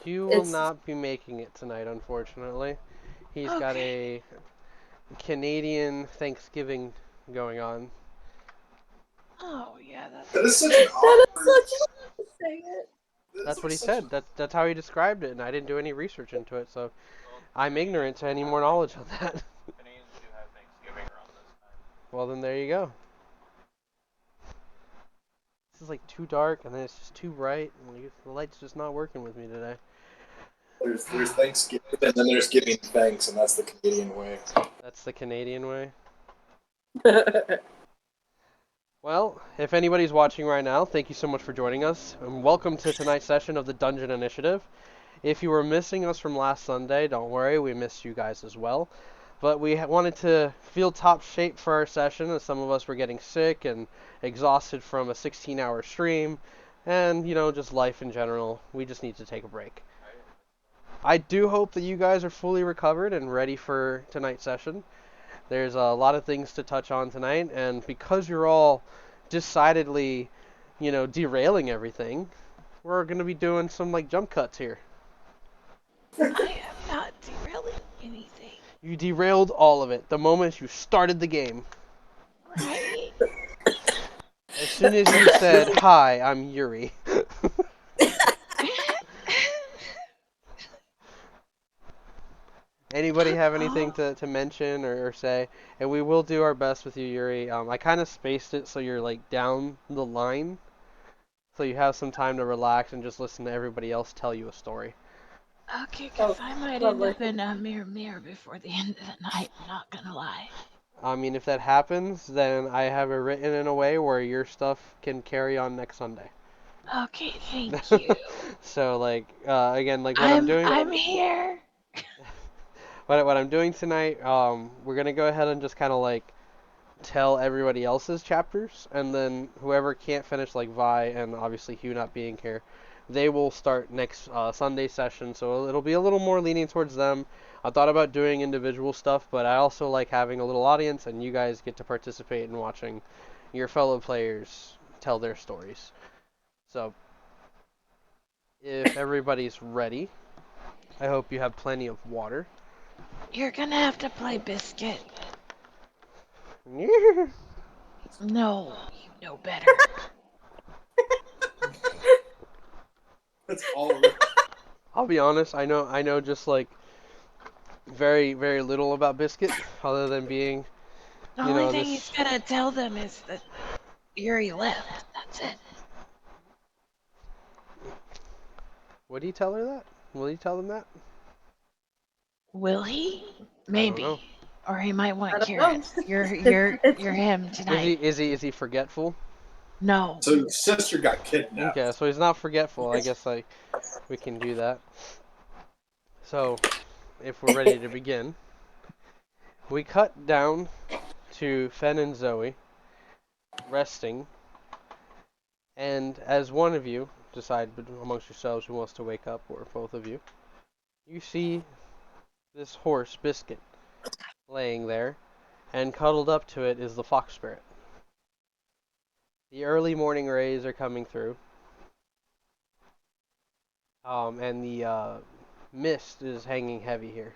You will not be making it tonight, unfortunately. He's got a Canadian Thanksgiving going on. Oh yeah, That is such an awkward. say it. That's what he said. That's how he described it, and I didn't do any research into it, so I'm ignorant to any more knowledge of that. Canadians do have Thanksgiving around this time. Well, then there you go. This is like too dark, and then it's just too bright. And like, the light's just not working with me today. There's Thanksgiving, and then there's giving thanks, and that's the Canadian way. That's the Canadian way. Well, if anybody's watching right now, thank you so much for joining us, and welcome to tonight's session of the Dungeon Initiative. If you were missing us from last Sunday, don't worry, we missed you guys as well. But we wanted to feel top shape for our session, as some of us were getting sick and exhausted from a 16-hour stream, and, just life in general. We just need to take a break. I do hope that you guys are fully recovered and ready for tonight's session. There's a lot of things to touch on tonight, and because you're all decidedly, derailing everything, we're going to be doing some, jump cuts here. I am not derailing anything. You derailed all of it the moment you started the game. Right? As soon as you said, "Hi, I'm Yuri." Anybody have anything to mention or say? And we will do our best with you, Yuri. I kind of spaced it so you're down the line, so you have some time to relax and just listen to everybody else tell you a story. Okay, because I might end up in a mirror before the end of the night, I'm not gonna lie. I mean, if that happens, then I have it written in a way where your stuff can carry on next Sunday. Okay, thank you. So, again, what I'm doing... I'm here. What I'm doing tonight, we're going to go ahead and just kind of, tell everybody else's chapters, and then whoever can't finish, like Vi and obviously Hugh not being here, they will start next Sunday session, so it'll be a little more leaning towards them. I thought about doing individual stuff, but I also like having a little audience, and you guys get to participate in watching your fellow players tell their stories. So, if everybody's ready, I hope you have plenty of water. You're gonna have to play Biscuit. No, you know better. That's all. I'll be honest, I know just very, very little about Biscuit, other than being, The only thing he's gonna tell them is that Yuri left. That's it. Would he tell her that? Will he tell them that? Will he? I don't Maybe. know. Or he might want I don't Kieran. know. You're him tonight. Is he forgetful? No. So his sister got kidnapped. Okay, so he's not forgetful. I guess we can do that. So, if we're ready to begin, we cut down to Fen and Zoe resting, and as one of you decide amongst yourselves who wants to wake up, or both of you, you see this horse, Biscuit, laying there, and cuddled up to it is the fox spirit. The early morning rays are coming through, and the mist is hanging heavy here.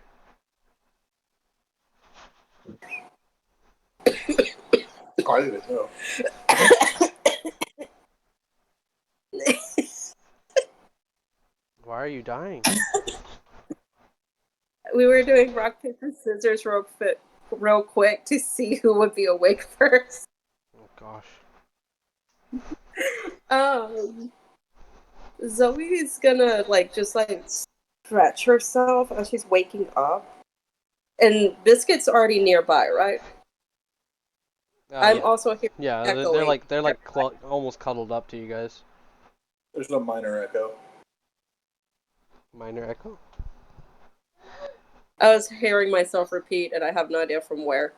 I didn't know. Why are you dying? We were doing rock, paper, scissors real quick to see who would be awake first. Oh gosh. Zoe's gonna just stretch herself as she's waking up. And Biscuit's already nearby, right? I'm Yeah. also here. Yeah, echoing. they're almost cuddled up to you guys. There's no minor echo. Minor echo. I was hearing myself repeat, and I have no idea from where.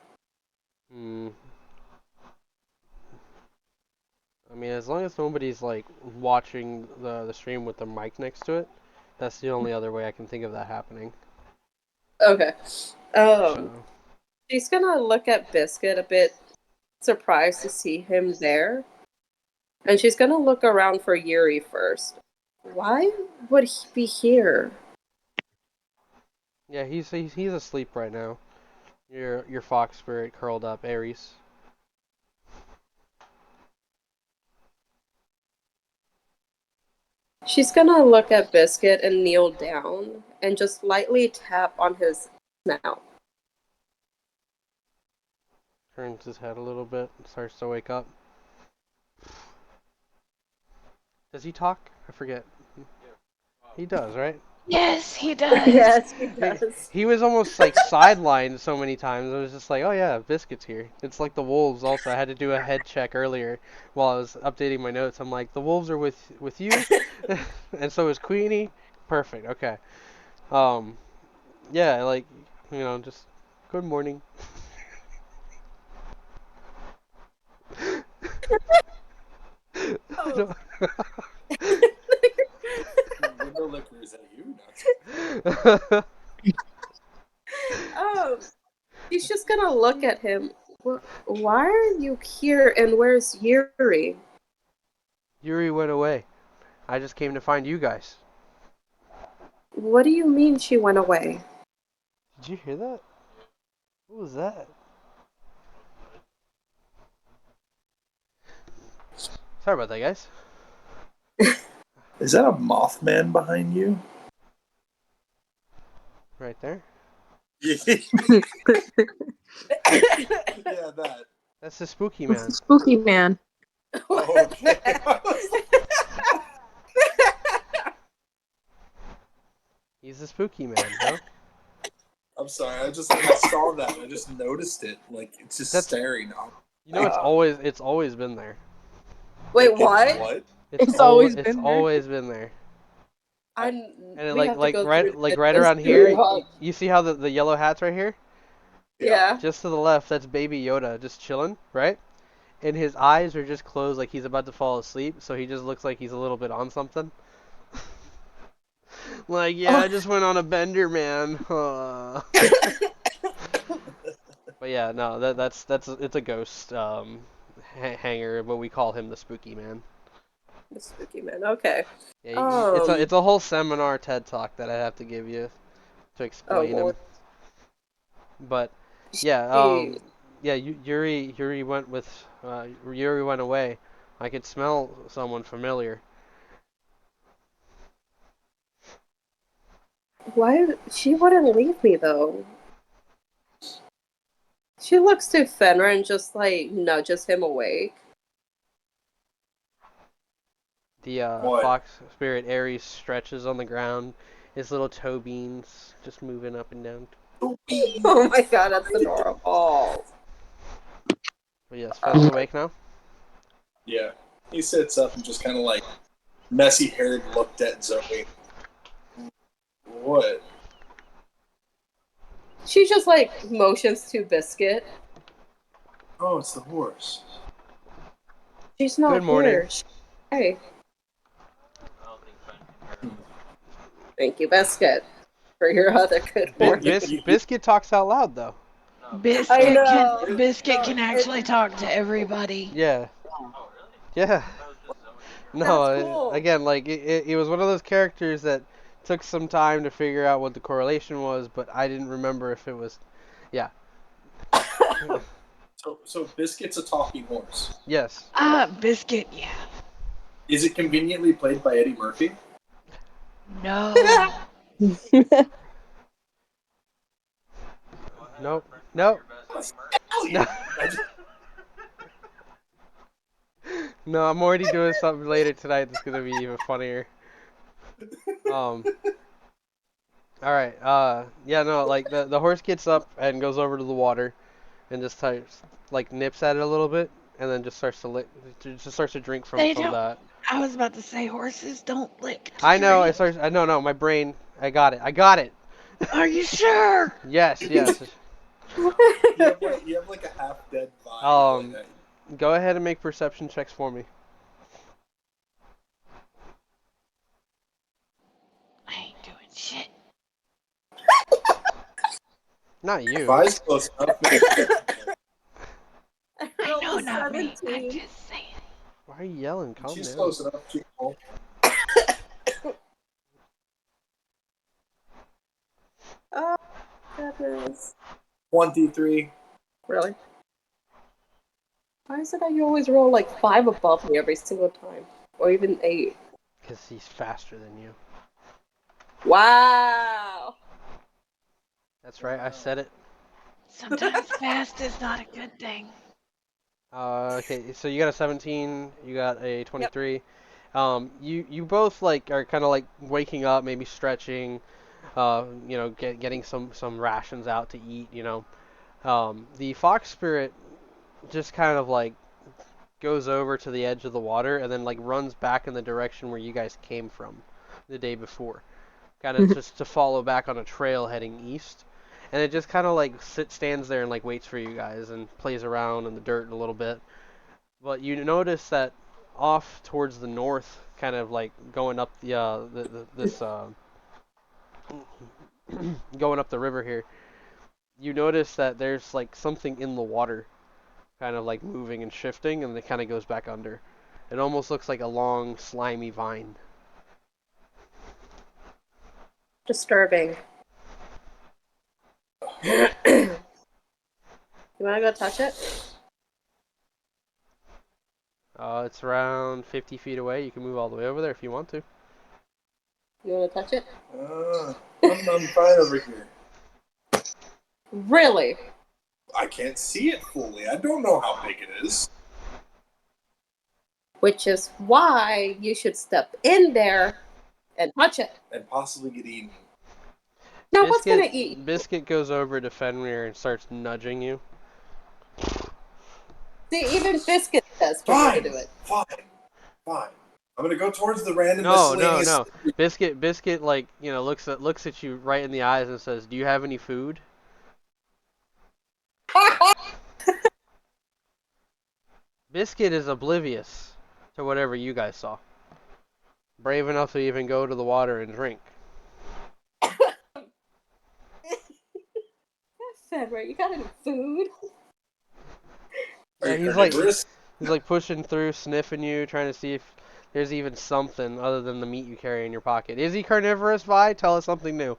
I mean, as long as nobody's watching the stream with the mic next to it, that's the only other way I can think of that happening. Okay. So, She's gonna look at Biscuit a bit surprised to see him there. And she's gonna look around for Yuri first. Why would he be here? yeah, he's asleep right now. Your fox spirit curled up, Ares. She's gonna look at Biscuit and kneel down and just lightly tap on his snout. Turns his head a little bit, starts to wake up. Does he talk? I forget. He does, right? Yes, he does. Yes, he He, does. he was almost like sidelined so many times. I was just like, oh yeah, Biscuit's here. It's like the wolves also. I had to do a head check earlier while I was updating my notes. I'm like, the wolves are with you, and so is Queenie. Perfect. Okay. Um, yeah, like just good morning. I Oh. don't- Window liquor, is that you? Oh, he's just gonna look at him. Why are you here and where's Yuri? Yuri went away. I just came to find you guys. What do you mean she went away? Did you hear that? What was that? Sorry about that, guys. Is that a Mothman behind you? Right there. Yeah, that. That's the spooky man. Spooky man. Oh, okay. He's the spooky man, bro. I'm sorry. I saw that. I just noticed it. Like it's just That's- staring. You know, it's always been there. Wait, what? What? It's always been it's there. always been there. I'm. And it, we have to go through right this around too. here, you see how the yellow hat's right here? Yeah. Just to the left, that's Baby Yoda just chilling, right? And his eyes are just closed like he's about to fall asleep, so he just looks like he's a little bit on something. Like, yeah, I just went on a bender, man. But yeah, no, that's it's a ghost hanger, but we call him the spooky man. The spooky man. Okay. Yeah, it's a whole seminar TED talk that I have to give you to explain him. Lord. But yeah, Jeez. yeah, Yuri went Yuri went away. I could smell someone familiar. Why she wouldn't leave me though? She looks to Fenrir and just like nudges him awake. The What? fox spirit Ares stretches on the ground, his little toe beans just moving up and down. Oh my god, that's adorable. But yes, Fest's awake now. Yeah. He sits up and just kind of like messy haired looked at Zoe. What? She just like motions to Biscuit. Oh, it's the horse. She's not Good morning. here. Hey. Thank you, Biscuit, for your other good morning. Biscuit talks out loud though. I know. Biscuit can actually talk to everybody. Yeah. Yeah. No, That's cool. again, like it was one of those characters that took some time to figure out what the correlation was, but I didn't remember if it was. Yeah. So Biscuit's a talking horse. Yes. Biscuit, yeah. Is it conveniently played by Eddie Murphy? No. Nope. Nope. No. No, I'm already doing something later tonight that's gonna be even funnier. All right. Yeah. No. Like the horse gets up and goes over to the water, and just starts like nips at it a little bit, and then just starts to lick. Just starts to drink from They don't. that. I was about to say horses don't lick. to I know. drink. I know. No. My brain. I got it. I got it. Are you sure? Yes. Yes. You have like a half dead vibe. Um, Like Go ahead and make perception checks for me. I ain't doing shit. Not you. Five's close enough. I know, not me. I'm just saying. Why are you yelling? Calm She's down. close enough. She's cool. Oh, goodness. 23. Really? Why is it that you always roll like 5 above me every single time? Or even 8? Because he's faster than you. Wow! That's right. I said it. Sometimes fast is not a good thing. Okay, so you got a 17, you got a 23, You both like are kind of like waking up, maybe stretching, getting some rations out to eat. The fox spirit just kind of like goes over to the edge of the water and then like runs back in the direction where you guys came from the day before, kind of just to follow back on a trail heading east. And it just kind of like stands there and like waits for you guys and plays around in the dirt a little bit. But you notice that off towards the north, kind of like going up going up the river here, you notice that there's like something in the water, kind of like moving and shifting, and it kind of goes back under. It almost looks like a long, slimy vine. Disturbing. You want to go touch it? It's around 50 feet away. You can move all the way over there if you want to. You want to touch it? I'm fine over here. Really? I can't see it fully. I don't know how big it is. Which is why you should step in there and touch it. And possibly get eaten. Now, what's gonna eat? Biscuit goes over to Fenrir and starts nudging you. See, even Biscuit says for you to do it. Fine. I'm gonna go towards the random No. miscellaneous. Biscuit, like looks at you right in the eyes and says, "Do you have any food?" Biscuit is oblivious to whatever you guys saw. Brave enough to even go to the water and drink. Fenrir, you got any food? Yeah, he's like pushing through, sniffing you, trying to see if there's even something other than the meat you carry in your pocket. Is he carnivorous, Vi? Tell us something new.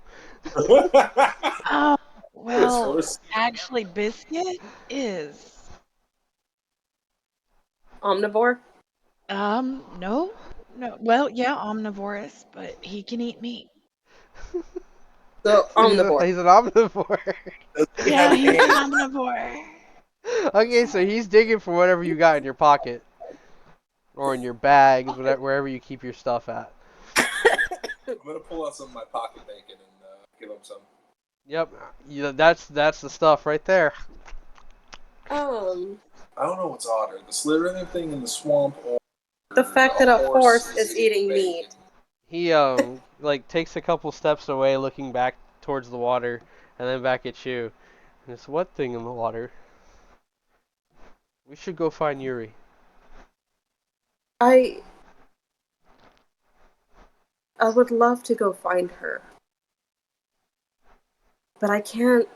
Well, actually, Biscuit is. Omnivore? No. Well, yeah, omnivorous, but he can eat meat. So, omnivore. He's an omnivore. Yeah, he's an omnivore. Okay, so he's digging for whatever you got in your pocket. Or in your bags, wherever you keep your stuff at. I'm gonna pull out some of my pocket bacon and give him some. Yep, that's the stuff right there. I don't know what's odder, the slithering thing in the swamp or the fact that a horse is eating meat. He like takes a couple steps away, looking back towards the water, and then back at you. And it's what thing in the water? We should go find Yuri. I would love to go find her. But I can't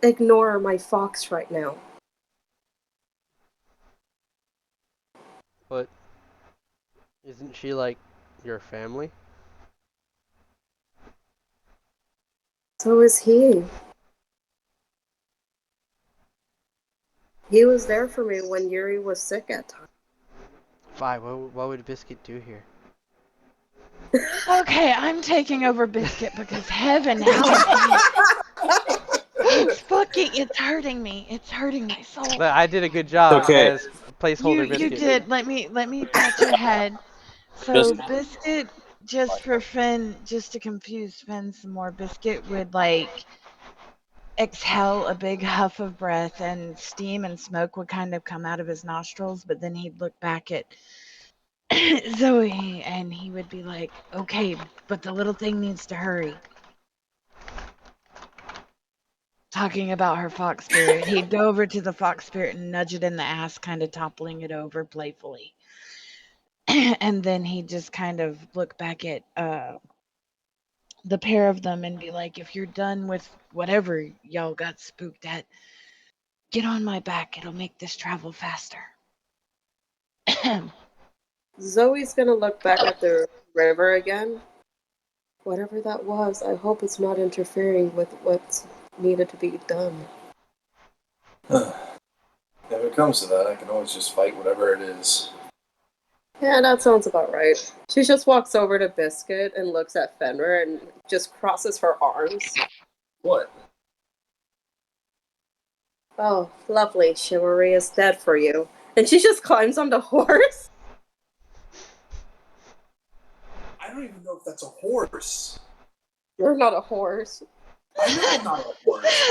ignore my fox right now. But isn't she like your family? So is he. He was there for me when Yuri was sick at times. Vi, what would Biscuit do here? Okay, I'm taking over Biscuit because heaven help me. It's hurting me. It's hurting my soul. But I did a good job as placeholder Biscuit. You did. Let me pat your head. So Biscuit, just to confuse Finn some more, Biscuit would like exhale a big huff of breath and steam and smoke would kind of come out of his nostrils, but then he'd look back at Zoe and he would be like, okay, but the little thing needs to hurry. Talking about her fox spirit. He'd go over to the fox spirit and nudge it in the ass, kind of toppling it over playfully. And then he'd just kind of look back at the pair of them and be like, if you're done with whatever y'all got spooked at, get on my back. It'll make this travel faster. Zoe's gonna look back at the river again. Whatever that was, I hope it's not interfering with what's needed to be done. If it comes to that, I can always just fight whatever it is. Yeah, that sounds about right. She just walks over to Biscuit and looks at Fenrir and just crosses her arms. What? Oh, lovely. Chivalry is dead for you. And she just climbs on the horse. don't even know if that's a horse. You're not a horse. I know I'm not a horse.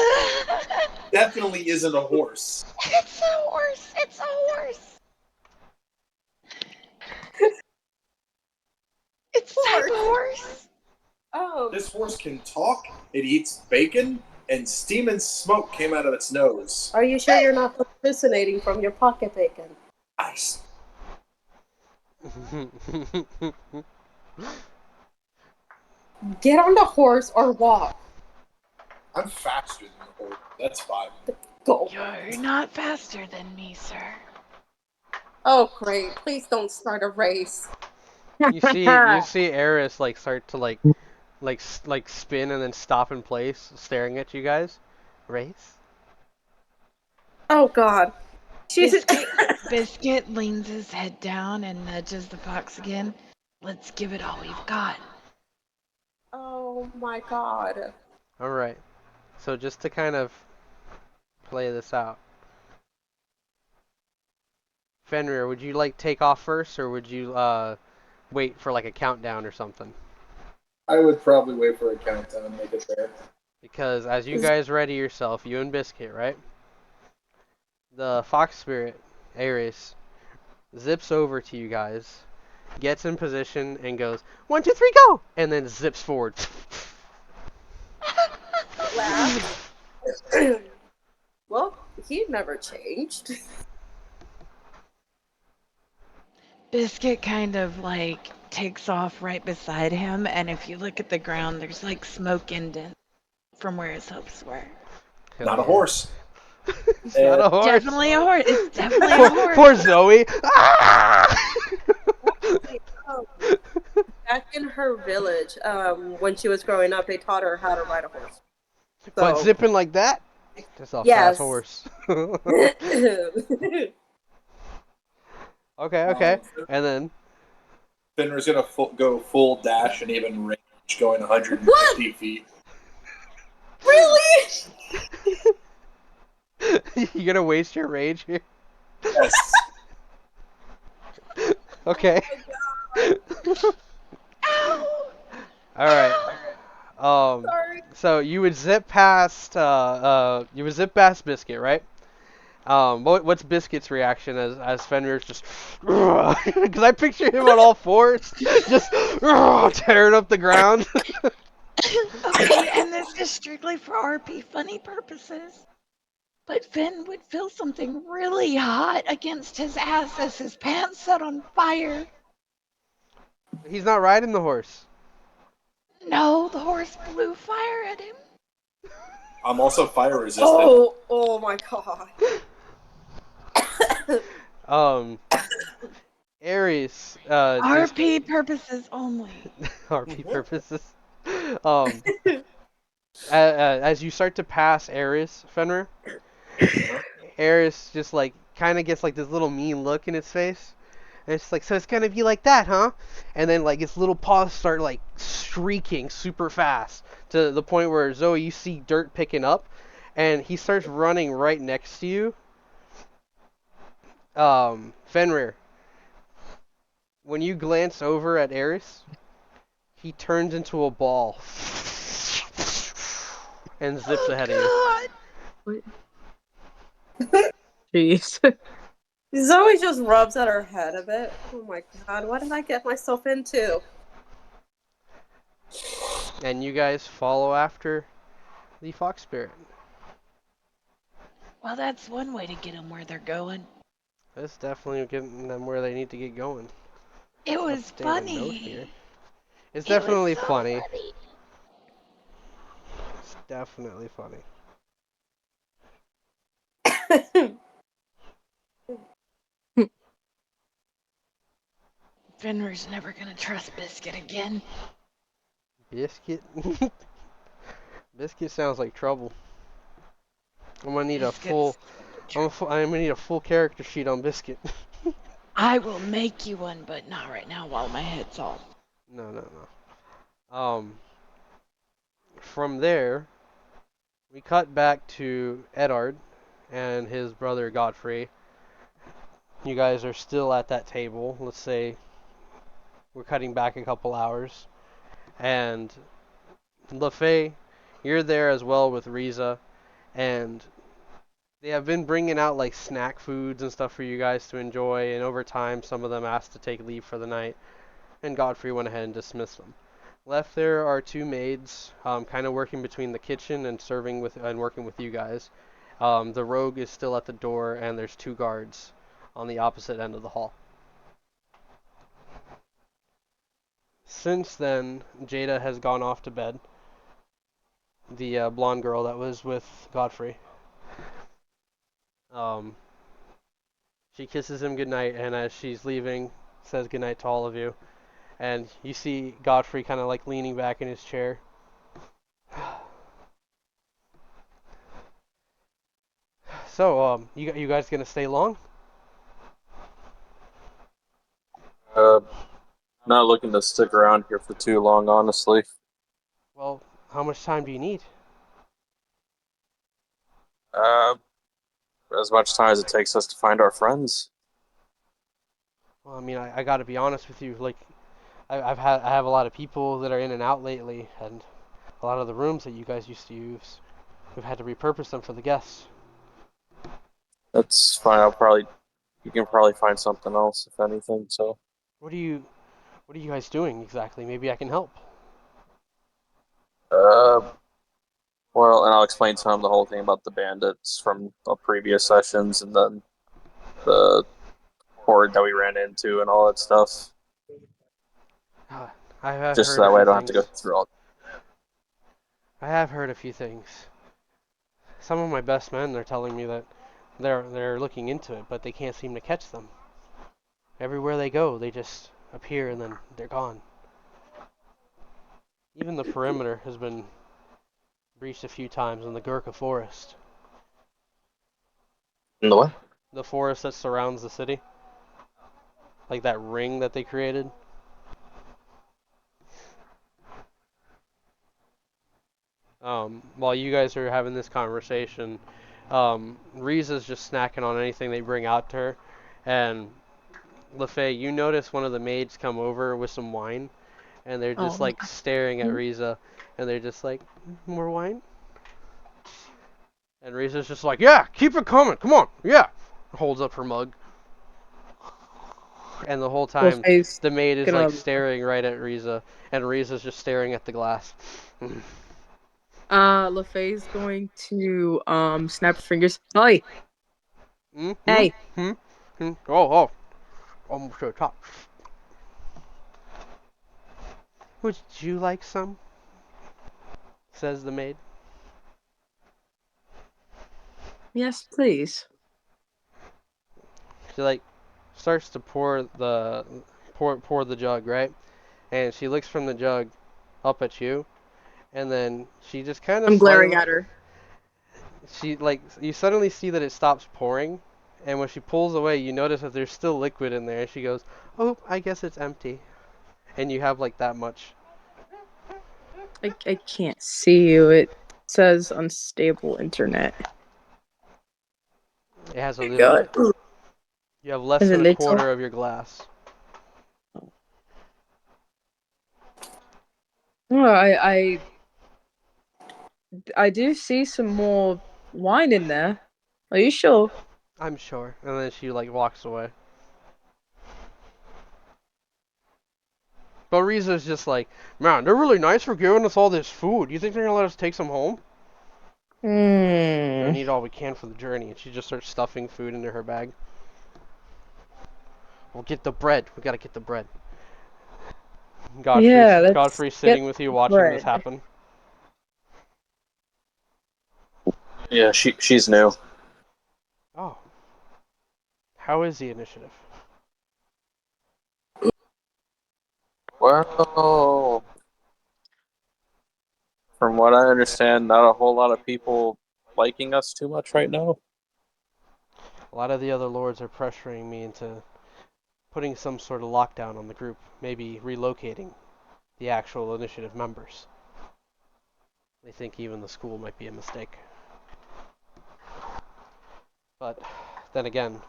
Definitely isn't a horse. It's a horse. It's a horse. It's a type of horse. Oh, This horse can talk, it eats bacon, and steam and smoke came out of its nose. are you sure you're not hallucinating from your pocket bacon? Nice. Get on the horse or walk. I'm faster than the horse. That's fine. Go. You're not faster than me, sir. Oh, great. Please don't start a race. you see Eris like start to like spin and then stop in place, staring at you guys. Race? Oh, God. She's Biscuit leans his head down and nudges the fox again. Let's give it all we've got. Oh, my God. All right. So just to kind of play this out, Fenrir, would you like take off first, or would you wait for like a countdown or something? I would probably wait for a countdown and make it there. Because as you guys ready yourself, you and Biscuit, right? The fox spirit, Ares, zips over to you guys, gets in position, and goes 1, 2, 3, go, and then zips forward. Laugh. Well, he never changed. Biscuit kind of like takes off right beside him, and if you look at the ground, there's like smoke indent from where his hooves were. Not a horse. It's not a horse. Definitely a horse. It's definitely a horse. Poor Zoe. Ah! Back in her village, when she was growing up, they taught her how to ride a horse. But So, zipping like that? That's a Yes. fast horse. Okay. And then Fenrir's gonna go full dash and even range, going 150 feet. really? you gonna waste your rage here? Yes. Okay. Ow! All right. Sorry. So you would zip past Biscuit, right? What's Biscuit's reaction as Fenrir's just because I picture him on all fours, just tearing up the ground. Okay, and this is strictly for RP funny purposes. But Finn would feel something really hot against his ass as his pants set on fire. He's not riding the horse. No, the horse blew fire at him. I'm also fire resistant. Oh my God. Ares, RP purposes only. RP purposes. As you start to pass Ares, Fenrir, Ares just like kind of gets like this little mean look in its face. And it's like, so it's gonna be like that, huh? And then like its little paws start like streaking super fast to the point where Zoe, you see dirt picking up, and he starts running right next to you. Fenrir, when you glance over at Ares, he turns into a ball and zips ahead of you. Jeez. Zoe just rubs at her head a bit. Oh my God, what did I get myself into? And you guys follow after the fox spirit. Well, that's one way to get them where they're going. That's definitely getting them where they need to get going. It was Update a note funny. here. It's It was definitely so funny. It's definitely funny. Fenrir's never gonna trust Biscuit again. Biscuit? Biscuit sounds like trouble. I'm gonna need Biscuit's- I'm gonna need a full character sheet on Biscuit. I will make you one, but not right now while my head's off. No. From there, we cut back to Eddard and his brother Godfrey. You guys are still at that table. Let's say we're cutting back a couple hours, and LaFay, you're there as well with Riza, and they have been bringing out like snack foods and stuff for you guys to enjoy, and over time some of them asked to take leave for the night, and Godfrey went ahead and dismissed them. Left there are two maids, kind of working between the kitchen and serving with and working with you guys. The rogue is still at the door, and there's two guards on the opposite end of the hall. Since then, Jada has gone off to bed. The blonde girl that was with Godfrey. Um, she kisses him goodnight, and as she's leaving, says goodnight to all of you. And you see Godfrey kind of like leaning back in his chair. So, you guys gonna stay long? Uh, Not looking to stick around here for too long, honestly. Well, how much time do you need? Uh, as much time as it takes us to find our friends. Well, I mean, I gotta be honest with you. Like, I have a lot of people that are in and out lately, and a lot of the rooms that you guys used to use, we've had to repurpose them for the guests. That's fine. You can probably find something else, if anything. So, What are you guys doing exactly? Maybe I can help. uh, well, and I'll explain to him the whole thing about the bandits from the previous sessions, and then the horde that we ran into, and all that stuff. I have Just so heard a that way few I don't have to go things. through all. I have heard a few things. Some of my best men are telling me that they're looking into it, but they can't seem to catch them. Everywhere they go, they just appear and then they're gone. Even the perimeter has been breached a few times in the Gurkha forest. In the what? The forest that surrounds the city. Like that ring that they created. While you guys are having this conversation, Riza's just snacking on anything they bring out to her. And LaFay, you notice one of the maids come over with some wine, and they're just Oh, like staring at Riza, and they're just like, more wine? And Riza's just like, yeah, keep it coming, come on, yeah. Holds up her mug. And the whole time, LaFay's the maid is like gonna staring right at Riza, and Riza's just staring at the glass. LaFay's going to snap her fingers. Hey, Hmm? hey. Hmm? Hmm? Oh, almost to the top. Would you like some? Says the maid. Yes, please. She like starts to pour the jug, right? And she looks from the jug up at you, and then she just kind of I'm glaring slightly, at her. she like you suddenly see that it stops pouring, and when she pulls away, you notice that there's still liquid in there, and she goes, "Oh, I guess it's empty." And you have like that much. I can't see you. It says unstable internet. It has a You little got bit. You have less Is it than a little? quarter of your glass. Oh, I do see some more wine in there. Are you sure? I'm sure. And then she like walks away. But Riza's just like, man, they're really nice for giving us all this food. You think they're gonna let us take some home? We're Hmm. gonna eat all we can for the journey. And she just starts stuffing food into her bag. We'll get the bread. We gotta get the bread. Yeah, let's Godfrey's get sitting with you watching this bread. happen. Yeah, she's new. Oh, how is the initiative? Well, from what I understand, not a whole lot of people liking us too much right now. A lot of the other lords are pressuring me into putting some sort of lockdown on the group, maybe relocating the actual initiative members. They think even the school might be a mistake. But then again,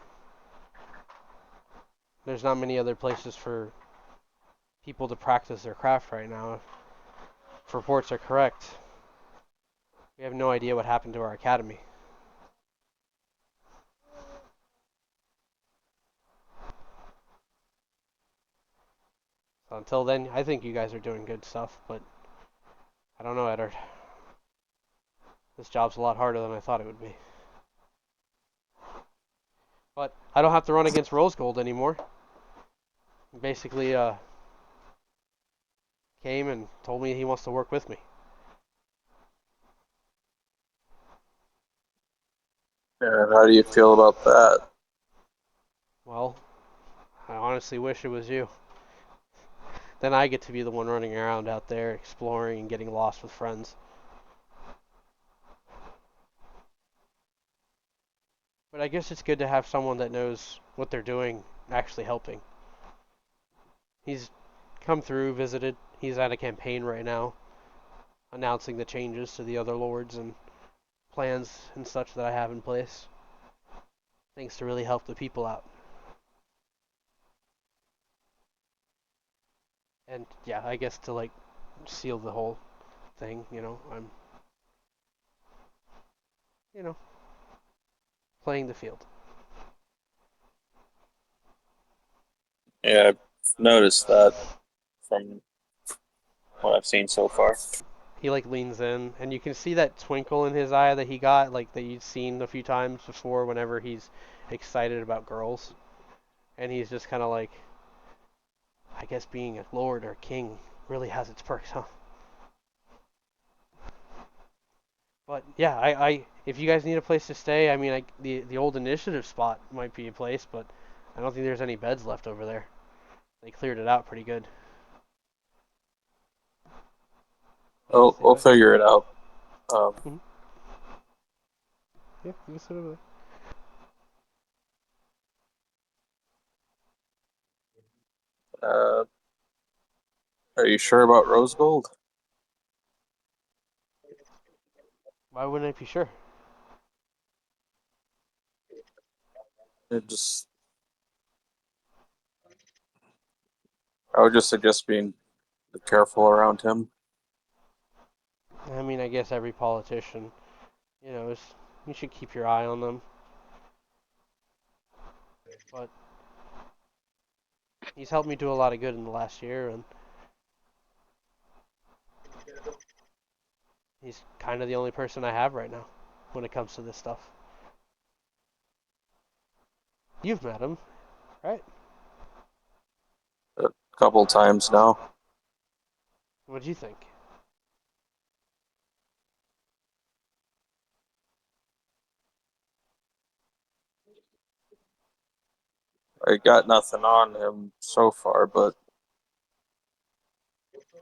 there's not many other places for people to practice their craft right now. If reports are correct, we have no idea what happened to our academy. So until then, I think you guys are doing good stuff, but I don't know, Edward. This job's a lot harder than I thought it would be. But I don't have to run against Rose Gold anymore. Basically, came and told me he wants to work with me. And how do you feel about that? Well, I honestly wish it was you. Then I get to be the one running around out there exploring and getting lost with friends. But I guess it's good to have someone that knows what they're doing actually helping. He's come through, visited. He's at a campaign right now, announcing the changes to the other lords and plans and such that I have in place. Things to really help the people out. And yeah, I guess to like seal the whole thing, I'm, you know, playing the field. Yeah, I've noticed that from what I've seen so far. He like leans in, and you can see that twinkle in his eye that he got, like that you've seen a few times before whenever he's excited about girls. And he's just kind of like, I guess being a lord or king really has its perks, huh? But yeah, if you guys need a place to stay, I mean, the old initiative spot might be a place, but I don't think there's any beds left over there. They cleared it out pretty good. We'll figure it out. Yeah, you can sit over there. Are you sure about Rose Gold? Why wouldn't I be sure? I would just suggest being careful around him. I mean, I guess every politician, you should keep your eye on them. But he's helped me do a lot of good in the last year, and he's kind of the only person I have right now when it comes to this stuff. You've met him, right? A couple times now. What do you think? I got nothing on him so far, but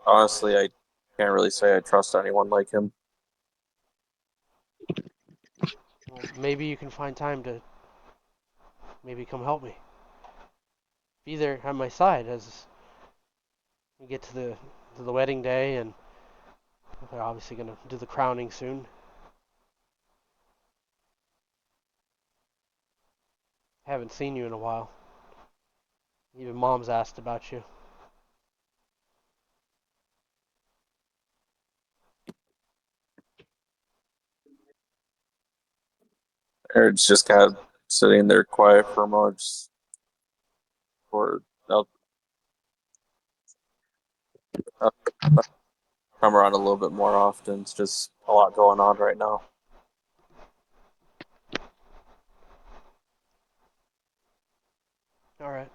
honestly, I can't really say I trust anyone like him. Well, maybe you can find time to maybe come help me. Be there at my side as we get to the wedding day, and they're obviously gonna do the crowning soon. Haven't seen you in a while. Even Mom's asked about you. Eric's just kind of sitting there quiet for a moment. I'll come around a little bit more often. It's just a lot going on right now. All right.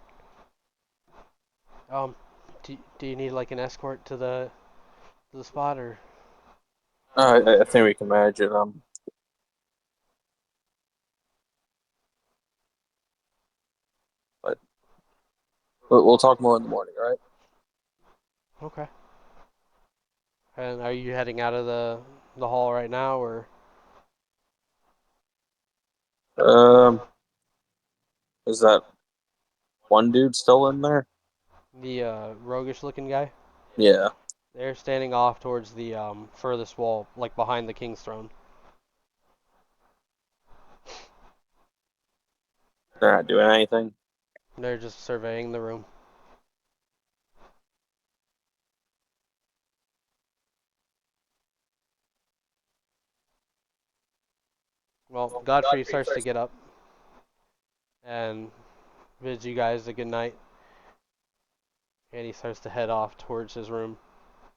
Do you need like an escort to the spot, or? I think we can manage it. But we'll talk more in the morning, all right? Okay. And are you heading out of the hall right now, or Is that one dude still in there? the roguish-looking guy? Yeah. They're standing off towards the furthest wall, like behind the king's throne. They're not doing anything. They're just surveying the room. Well, Godfrey starts to get up and bids you guys a good night, and he starts to head off towards his room,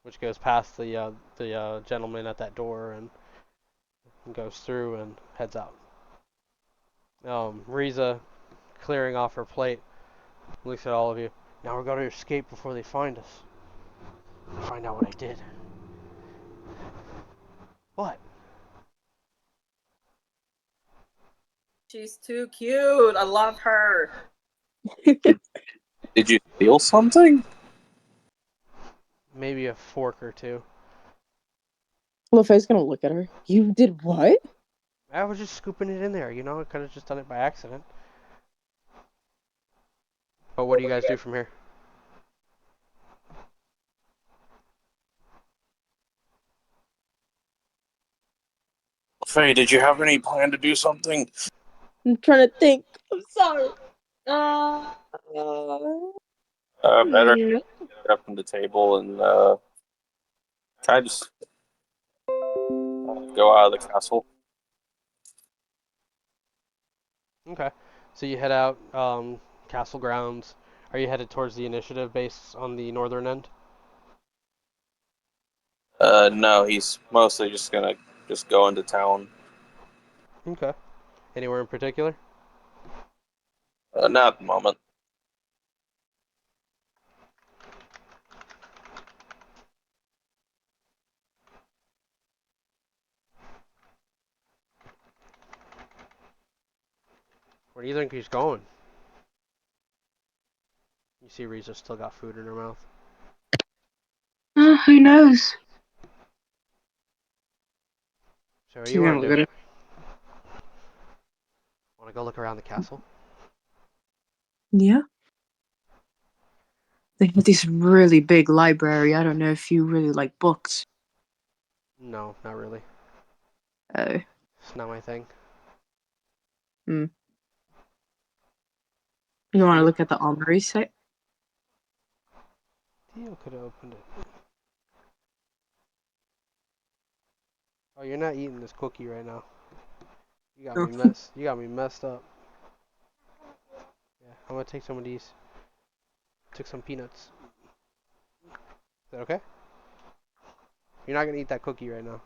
which goes past the gentleman at that door and goes through and heads out. Riza, clearing off her plate, looks at all of you. Now we're going to escape before they find us. Find out what I did. What? She's too cute. I love her. Did you steal something? Maybe a fork or two. Lefay's gonna look at her. You did what? I was just scooping it in there, I could have just done it by accident. But what do you guys do from here? Faye, did you have any plan to do something? I'm trying to think. I'm sorry. Better No. get up from the table and kind of just go out of the castle. Okay. So you head out, castle grounds. Are you headed towards the initiative base on the northern end? No, he's mostly just gonna go into town. Okay. Anywhere in particular? Not at the moment. Where do you think he's going? You see Riza still got food in her mouth. Who knows? So what do She's you gonna want to look do? at her. Want to go look around the castle? Yeah. They have this really big library. I don't know if you really like books. No, not really. Oh. It's not my thing. You want to look at the armory site? Theo could have opened it. Oh, you're not eating this cookie right now. You got No. me messed. You got me messed up. Yeah, I'm gonna take some of these. Took some peanuts. Is that okay? You're not gonna eat that cookie right now.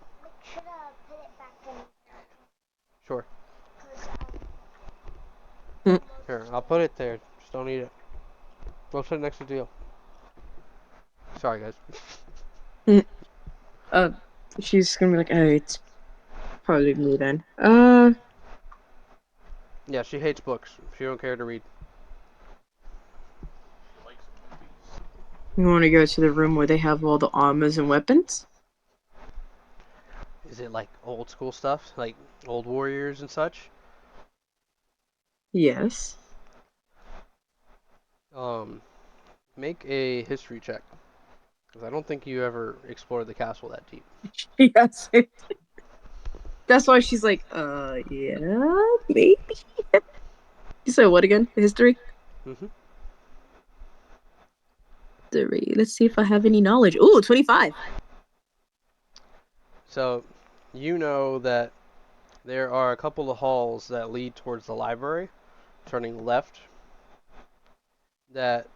Should I put it back in? Sure. 'Cause, Here, I'll put it there. Just don't eat it. Go sit next to Theo. Sorry, guys. She's gonna be like, oh, it's probably me then. Yeah, she hates books. She don't care to read. You want to go to the room where they have all the armors and weapons? Is it like old school stuff, like old warriors and such? Yes. Make a history check, because I don't think you ever explored the castle that deep. Yes. That's why she's like, yeah, maybe. You said what again? History? Mm-hmm. 3. Let's see if I have any knowledge. Ooh, 25. So, you know that there are a couple of halls that lead towards the library, turning left, that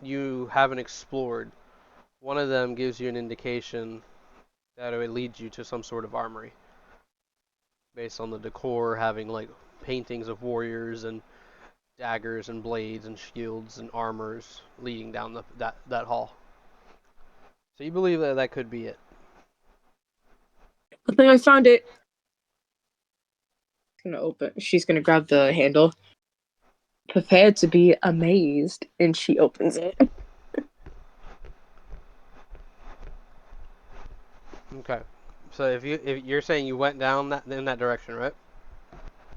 you haven't explored. One of them gives you an indication that it would lead you to some sort of armory, based on the decor having like paintings of warriors and daggers and blades and shields and armors leading down that hall. So you believe that that could be it. I think I found it. She's gonna grab the handle. Prepared to be amazed, and she opens it. Okay. So if you're saying you went down in that direction, right?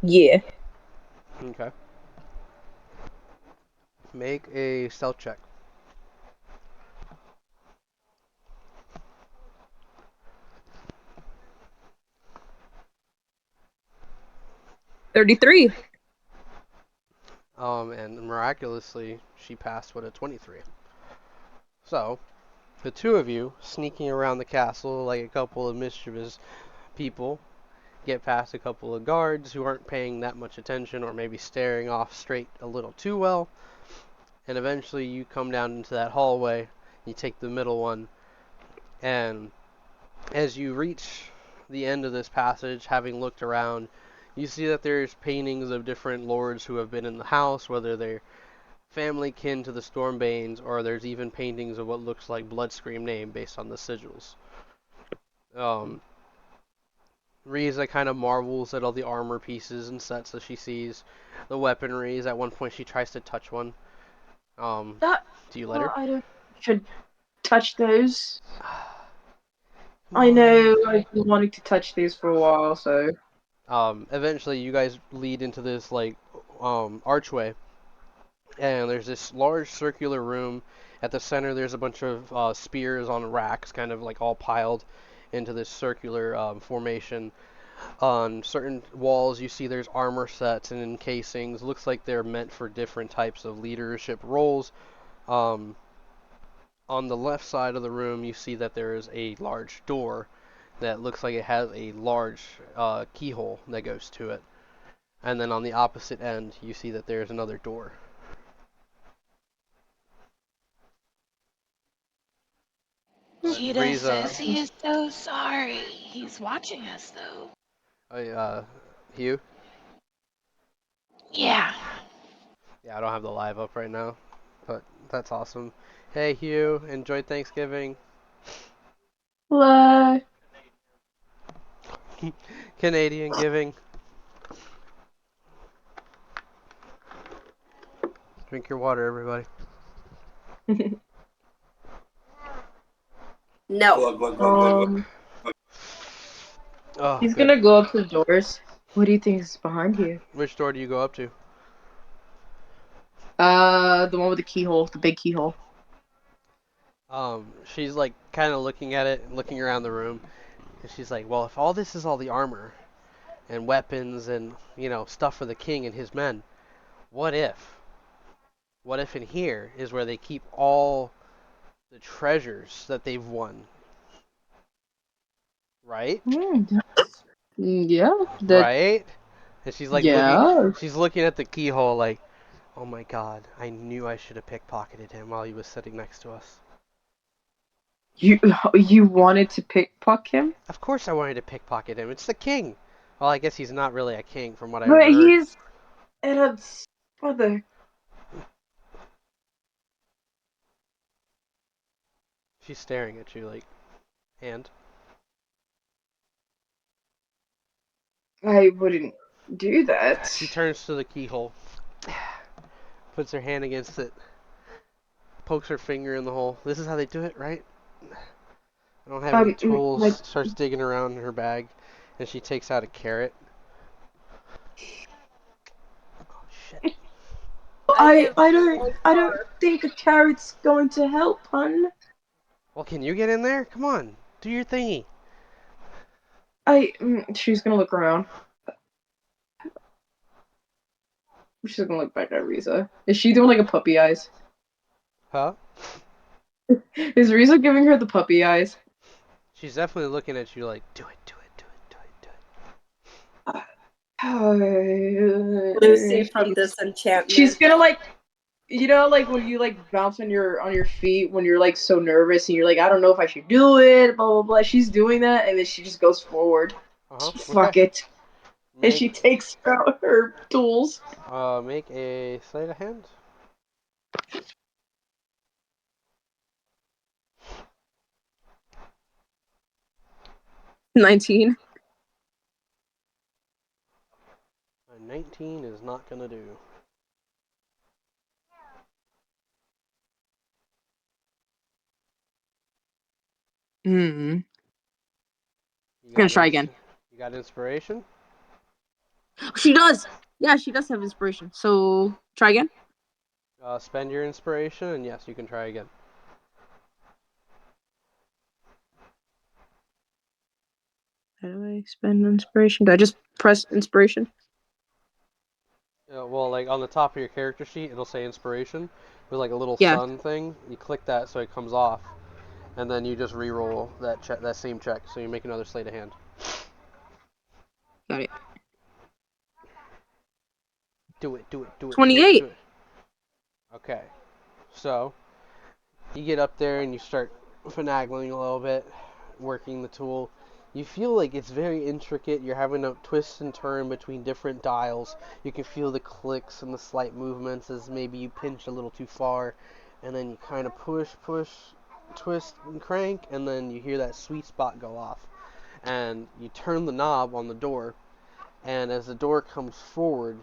Yeah. Okay. Make a stealth check. 33. And miraculously, she passed with a 23. So, the two of you sneaking around the castle like a couple of mischievous people, get past a couple of guards who aren't paying that much attention or maybe staring off straight a little too well, and eventually you come down into that hallway. You take the middle one, and as you reach the end of this passage, having looked around, you see that there's paintings of different lords who have been in the house, whether they're family kin to the Stormbanes, or there's even paintings of what looks like Bloodscream name based on the sigils. Riza kind of marvels at all the armor pieces and sets that she sees, the weaponries. At one point, she tries to touch one. That Do you let her? I don't should touch those. I know I've been wanting to touch these for a while, so Eventually, you guys lead into this like archway, and there's this large circular room. At the center, there's a bunch of spears on racks, kind of like all piled into this circular formation. On certain walls, you see there's armor sets and encasings. Looks like they're meant for different types of leadership roles. Um, on the left side of the room, you see that there is a large door that looks like it has a large keyhole that goes to it. And then on the opposite end, you see that there's another door. Cheetah Riza, says he is so sorry. He's watching us, though. Hugh? Yeah. Yeah, I don't have the live up right now, but that's awesome. Hey, Hugh, enjoy Thanksgiving. hello. Canadian giving. Drink your water, everybody. No. Glug, glug, glug, glug, glug. Oh, He's good. gonna go up to the doors. What do you think is behind you? Which door do you go up to? The one with the keyhole, the big keyhole. She's like kind of looking at it, looking around the room, and she's like, "Well, if all this is all the armor and weapons and stuff for the king and his men, what if? What if in here is where they keep all the treasures that they've won, right? Yeah, Right?" And she's like yeah. looking at the keyhole like, "Oh my God, I knew I should have pickpocketed him while he was sitting next to us. You wanted to pickpocket him, Of course I wanted to pickpocket him. It's the king." Well, I guess he's not really a king from what I but overheard. he's Ed's brother. She's staring at you like, and I wouldn't do that. she turns to the keyhole, puts her hand against it, pokes her finger in the hole. This is how they do it, right? I don't have any tools. Like Starts digging around in her bag, and she takes out a carrot. Oh shit! I don't think a carrot's going to help, hun. Well, can you get in there? Come on, do your thingy. She's gonna look around. She's gonna look back at Riza. Is she doing like a puppy eyes? Huh? Is Riza giving her the puppy eyes? She's definitely looking at you like, do it, do it, do it, do it, do it. Lucy from Disenchantment. She's gonna like, like when you like bounce on your feet when you're like so nervous and you're like, I don't know if I should do it, blah blah blah. She's doing that and then she just goes forward. Fuck Okay. it. And she takes out her tools. Make a sleight of hand. 19. A 19 is not gonna do. I'm You gonna got try again. You got inspiration? She does. Yeah, she does have inspiration. So try again. Spend your inspiration, and yes, you can try again. How do I spend inspiration? Do I just press inspiration? Well, like on the top of your character sheet, it'll say inspiration with like a little Yeah. sun thing. You click that so it comes off, and then you just re-roll that same check. So you make another sleight of hand. Got it. Do it, do it, do it, do it, 28. do it. Okay. So, you get up there and you start finagling a little bit, working the tool. You feel like it's very intricate. You're having to twist and turn between different dials. You can feel the clicks and the slight movements as maybe you pinch a little too far, and then you kind of push, twist, and crank, and then you hear that sweet spot go off. And you turn the knob on the door, and as the door comes forward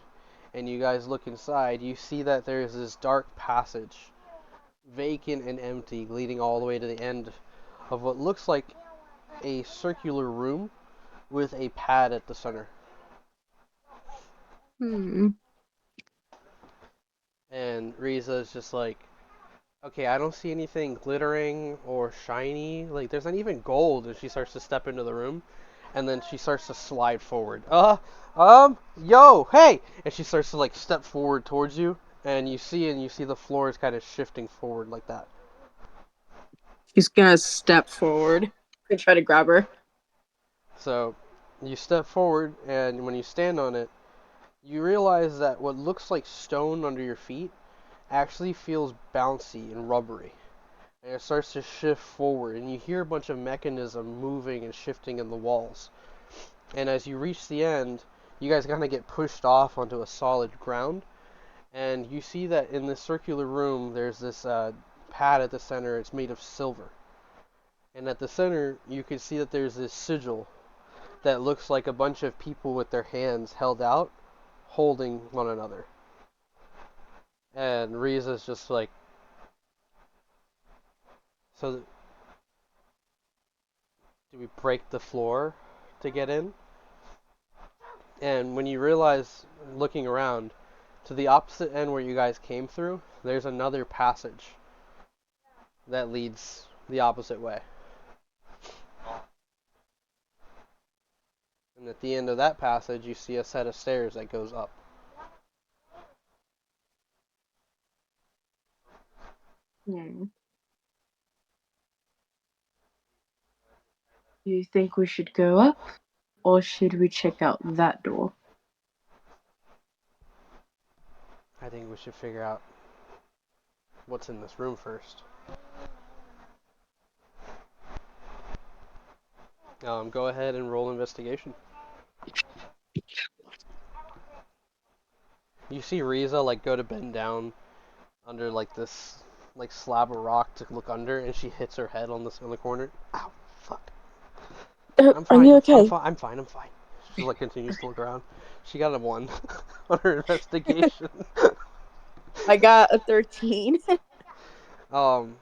and you guys look inside, you see that there's this dark passage, vacant and empty, leading all the way to the end of what looks like a circular room with a pad at the center. Hmm. And Riza is just like, okay, I don't see anything glittering or shiny. Like, there's not even gold as she starts to step into the room. And then she starts to slide forward. Yo, hey! And she starts to, like, step forward towards you. And you see the floor is kind of shifting forward like that. She's gonna step forward and try to grab her. So, you step forward, and when you stand on it, you realize that what looks like stone under your feet actually feels bouncy and rubbery. And it starts to shift forward, and you hear a bunch of mechanism moving and shifting in the walls. And as you reach the end, you guys kind of get pushed off onto a solid ground, and you see that in this circular room, there's this pad at the center. It's made of silver. And at the center, you can see that there's this sigil that looks like a bunch of people with their hands held out, holding one another. And Riza's just like, so do we break the floor to get in? And when you realize, looking around, to the opposite end where you guys came through, there's another passage that leads the opposite way. And at the end of that passage, you see a set of stairs that goes up. Hmm. Do you think we should go up, or should we check out that door? I think we should figure out what's in this room first. Go ahead and roll investigation. You see Riza like go to bend down under like this like slab of rock to look under, and she hits her head on the corner. Ow, fuck. I'm Are fine. you I'm okay? fine. I'm fine. I'm fine. She like continues to look around. She got a 1 on her investigation. I got a 13. um,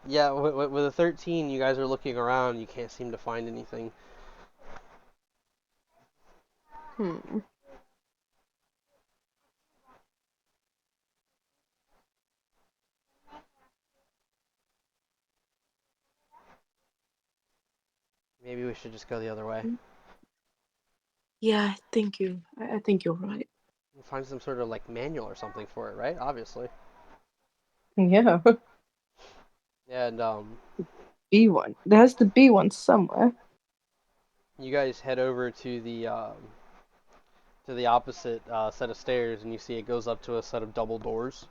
yeah, with a 13, you guys are looking around. You can't seem to find anything. Hmm. Maybe we should just go the other way. Yeah, thank you. I think you're right. We'll find some sort of like manual or something for it, right? Obviously. Yeah. And B one. There has to be one somewhere. you guys head over to the opposite set of stairs, and you see it goes up to a set of double doors.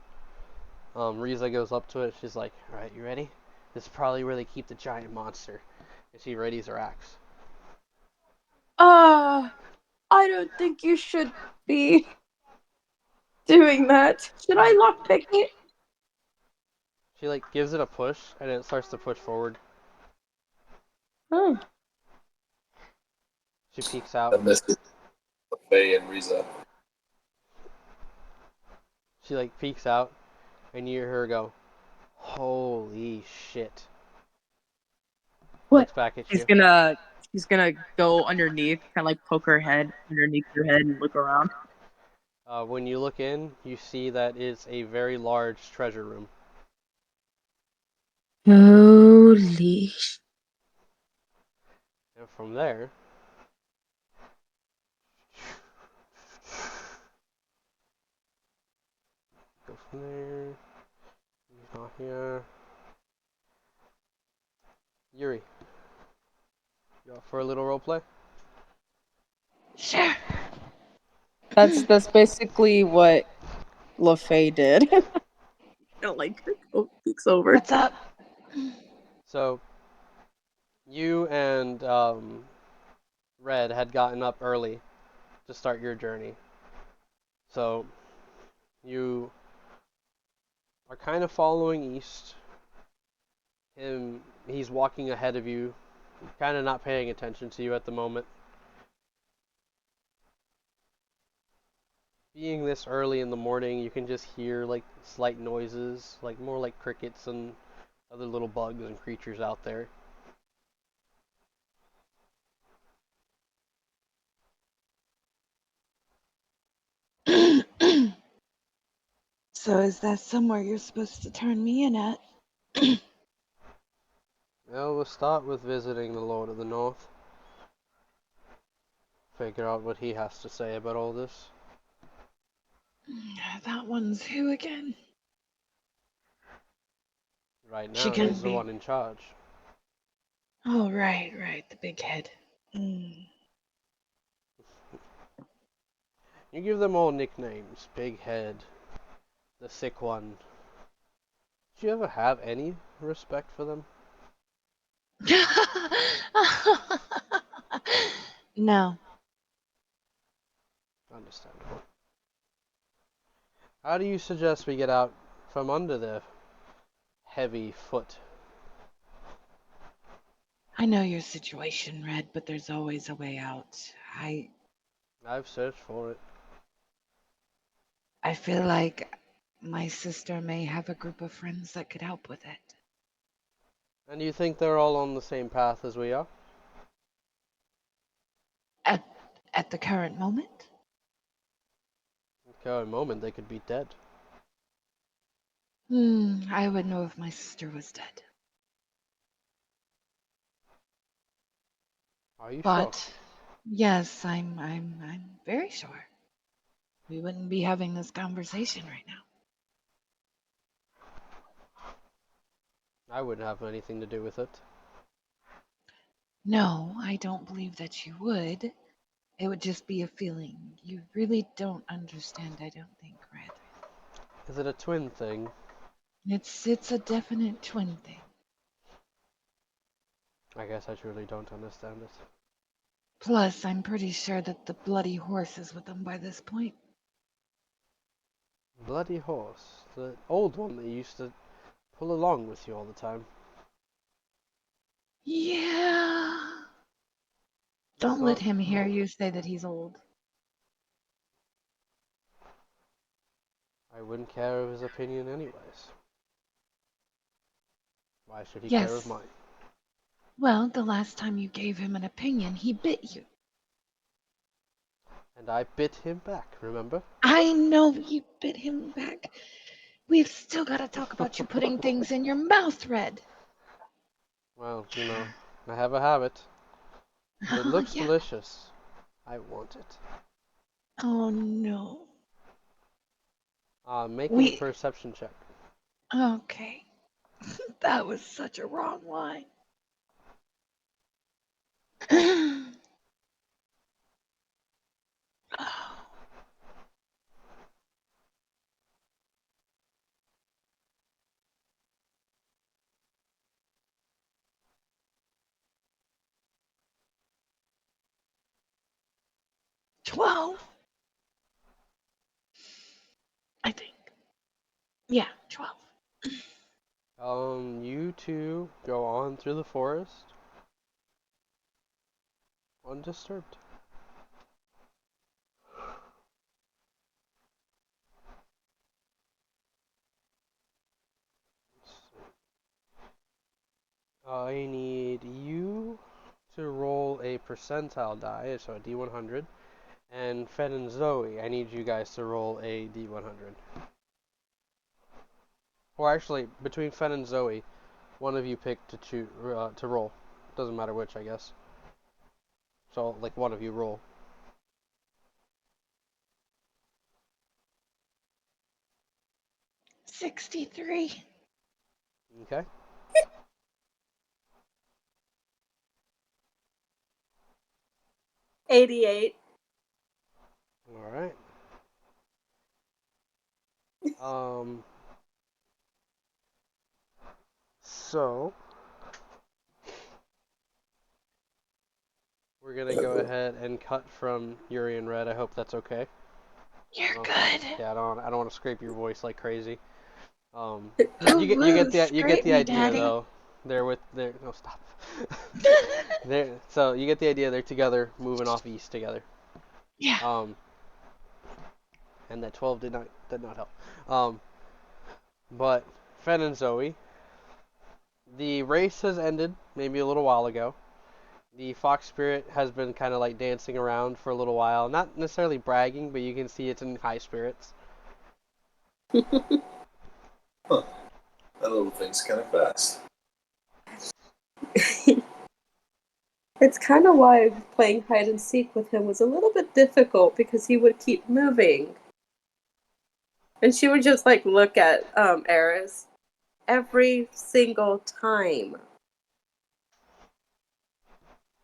Riza goes up to it. She's like, "All right, you ready? This is probably where they keep the giant monster." And she readies her axe. I don't think you should be doing that. Should I lockpick it? She like gives it a push, and it starts to push forward. Oh. She peeks I out. missed it. Faye and Riza. She like peeks out, and you hear her go, "Holy shit!" What? Looks back at you. She's gonna go underneath, kind of like poke her head underneath your head and look around. When you look in, you see that it's a very large treasure room. Holy. And from there, go from there. He's not here. Yuri, you up for a little roleplay? Sure. That's basically what LaFay did. I don't like her. Oh, peeks over. What's up? So, you and Red had gotten up early to start your journey. So, you are kind of following east. He's walking ahead of you, kind of not paying attention to you at the moment. Being this early in the morning, you can just hear like slight noises, like more like crickets and other little bugs and creatures out there. So is that somewhere you're supposed to turn me in at? Well, we'll start with visiting the Lord of the North. Figure out what he has to say about all this. That one's who again? Right She now, can he's the be. one in charge. Oh, right, the big head. Mm. You give them all nicknames. Big Head, the Sick One. Did you ever have any respect for them? No. Understandable. How do you suggest we get out from under their heavy foot? I know your situation, Red, but there's always a way out. I've searched for it. I feel like my sister may have a group of friends that could help with it. And you think they're all on the same path as we are? At the current moment? At the current moment, they could be dead. I would know if my sister was dead. Are you sure? But yes, I'm very sure. We wouldn't be having this conversation right now. I wouldn't have anything to do with it. No, I don't believe that you would. It would just be a feeling. You really don't understand, I don't think, Red. Is it a twin thing? It's a definite twin thing. I guess I truly don't understand it. Plus, I'm pretty sure that the bloody horse is with them by this point. Bloody horse. The old one that used to pull along with you all the time. Yeah. Don't let him hear you say that he's old. I wouldn't care of his opinion anyways. Why should he care of Yes. mine? Well, the last time you gave him an opinion, he bit you. And I bit him back, remember? I know you bit him back. We've still got to talk about you putting things in your mouth, Red. Well, you know, I have a habit. If it Oh, looks yeah. delicious, I want it. Oh, no. Make a We. perception check. Okay. That was such a wrong line. 12. I think. Yeah, 12. You two go on through the forest undisturbed. I need you to roll a percentile die, so a D100, and Fed and Zoe, I need you guys to roll a D100. Or actually, between Fed and Zoe, one of you pick to roll. Doesn't matter which, I guess. So, like, one of you roll. 63. Okay. 88. All right. So we're gonna go ahead and cut from Yuri and Red. I hope that's okay. You're Oh, good. Yeah, I don't want to scrape your voice like crazy. Ooh, You get the scrape me, idea Daddy. though. They're no stop. So you get the idea. They're together, moving off east together. Yeah. And that 12 did not help. But Fen and Zoe, the race has ended maybe a little while ago. The fox spirit has been kind of like dancing around for a little while, not necessarily bragging, but you can see it's in high spirits. Huh. That little thing's kind of fast. It's kind of why playing hide and seek with him was a little bit difficult because he would keep moving. And she would just like look at Eris every single time.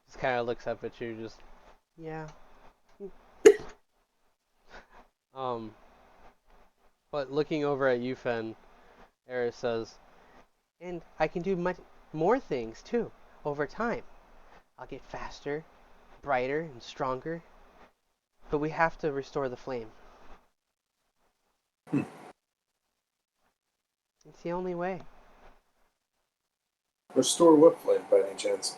Just kind of looks up at you, just yeah. But looking over at you, Fen, Eris says, "And I can do much more things too over time. I'll get faster, brighter, and stronger. But we have to restore the flame. It's the only way." Restore what flame by any chance?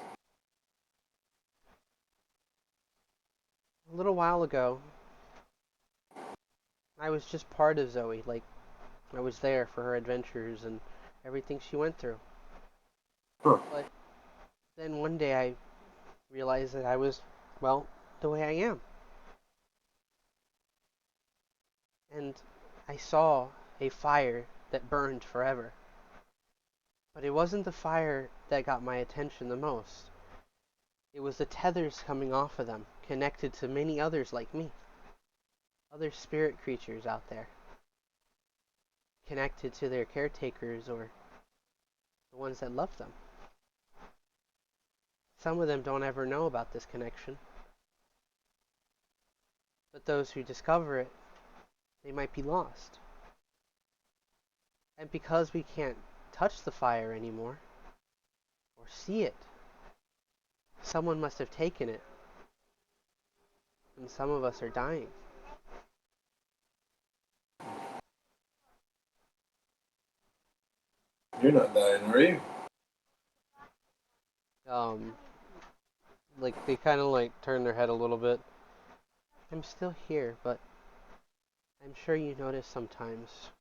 A little while ago, I was just part of Zoe. Like, I was there for her adventures and everything she went through. Huh. But then one day I realized that I was, well, the way I am. And I saw a fire that burned forever. But it wasn't the fire that got my attention the most. It was the tethers coming off of them, connected to many others like me. Other spirit creatures out there. Connected to their caretakers or the ones that love them. Some of them don't ever know about this connection. But those who discover it, they might be lost. And because we can't touch the fire anymore, or see it, someone must have taken it. And some of us are dying. You're not dying, are you? Like they kind of like turn their head a little bit. I'm still here, but I'm sure you notice sometimes.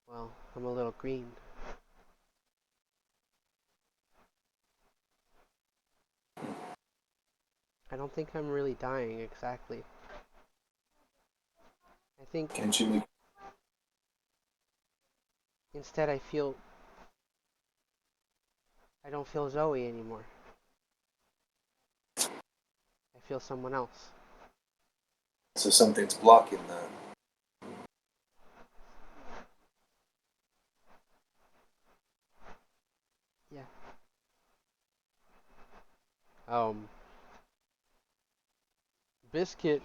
Well, I'm a little green. I don't think I'm really dying exactly. I think Can't you make... instead I don't feel Zoe anymore. I feel someone else. So something's blocking that. Yeah. Biscuit,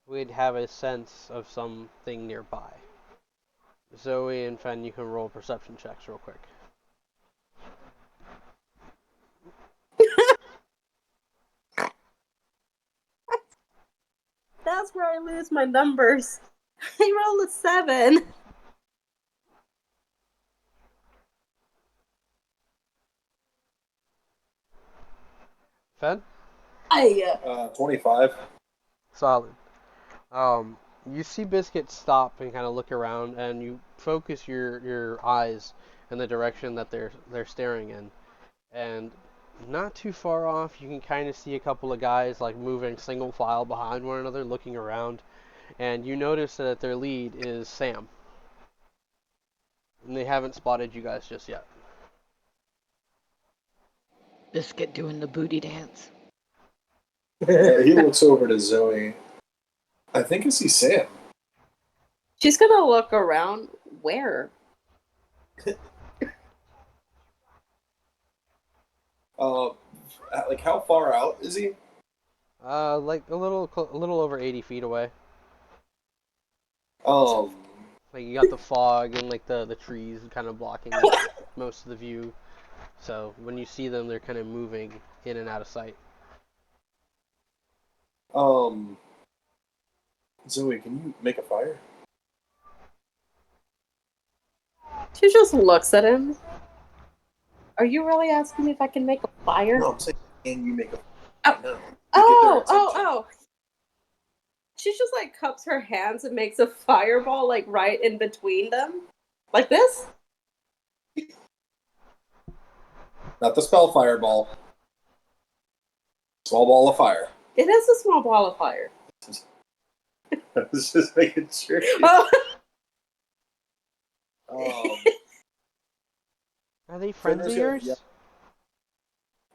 would have a sense of something nearby. Zoe and Fen, you can roll perception checks real quick. That's where I lose my numbers. I rolled a 7. Fen? 25. Solid. You see Biscuit stop and kind of look around, and you focus your eyes in the direction that they're staring in, and not too far off, you can kind of see a couple of guys like moving single file behind one another, looking around, and you notice that their lead is Sam, and they haven't spotted you guys just yet. Biscuit doing the booty dance. He looks over to Zoe. I think I see Sam. She's gonna look around. Where? Like how far out is he? Like a little over 80 feet away. Um, Like you got the fog and like the trees kind of blocking most of the view. So when you see them, they're kind of moving in and out of sight. um, Zoe, can you make a fire? She just looks at him. Are you really asking me if I can make a fire? No, I'm saying, can you make a Oh. fire? No. To Oh, get their oh, attention. oh. She just like cups her hands and makes a fireball like right in between them. Like this? Not the spell fireball. Small ball of fire. It is a small ball of fire. I was just making sure. Oh, Um, Are they friends of Fenrir's yours?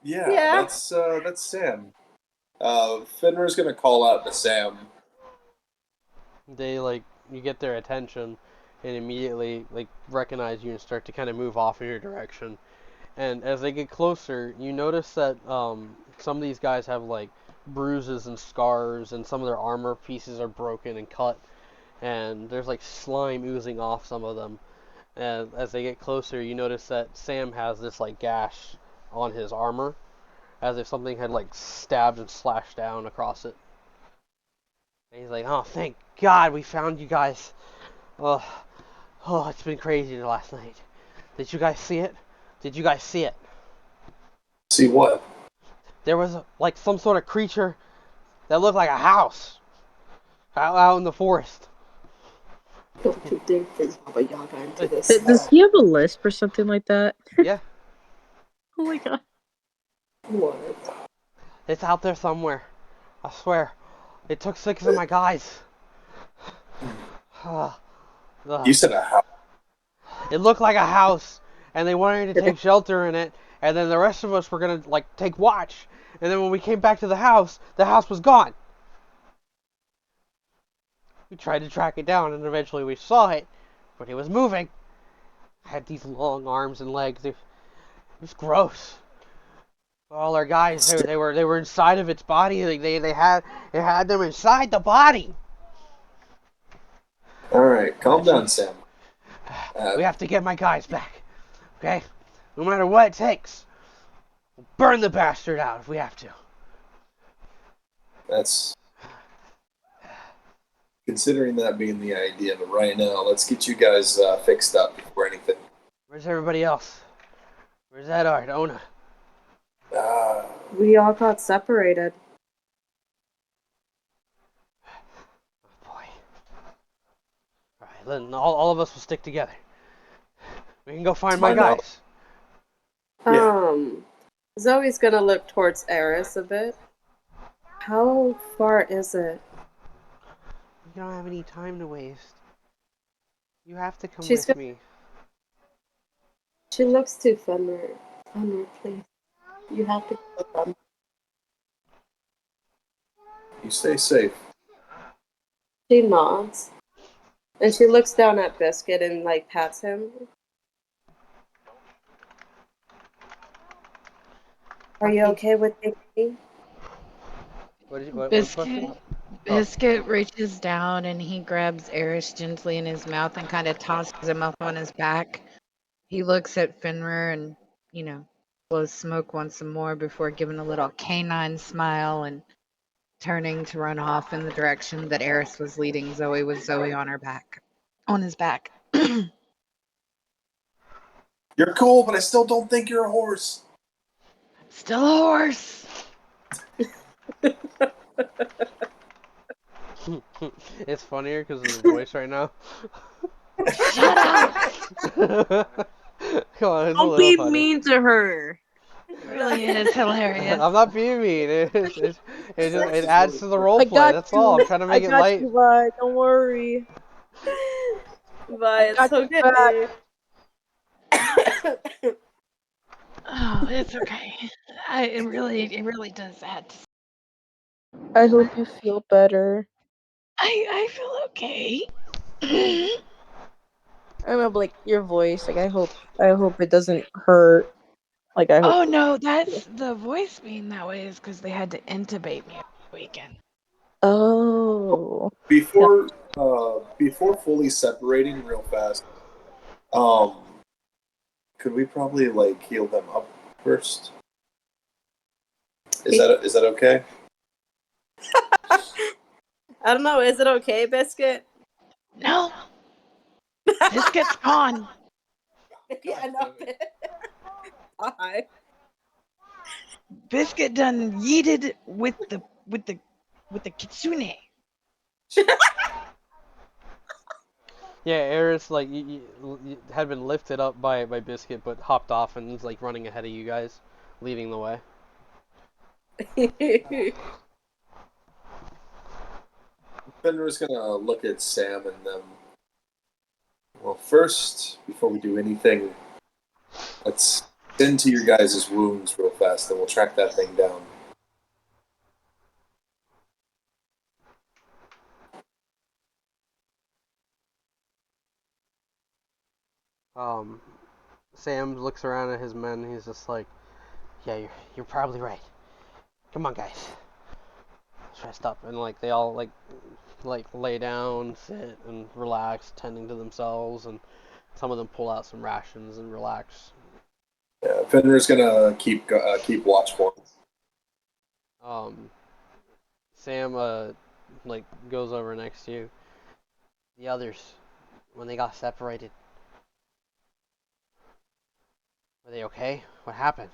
yeah, that's Sam. Fenrir's gonna call out to Sam. They like you get their attention and immediately like recognize you and start to kind of move off in your direction. And as they get closer, you notice that some of these guys have like bruises and scars, and some of their armor pieces are broken and cut, and there's like slime oozing off some of them. And as they get closer, you notice that Sam has this like gash on his armor, as if something had like stabbed and slashed down across it. And he's like, "Oh, thank God we found you guys. Oh, oh, it's been crazy last night. Did you guys see it? Did you guys see it? See what? There was like some sort of creature that looked like a house out in the forest." don't you dare bring Baba Yaga into this. Does he have a lisp or something like that? Yeah, Oh my god. What? it's out there somewhere. I swear. It took 6 of my guys. You said a house. It looked like a house, and they wanted to take shelter in it, and then the rest of us were gonna like take watch. And then when we came back to the house was gone. We tried to track it down, and eventually we saw it, but it was moving. It had these long arms and legs. It was gross. All our guys, they were inside of its body. They had them inside the body. All right, calm down, Sam. We have to get my guys back. Okay? No matter what it takes. We'll burn the bastard out if we have to. That's considering that being the idea, but right now, let's get you guys fixed up before anything. Where's everybody else? Where's that art, Ona? We all got separated. Oh boy. Alright, then all of us will stick together. We can go find my Find out. guys. Yeah. Zoe's gonna look towards Eris a bit. How far is it? We don't have any time to waste. You have to come She's with me. She looks to Fenrir. Fenrir, please. You have to go with them. You stay safe. She nods. And she looks down at Biscuit and like pats him. Are you okay with taking me? What was the question? Biscuit, Biscuit reaches down and he grabs Eris gently in his mouth and kind of tosses him up on his back. He looks at Fenrir and, blows smoke once more before giving a little canine smile and turning to run off in the direction that Eris was leading Zoe with Zoe on his back. You're cool, but I still don't think you're a horse. Still a horse. It's funnier because of his voice right now. Shut up! Come on, it's a Don't little be funny. mean to her. It really is hilarious. I'm not being mean. It adds to the role I play. got That's you. all. I'm trying to make I it got light. you, Vi. Don't worry. Bye, it's got you okay. Oh, it's okay. It really does add to. I hope you feel better. I feel okay. I know, but, like, your voice. Like, I hope it doesn't hurt. Like, I hope. Oh no, that's the voice being that way is because they had to intubate me. weekend. Oh. Before fully separating real fast, could we probably like heal them up first? Is that okay? I don't know. Is it okay, Biscuit? No, Biscuit's gone. Yeah, no. Hi. Biscuit done yeeted with the kitsune. Yeah, Eris like had been lifted up by Biscuit, but hopped off and is like running ahead of you guys, leading the way. Fenrir's gonna look at Sam and them. Well, first, before we do anything, let's tend to your guys' wounds real fast, and we'll track that thing down. Sam looks around at his men. He's just like, "Yeah, you're probably right. Come on, guys, let's rest up." And like they all like lay down, sit, and relax, tending to themselves, and some of them pull out some rations and relax. Yeah, Fenrir's gonna keep watch for him. Sam like goes over next to you. The others, when they got separated, were they okay? What happened?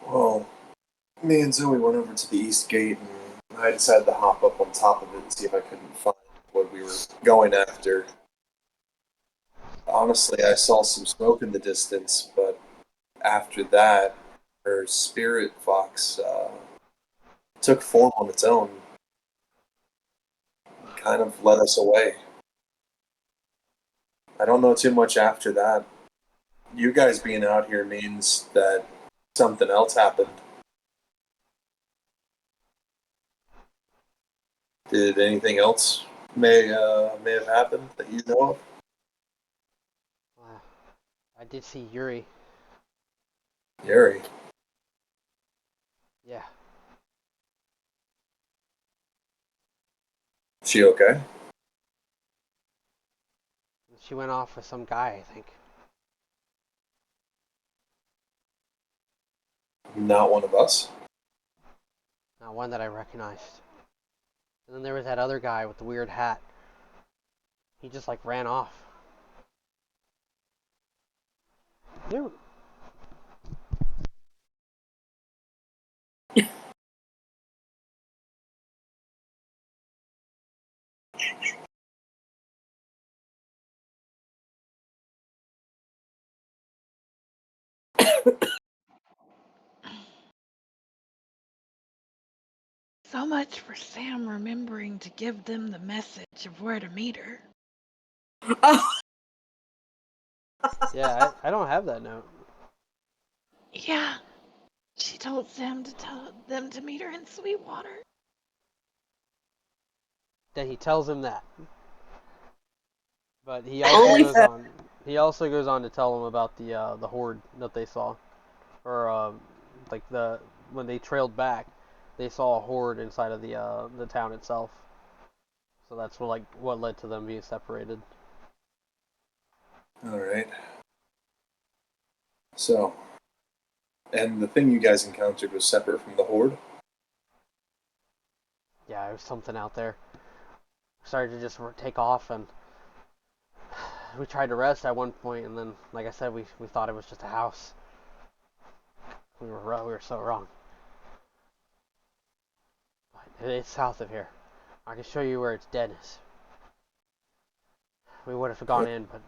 Well, me and Zoe went over to the east gate, and I decided to hop up on top of it and see if I couldn't find what we were going after. Honestly, I saw some smoke in the distance, but after that, her spirit fox took form on its own, kind of led us away. I don't know too much after that. You guys being out here means that something else happened. Did anything else may have happened that you know of? I did see Yuri. Yuri, Yeah, she okay? she went off with some guy, I think. Not one of us. Not one that I recognized. And then there was that other guy with the weird hat. He just like ran off. There, So much for Sam remembering to give them the message of where to meet her. yeah, I don't have that note. Yeah, she told Sam to tell them to meet her in Sweetwater. Then he tells him that. But he also Only goes that. on. He also goes on to tell him about the horde that they saw, or like the when they trailed back, they saw a horde inside of the town itself. So that's what led to them being separated. All right. So, and the thing you guys encountered was separate from the horde? Yeah, there was something out there. We started to just take off, and we tried to rest at one point, and then, like I said, we thought it was just a house. We were so wrong. But it's south of here. I can show you where its den is. We would have gone in, but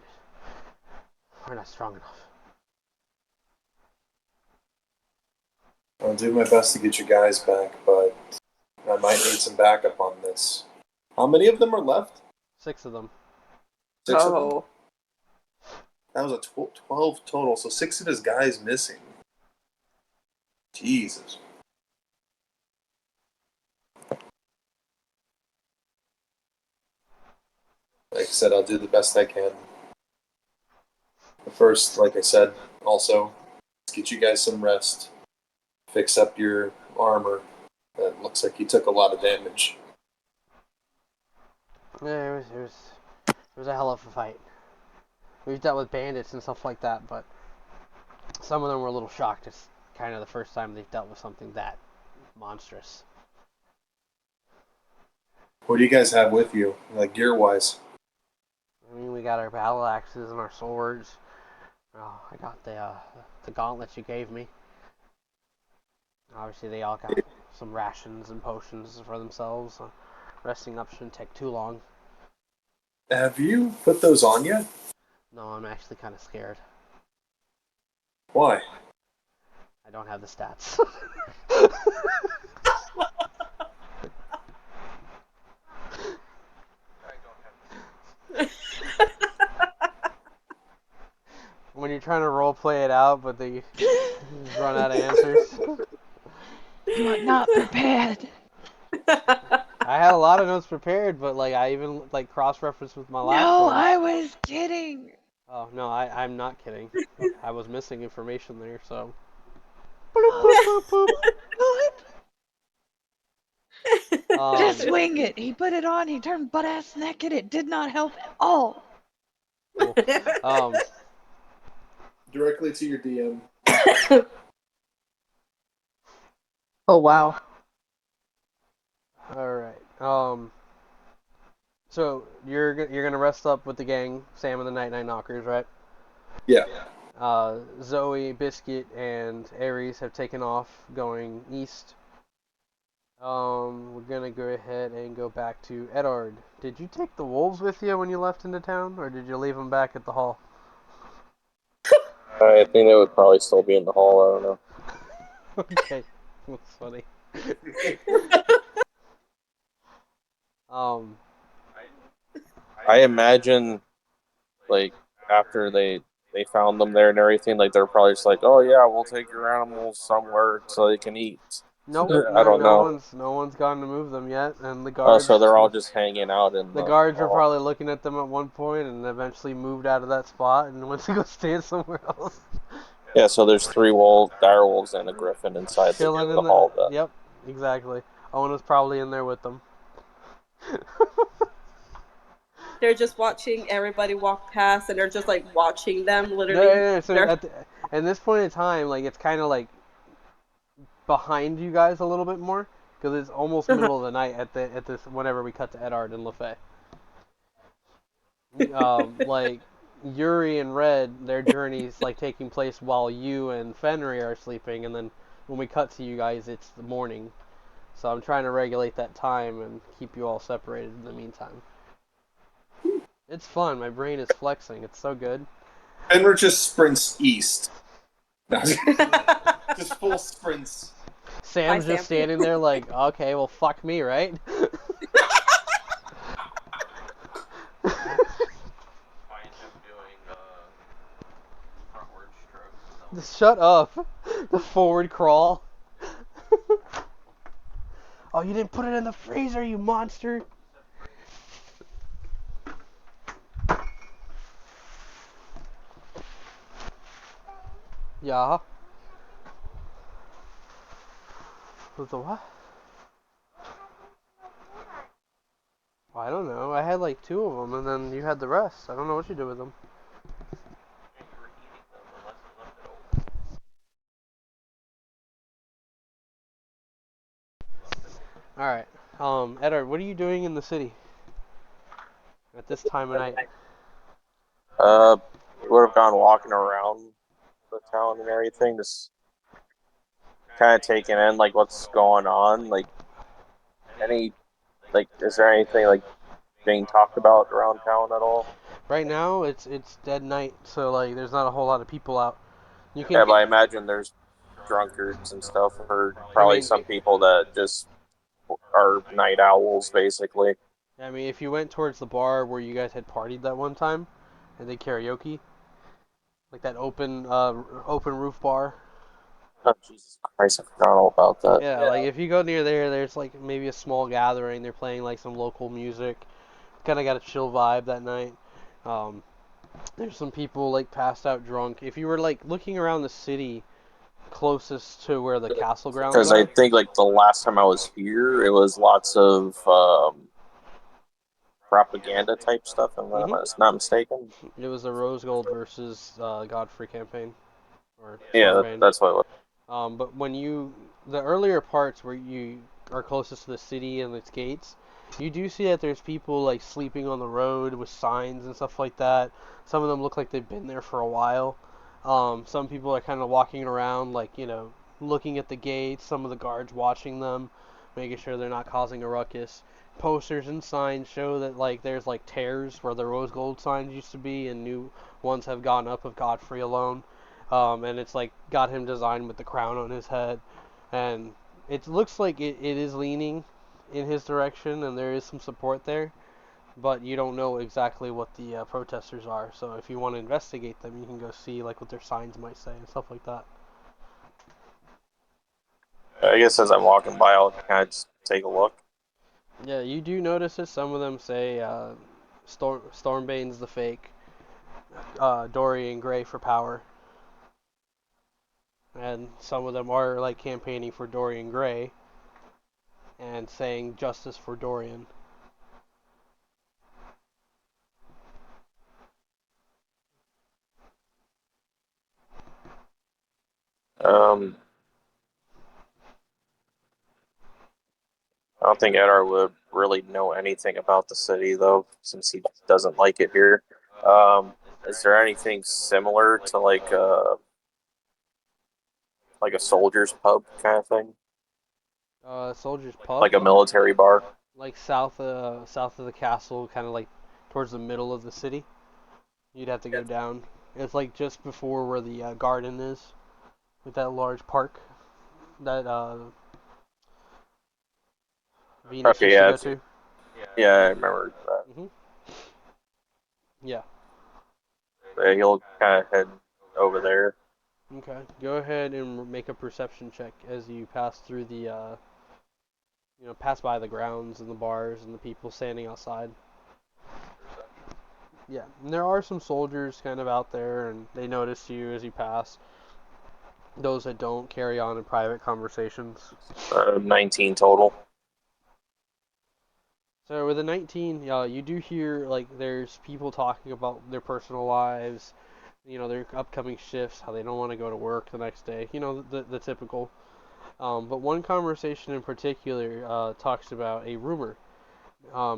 we're not strong enough. I'll do my best to get you guys back, but I might need some backup on this. How many of them are left? 6 of them. Six of them? Oh. That was a 12 total, so 6 of his guys missing. Jesus. Like I said, I'll do the best I can. But first, like I said, also, let's get you guys some rest. Fix up your armor. That looks like he took a lot of damage. Yeah, it was a hell of a fight. We've dealt with bandits and stuff like that, but some of them were a little shocked. It's kind of the first time they've dealt with something that monstrous. What do you guys have with you, like gear-wise? I mean, we got our battle axes and our swords. Oh, I got the gauntlets you gave me. Obviously, they all got some rations and potions for themselves. Resting up shouldn't take too long. Have you put those on yet? No, I'm actually kind of scared. Why? I don't have the stats. When you're trying to role play it out, but they run out of answers. You are not prepared. I had a lot of notes prepared, but like I even like cross-referenced with my last No, one. I was kidding. Oh no, I'm not kidding. I was missing information there, so. Just wing it. He put it on. He turned butt ass naked. It did not help at all. Cool. Directly to your DM. Oh wow. All right. So you're gonna rest up with the gang, Sam and the Night Knockers, right? Yeah. Zoe, Biscuit, and Ares have taken off, going east. We're gonna go ahead and go back to Edard. Did you take the wolves with you when you left into town, or did you leave them back at the hall? I think they would probably still be in the hall. I don't know. Okay, that's funny. um, I imagine, like, after they found them there and everything, like they're probably just like, oh yeah, we'll take your animals somewhere so they can eat. nope, I don't know. no one's gone to move them yet, and the Oh, guards. so they're all just hanging out in The the guards were hall. probably looking at them at one point, and eventually moved out of that spot and went to go stand somewhere else. Yeah, so there's 3 dire wolves and a griffin inside Chilling the in hall. the. Yep, exactly. Owen was probably in there with them. They're just watching everybody walk past, and they're just like watching them. No, Literally, no, no. So they're at this point in time, like it's kind of like behind you guys a little bit more because it's almost middle of the night at this whenever we cut to Edard and LaFay. Like Yuri and Red, their journey's like taking place while you and Fenrir are sleeping, and then when we cut to you guys, it's the morning. So I'm trying to regulate that time and keep you all separated in the meantime. It's fun. My brain is flexing. It's so good. Fenrir just sprints east. No, just full sprints. Sam's just standing there like, okay, well, fuck me, right? Shut up. The forward crawl. Oh, you didn't put it in the freezer, you monster. Yeah. With the what? Well, I don't know. I had like 2 of them, and then you had the rest. I don't know what you did with them. All right. Edward, what are you doing in the city at this time of night? Would have gone walking around the town and everything, just kind of taking in like what's going on. Like, is there anything like being talked about around town at all? Right now, it's dead night, so like there's not a whole lot of people out. You can. Yeah, but I imagine there's drunkards and stuff, or probably some people that just are night owls, basically. I mean, if you went towards the bar where you guys had partied that one time, and they karaoke, like that open roof bar. Oh, Jesus Christ, I forgot all about that. Yeah, like if you go near there, there's like maybe a small gathering. They're playing like some local music. Kind of got a chill vibe that night. There's some people like passed out drunk. If you were like looking around the city closest to where the castle grounds Because I are. think like the last time I was here, it was lots of propaganda type stuff, if I'm Hmm. not mistaken. It was the Rose Gold versus Godfrey campaign or Yeah, Stormbane. that's what it was. But the earlier parts where you are closest to the city and its gates, you do see that there's people like sleeping on the road with signs and stuff like that. Some of them look like they've been there for a while. Some people are kind of walking around, like, looking at the gates. Some of the guards watching them, making sure they're not causing a ruckus. Posters and signs show that like there's like tears where the rose gold signs used to be, and new ones have gone up of Godfrey alone. And it's like got him designed with the crown on his head, and it looks like it is leaning in his direction, and there is some support there, but you don't know exactly what the protesters are. So if you want to investigate them, you can go see like what their signs might say and stuff like that. I guess as I'm walking by, I'll kind of just take a look. Yeah, you do notice that some of them say Stormbane's the fake, Dorian Gray for power, and some of them are like campaigning for Dorian Gray and saying justice for Dorian. Um, I don't think Edar would really know anything about the city though, since he doesn't like it here. Is there anything similar to like a soldier's pub kind of thing, Soldier's Pub, like a military bar? like south of the castle, kind of like towards the middle of the city. You'd have to go down. It's like just before where the garden is, with that large park that Venus Okay, used to yeah, go to. yeah, I remember that. Hmm. Yeah. Yeah, he'll kind of head over there. Okay. Go ahead and make a perception check as you pass through the pass by the grounds and the bars and the people standing outside. Yeah, and there are some soldiers kind of out there, and they notice you as you pass. Those that don't carry on in private conversations. 19 total. So with a 19, you do hear like there's people talking about their personal lives, their upcoming shifts, how they don't want to go to work the next day, the typical. But one conversation in particular talks about a rumor.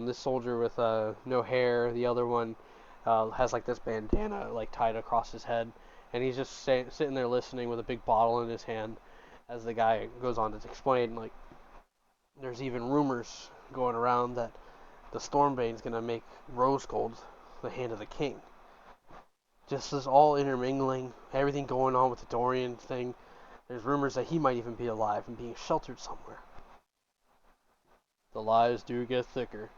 This soldier with no hair, the other one has like this bandana like tied across his head, and he's just sitting there listening with a big bottle in his hand, as the guy goes on to explain like there's even rumors going around that the Stormbane's gonna make Rose Gold the hand of the king. Just this all intermingling, everything going on with the Dorian thing. There's rumors that he might even be alive and being sheltered somewhere. The lies do get thicker.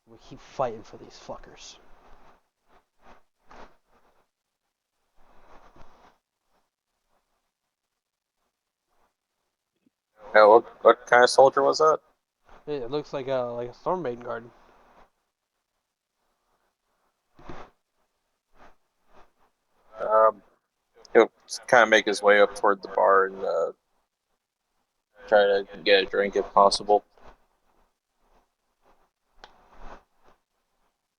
We keep fighting for these fuckers. Yeah, what kind of soldier was that? It looks like a Stormbane garden. Um, he'll kind of make his way up toward the bar and try to get a drink if possible.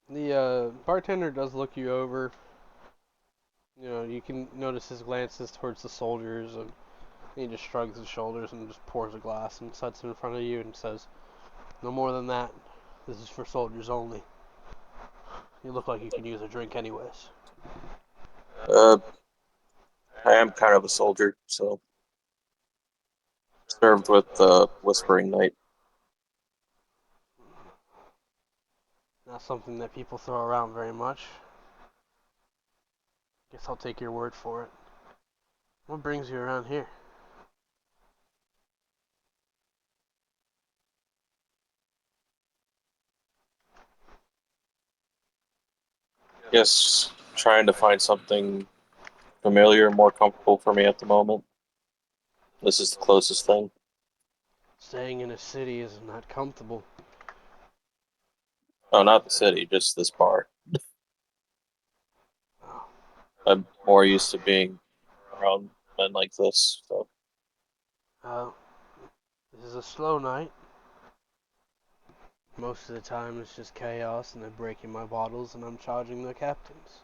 The bartender does look you over. You can notice his glances towards the soldiers, and he just shrugs his shoulders and just pours a glass and sets it in front of you and says, "No more than that. This is for soldiers only. You look like you can use a drink anyways." Uh, I am kind of a soldier, so served with Whispering Knight. Not something that people throw around very much. Guess I'll take your word for it. What brings you around here? Guess trying to find something familiar, more comfortable for me at the moment. This is the closest thing. Staying in a city is not comfortable. Oh, not the city, just this bar. Oh, I'm more used to being around men like this. So This is a slow night. Most of the time it's just chaos and they're breaking my bottles and I'm charging the captains.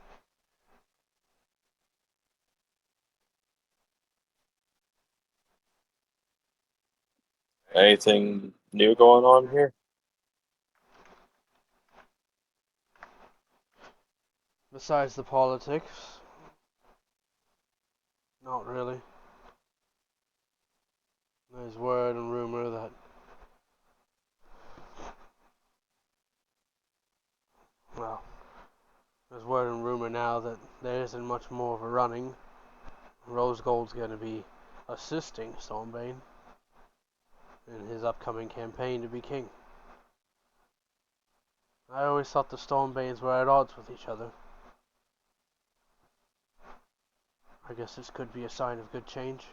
anything new going on here? Besides the politics, not really. There's word and rumor that well, there's word and rumor now that there isn't much more of a running. Rose Gold's going to be assisting Stormbane in his upcoming campaign to be king. I always thought the Stormbanes were at odds with each other. I guess this could be a sign of good change.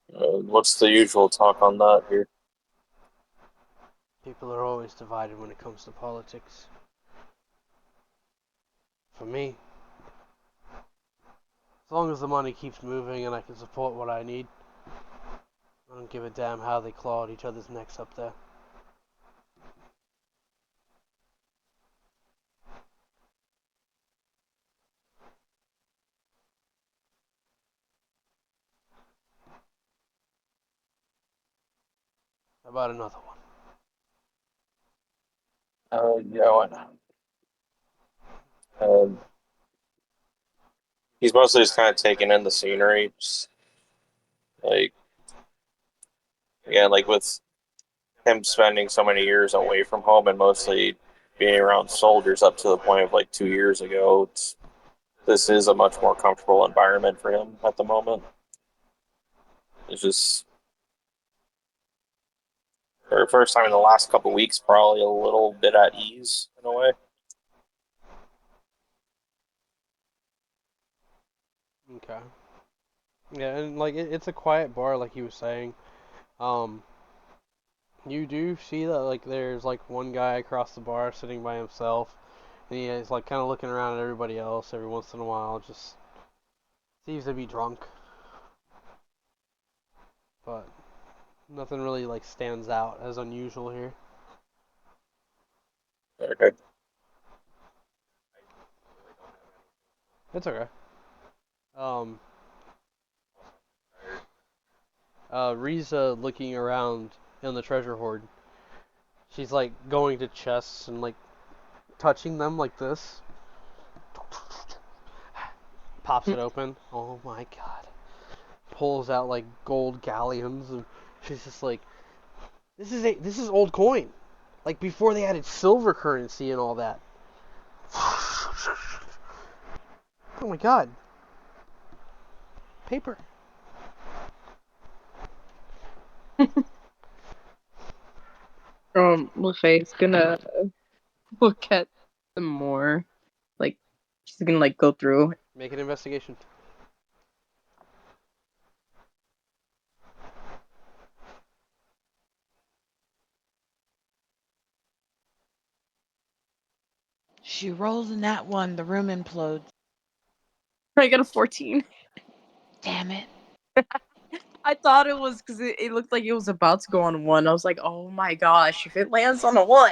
What's the usual talk on that here? People are always divided when it comes to politics. For me, as long as the money keeps moving and I can support what I need, I don't give a damn how they claw at each other's necks up there. How about another one? Yeah, why not? He's mostly just kind of taking in the scenery. Just, like, again, like with him spending so many years away from home and mostly being around soldiers up to the point of like 2 years ago, this is a much more comfortable environment for him at the moment. It's just for the first time in the last couple of weeks, probably a little bit at ease in a way. Okay. Yeah, and like it's a quiet bar, like he was saying. Um, you do see that like there's like one guy across the bar sitting by himself, and he is like kind of looking around at everybody else every once in a while. Just seems to be drunk, but nothing really like stands out as unusual here. Okay. It's okay. Um, Riza looking around in the treasure hoard. She's like going to chests and like touching them like this. Pops it open. Oh my god. Pulls out like gold galleons and she's just like, this is old coin. Like before they added silver currency and all that. Oh my god. Paper. Lefay's gonna look at them more. Like, she's gonna, like, go through. Make an investigation. She rolls in that one, the room implodes. I got a 14. Damn it. I thought it was because it looked like it was about to go on 1. I was like, oh my gosh, if it lands on a 1.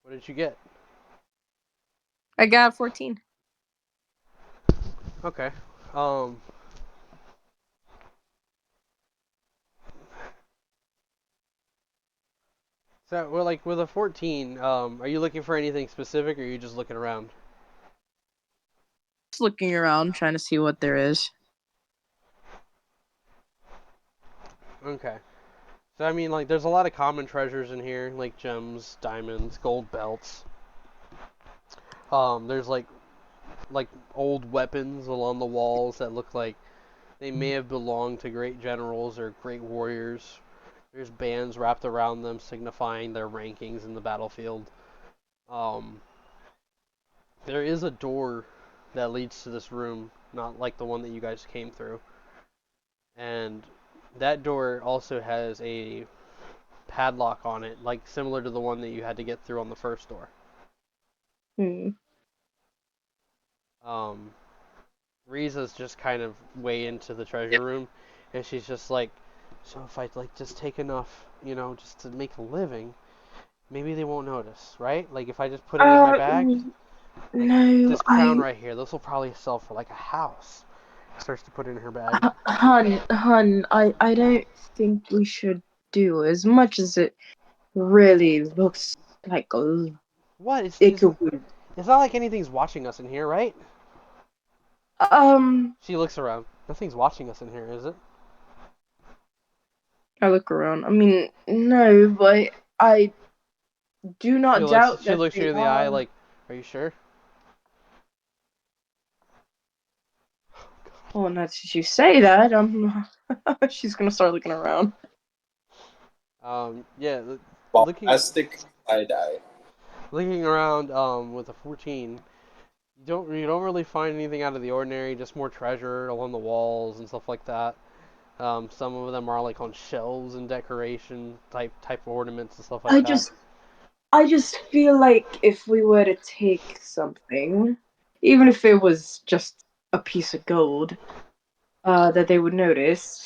What did you get? I got 14. Okay. So, well, like with a 14, are you looking for anything specific, or are you just looking around? Just looking around, trying to see what there is. Okay. So, I mean, like, there's a lot of common treasures in here, like gems, diamonds, gold belts. There's like old weapons along the walls that look like they may have belonged to great generals or great warriors. There's bands wrapped around them signifying their rankings in the battlefield. Um, there is a door that leads to this room, not like the one that you guys came through. And that door also has a padlock on it, like similar to the one that you had to get through on the first door. Hmm. Riza's just kind of way into the treasure room, and she's just like, so if I like just take enough, just to make a living, maybe they won't notice, right? Like if I just put it in my bag, like No, this crown right here, this will probably sell for like a house. Starts to put it in her bag. Hun, I don't think we should do as much as it really looks like What? it could be. It's not like anything's watching us in here, right? She looks around. Nothing's watching us in here, is it? I look around. I mean, no, but I do not doubt She that looks you they in the eye are. like, are you sure? Well, not that you say that. She's gonna start looking around. Yeah, Bombastic side-eye. looking around with a 14, you don't really find anything out of the ordinary, just more treasure along the walls and stuff like that. Some of them are like on shelves and decoration type ornaments and stuff like that. I just feel like if we were to take something, even if it was just a piece of gold, that they would notice.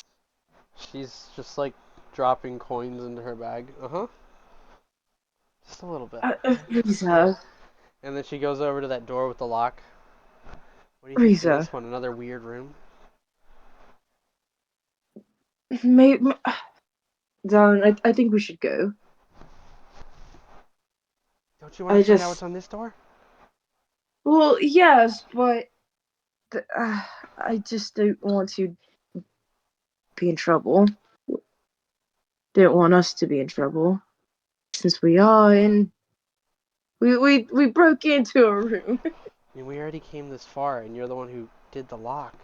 She's just like dropping coins into her bag. Uh-huh. Just a little bit. Riza, And then she goes over to that door with the lock. What do you think of Riza, this one? Another weird room? maybe, Don, I think we should go. Don't you want to find out what's on this door? Well, yes, but I just don't want to be in trouble. Don't want us to be in trouble, since we are in. We broke into a room. I mean, we already came this far, and you're the one who did the lock.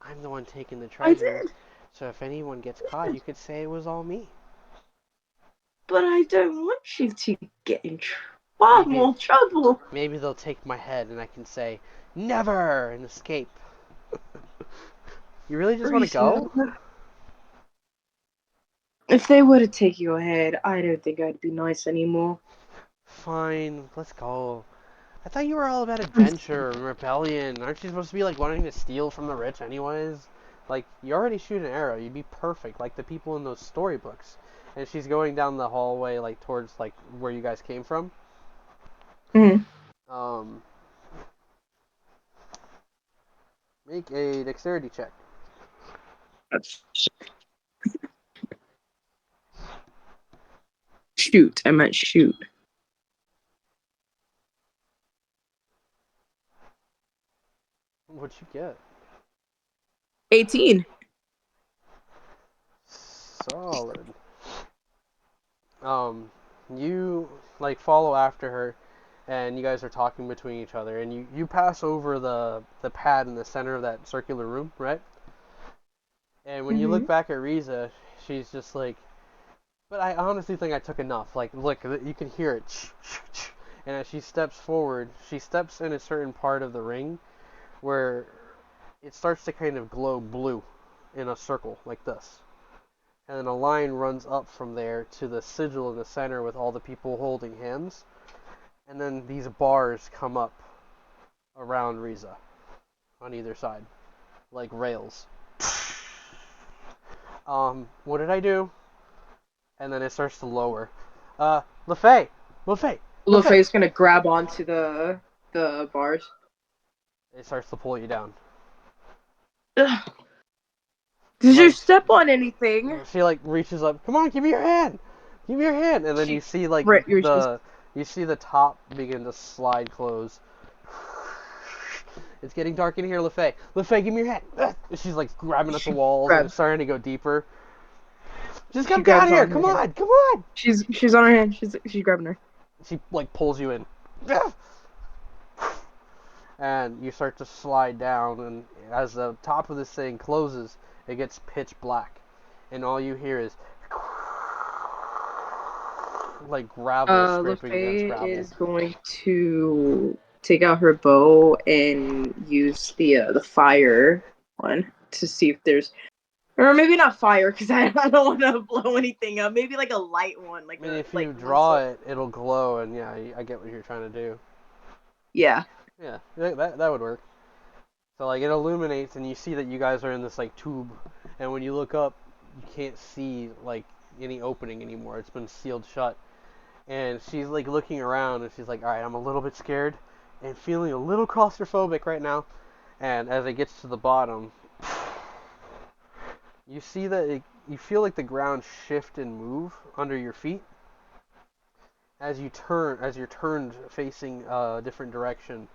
I'm the one taking the I treasure. did, So if anyone gets caught, you could say it was all me. but I don't want you to get in far Maybe, more trouble. maybe they'll take my head, and I can say never and escape. You really just want to Riza, go? if they were to take your head, I don't think I'd be nice anymore. Fine, let's go. I thought you were all about adventure and rebellion. Aren't you supposed to be like wanting to steal from the rich anyways? Like, you already shoot an arrow. You'd be perfect, like the people in those storybooks. And she's going down the hallway, like, towards, like, where you guys came from. Mm. Make a dexterity check. Shoot, I meant shoot. What'd you get? 18. Solid. You, like, follow after her, and you guys are talking between each other, and you pass over the pad in the center of that circular room, right? And when you look back at Riza, she's just like, but I honestly think I took enough. Like, look, you can hear it. And as she steps forward, she steps in a certain part of the ring where it starts to kind of glow blue in a circle like this. And then a line runs up from there to the sigil in the center with all the people holding hands. And then these bars come up around Riza on either side, like rails. What did I do? And then it starts to lower. LeFay! LeFay's gonna grab onto the bars. It starts to pull you down. Ugh. Did you step on anything? She like reaches up. Come on, give me your hand. Give me your hand. And then you see like you see the top begin to slide close. It's getting dark in here, LeFay. LeFay, give me your hand. She's like grabbing at the walls and it's starting to go deeper. Just come down here. Come on, come on. She's on her hand. She's grabbing her. She like pulls you in. And you start to slide down, and as the top of this thing closes, it gets pitch black, and all you hear is like gravel scraping against gravel. Is going to take out her bow and use the fire one to see if there's Or maybe not fire, because I don't want to blow anything up. Maybe like a light one, like I mean, if like you one draw soul. it, it'll glow, and yeah, I get what you're trying to do. Yeah. Yeah, that would work. So like it illuminates, and you see that you guys are in this like tube, and when you look up, you can't see like any opening anymore. It's been sealed shut. And she's like looking around, and she's like, "All right, I'm a little bit scared, and feeling a little claustrophobic right now." And as it gets to the bottom, you see that you feel like the ground shift and move under your feet as you're turned facing a different direction,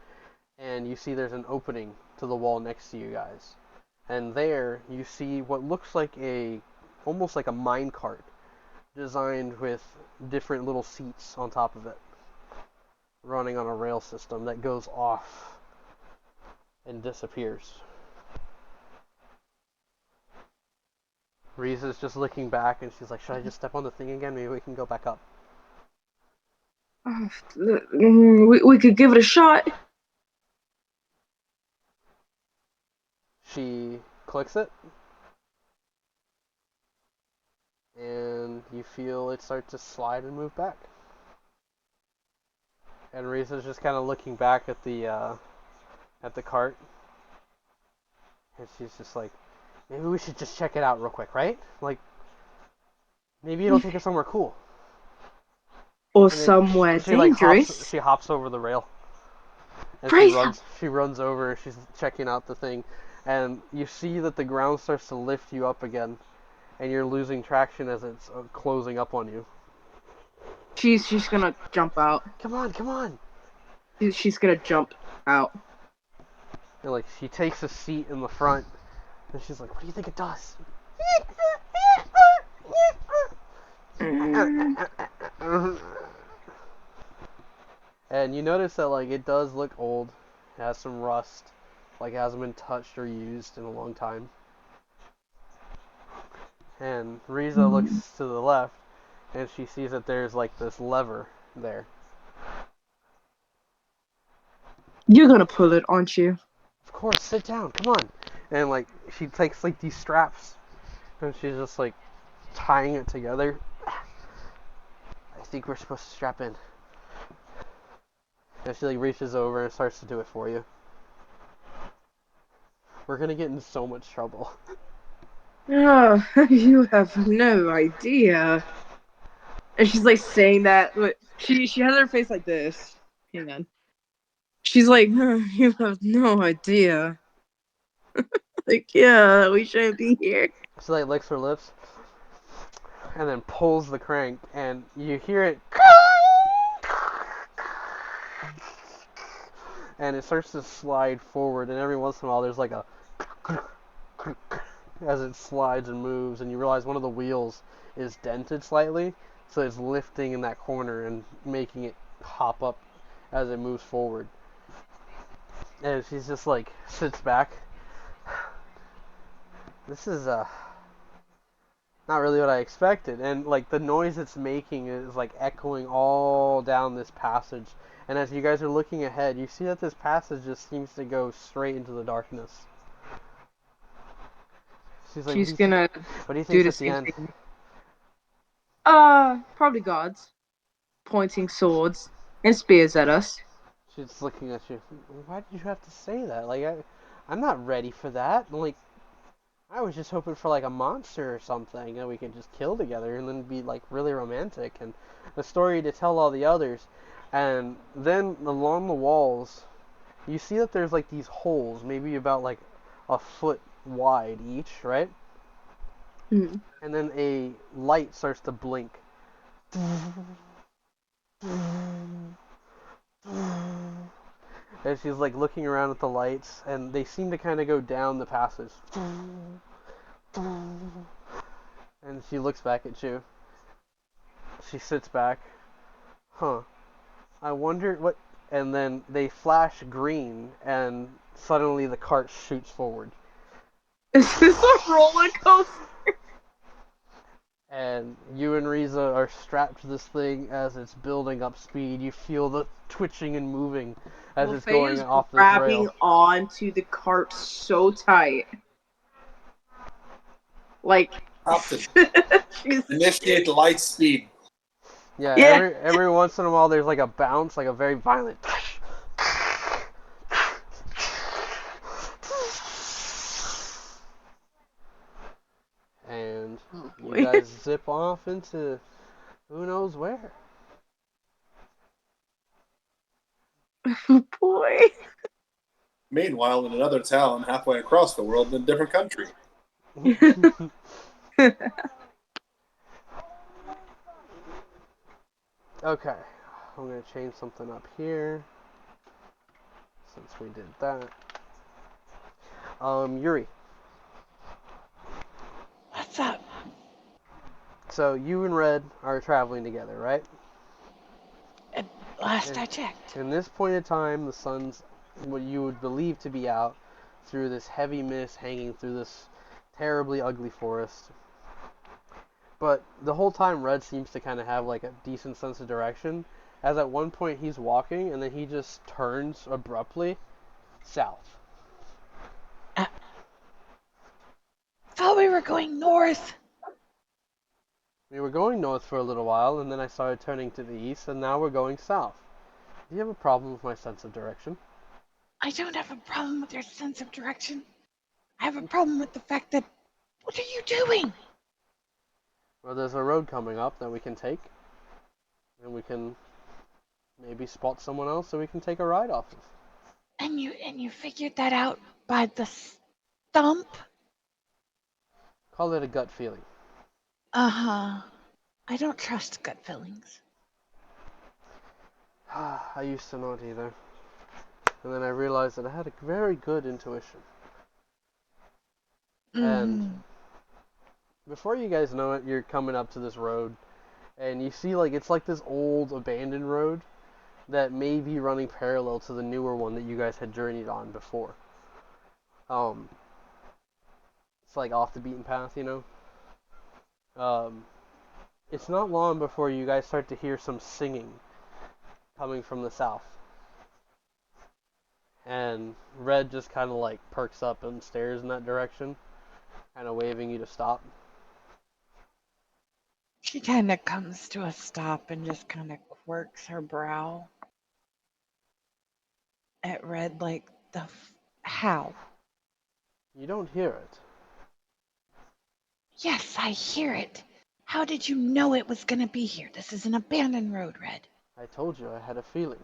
and you see there's an opening to the wall next to you guys. And there you see what looks like almost like a mine cart designed with different little seats on top of it, running on a rail system that goes off and disappears. Riza's just looking back, and she's like, "Should I just step on the thing again? Maybe we can go back up." We could give it a shot. She clicks it, and you feel it start to slide and move back. And Riza's just kind of looking back at the cart, and she's just like, "Maybe we should just check it out real quick, right? Like, maybe it'll take us somewhere cool." Or And then somewhere she like dangerous. hops over the rail, and Fraser! she runs over, and she's checking out the thing, and you see that the ground starts to lift you up again, and you're losing traction as it's closing up on you. She's gonna jump out. Come on, come on! She's gonna jump out. And like she takes a seat in the front, and she's like, "What do you think it does?" And you notice that like it does look old. It has some rust, like it hasn't been touched or used in a long time. And Riza looks to the left, and she sees that there's like this lever there. You're gonna pull it, aren't you? Of course, sit down, come on. And like she takes like these straps, and she's just like tying it together. I think we're supposed to strap in. And she like reaches over and starts to do it for you. We're gonna get in so much trouble. Oh, you have no idea. And she's like saying that, but she has her face like this. Hang on. She's like, you have no idea. Like, yeah, we shouldn't be here. She like licks her lips and then pulls the crank, and you hear it, and it starts to slide forward, and every once in a while there's like a as it slides and moves, and you realize one of the wheels is dented slightly, so it's lifting in that corner and making it hop up as it moves forward. And she's just like sits back. This is not really what I expected, and like the noise it's making is like echoing all down this passage. And as you guys are looking ahead, you see that this passage just seems to go straight into the darkness. She's like, She's gonna what do you do think's the at the same end? thing. Probably gods. Pointing swords and spears at us. She's looking at you. Why did you have to say that? Like, I'm not ready for that. Like, I was just hoping for like a monster or something that we could just kill together and then be like really romantic and a story to tell all the others. And then along the walls, you see that there's like these holes, maybe about like a foot wide each, right? Mm. And then a light starts to blink. And she's like looking around at the lights, and they seem to kind of go down the passage. And she looks back at you. She sits back. Huh. I wonder what. And then they flash green, and suddenly the cart shoots forward. Is this a roller coaster? And you and Riza are strapped to this thing as it's building up speed. You feel the twitching and moving as it's going Faye's off this grabbing rail. onto the cart so tight. Like, Opted. she's Initiate light speed. Yeah, Yeah. every once in a while there's like a bounce, like a very violent. And Oh you boy. guys zip off into who knows where. Boy. Meanwhile, in another town halfway across the world in a different country. Okay, I'm gonna change something up here since we did that. Yuri. What's up? So you and Red are traveling together, right? Last Yeah. I checked. In this point in time, the sun's what you would believe to be out through this heavy mist hanging through this terribly ugly forest. But the whole time, Red seems to kind of have like a decent sense of direction, as at one point he's walking and then he just turns abruptly south. Thought we were going north. We were going north for a little while, and then I started turning to the east, and now we're going south. Do you have a problem with my sense of direction? I don't have a problem with your sense of direction. I have a problem with the fact that. What are you doing? Well, there's a road coming up that we can take, and we can maybe spot someone else so we can take a ride off of. And you figured that out by the stump? Call it a gut feeling. Uh-huh. I don't trust gut feelings. I used to not either. And then I realized that I had a very good intuition. And before you guys know it, you're coming up to this road, and you see like it's like this old abandoned road that may be running parallel to the newer one that you guys had journeyed on before. It's like off the beaten path, you know. It's not long before you guys start to hear some singing coming from the south. And Red just kind of like perks up and stares in that direction, kind of waving you to stop. She kind of comes to a stop and just kind of quirks her brow at Red like how? You don't hear it. Yes, I hear it. How did you know it was gonna be here? This is an abandoned road, Red. I told you I had a feeling.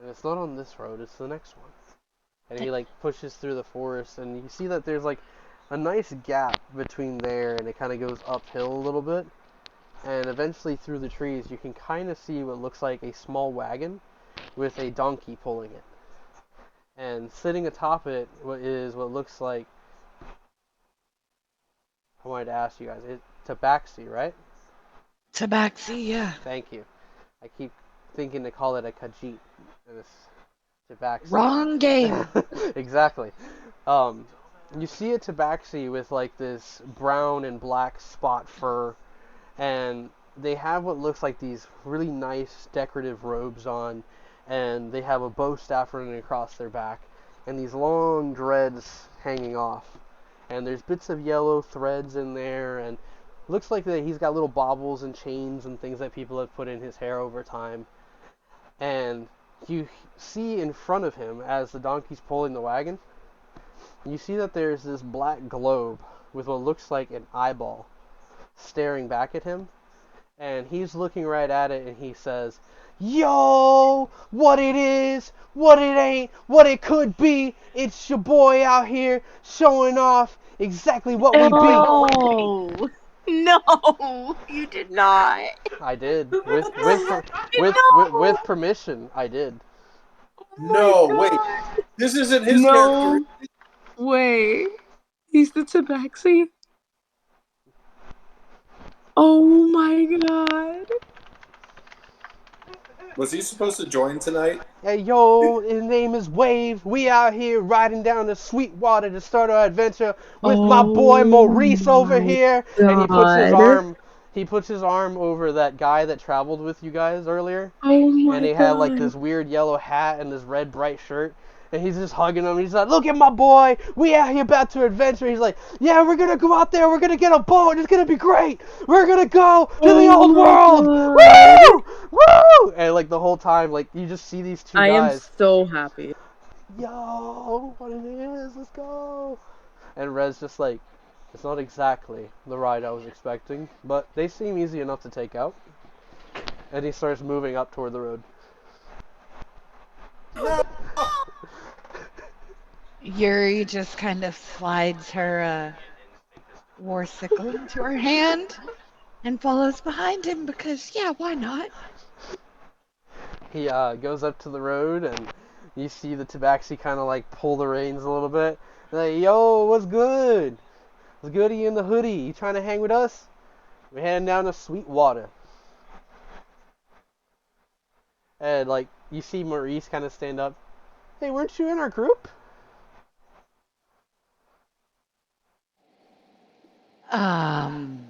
And it's not on this road, it's the next one. And he like pushes through the forest, and you see that there's like a nice gap between there, and it kind of goes uphill a little bit. And eventually through the trees, you can kind of see what looks like a small wagon with a donkey pulling it. And sitting atop it is what looks like, I wanted to ask you guys, tabaxi, right? Tabaxi, yeah. Thank you. I keep thinking to call it a khajiit, and it's tabaxi. Wrong game. Exactly. You see a tabaxi with like this brown and black spot fur, and they have what looks like these really nice decorative robes on, and they have a bow staff running across their back, and these long dreads hanging off. And there's bits of yellow threads in there, and looks like that he's got little baubles and chains and things that people have put in his hair over time. And you see in front of him, as the donkey's pulling the wagon, you see that there's this black globe with what looks like an eyeball staring back at him. And he's looking right at it, and he says, "Yo, what it is, what it ain't, what it could be, it's your boy out here showing off exactly what we be." No, no, you did not. I did, with No. permission, I did. No, Oh my wait. God. This isn't his No character. way. He's the tabaxi. Oh my God. Was he supposed to join tonight? Hey, yo, his name is Wave. We out here riding down the Sweetwater to start our adventure with my boy Oh Maurice over my here. And God. he puts his arm over that guy that traveled with you guys earlier. Oh And my he had like God. this weird yellow hat and this red bright shirt. And he's just hugging him. He's like, look at my boy. We out here about to adventure. He's like, yeah, we're going to go out there. We're going to get a boat. It's going to be great. We're going to go to the Oh old my world. God. Woo! Woo! And like the whole time, like you just see these two I am guys. so happy. Yo, what it is. Let's go. And Red's just like, it's not exactly the ride I was expecting, but they seem easy enough to take out. And he starts moving up toward the road. No. Yuri just kind of slides her war sickle into her hand and follows behind him because, yeah, why not? He goes up to the road, and you see the Tabaxi kind of like pull the reins a little bit. Like, yo, what's good? What's goody in the hoodie? You trying to hang with us? We're heading down to Sweetwater. And like you see Maurice kind of stand up. Hey, weren't you in our group? Um,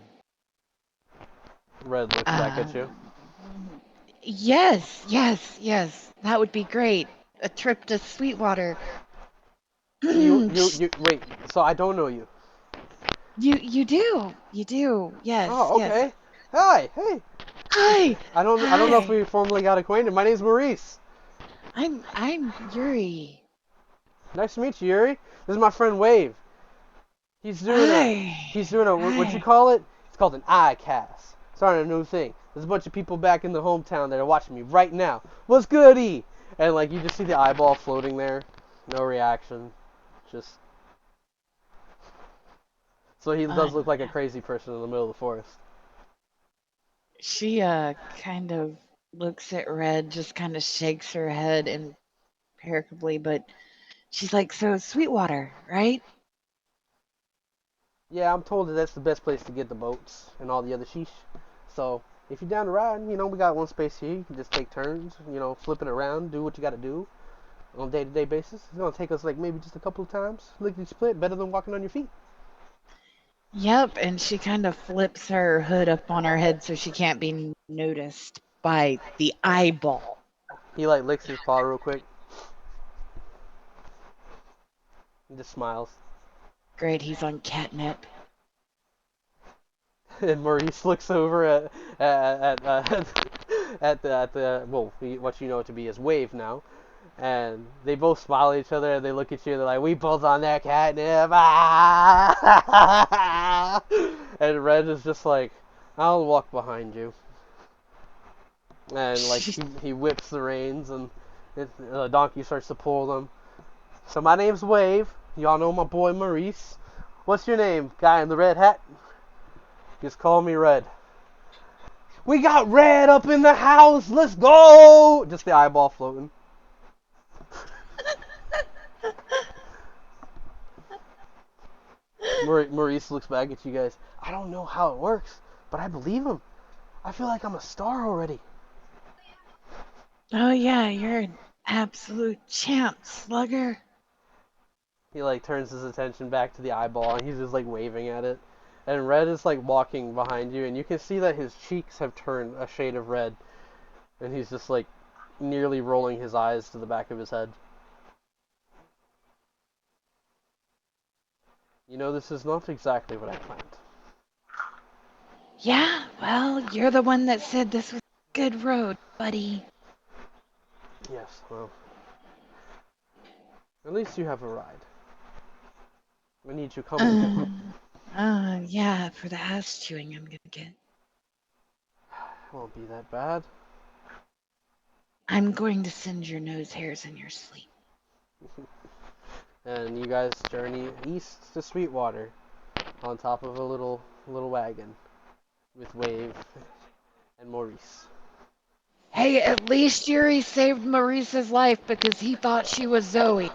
Red looks back at you. yes, yes, yes. That would be great. A trip to Sweetwater. You wait. So I don't know you. You do. You do. Yes, Oh, yes. okay. Hi, hey. Hi. I don't know if Hi. we formally got acquainted. My name's Maurice. I'm Yuri. Nice to meet you, Yuri. This is my friend Wave. Hi. He's doing a what'd you Hi. call it? It's called an iCast. Starting a new thing. There's a bunch of people back in the hometown that are watching me right now. What's goody? And like you just see the eyeball floating there. No reaction. Just so he does look like a crazy person in the middle of the forest. She kind of looks at Red, just kind of shakes her head imperceptibly, but she's like, "So Sweetwater, right?" Yeah, I'm told that that's the best place to get the boats and all the other sheesh. So if you're down to ride, we got one space here. You can just take turns, flip it around, do what you got to do on a day-to-day basis. It's gonna take us like maybe just a couple of times. Lickety split, better than walking on your feet. Yep, and she kind of flips her hood up on her head so she can't be noticed by the eyeball. He like licks his paw real quick and just smiles. Great, he's on catnip. And Maurice looks over at what you know to be as Wave now, and they both smile at each other and they look at you and they're like, we both on that catnip. Ah! And Red is just like, I'll walk behind you. And like he whips the reins and the donkey starts to pull them. So my name's Wave. Y'all know my boy Maurice. What's your name, guy in the red hat? Just call me Red. We got Red up in the house. Let's go. Just the eyeball floating. Maurice looks back at you guys. I don't know how it works, but I believe him. I feel like I'm a star already. Oh yeah, you're an absolute champ, slugger. He like turns his attention back to the eyeball and he's just like waving at it. And Red is like walking behind you and you can see that his cheeks have turned a shade of red. And he's just like nearly rolling his eyes to the back of his head. This is not exactly what I planned. Yeah, well, you're the one that said this was a good road, buddy. Yes, well, at least you have a ride. I need you coming. Yeah, for the ass chewing I'm gonna get. It won't be that bad. I'm going to singe your nose hairs in your sleep. And you guys journey east to Sweetwater on top of a little wagon with Wave and Maurice. Hey, at least Yuri saved Maurice's life because he thought she was Zoe.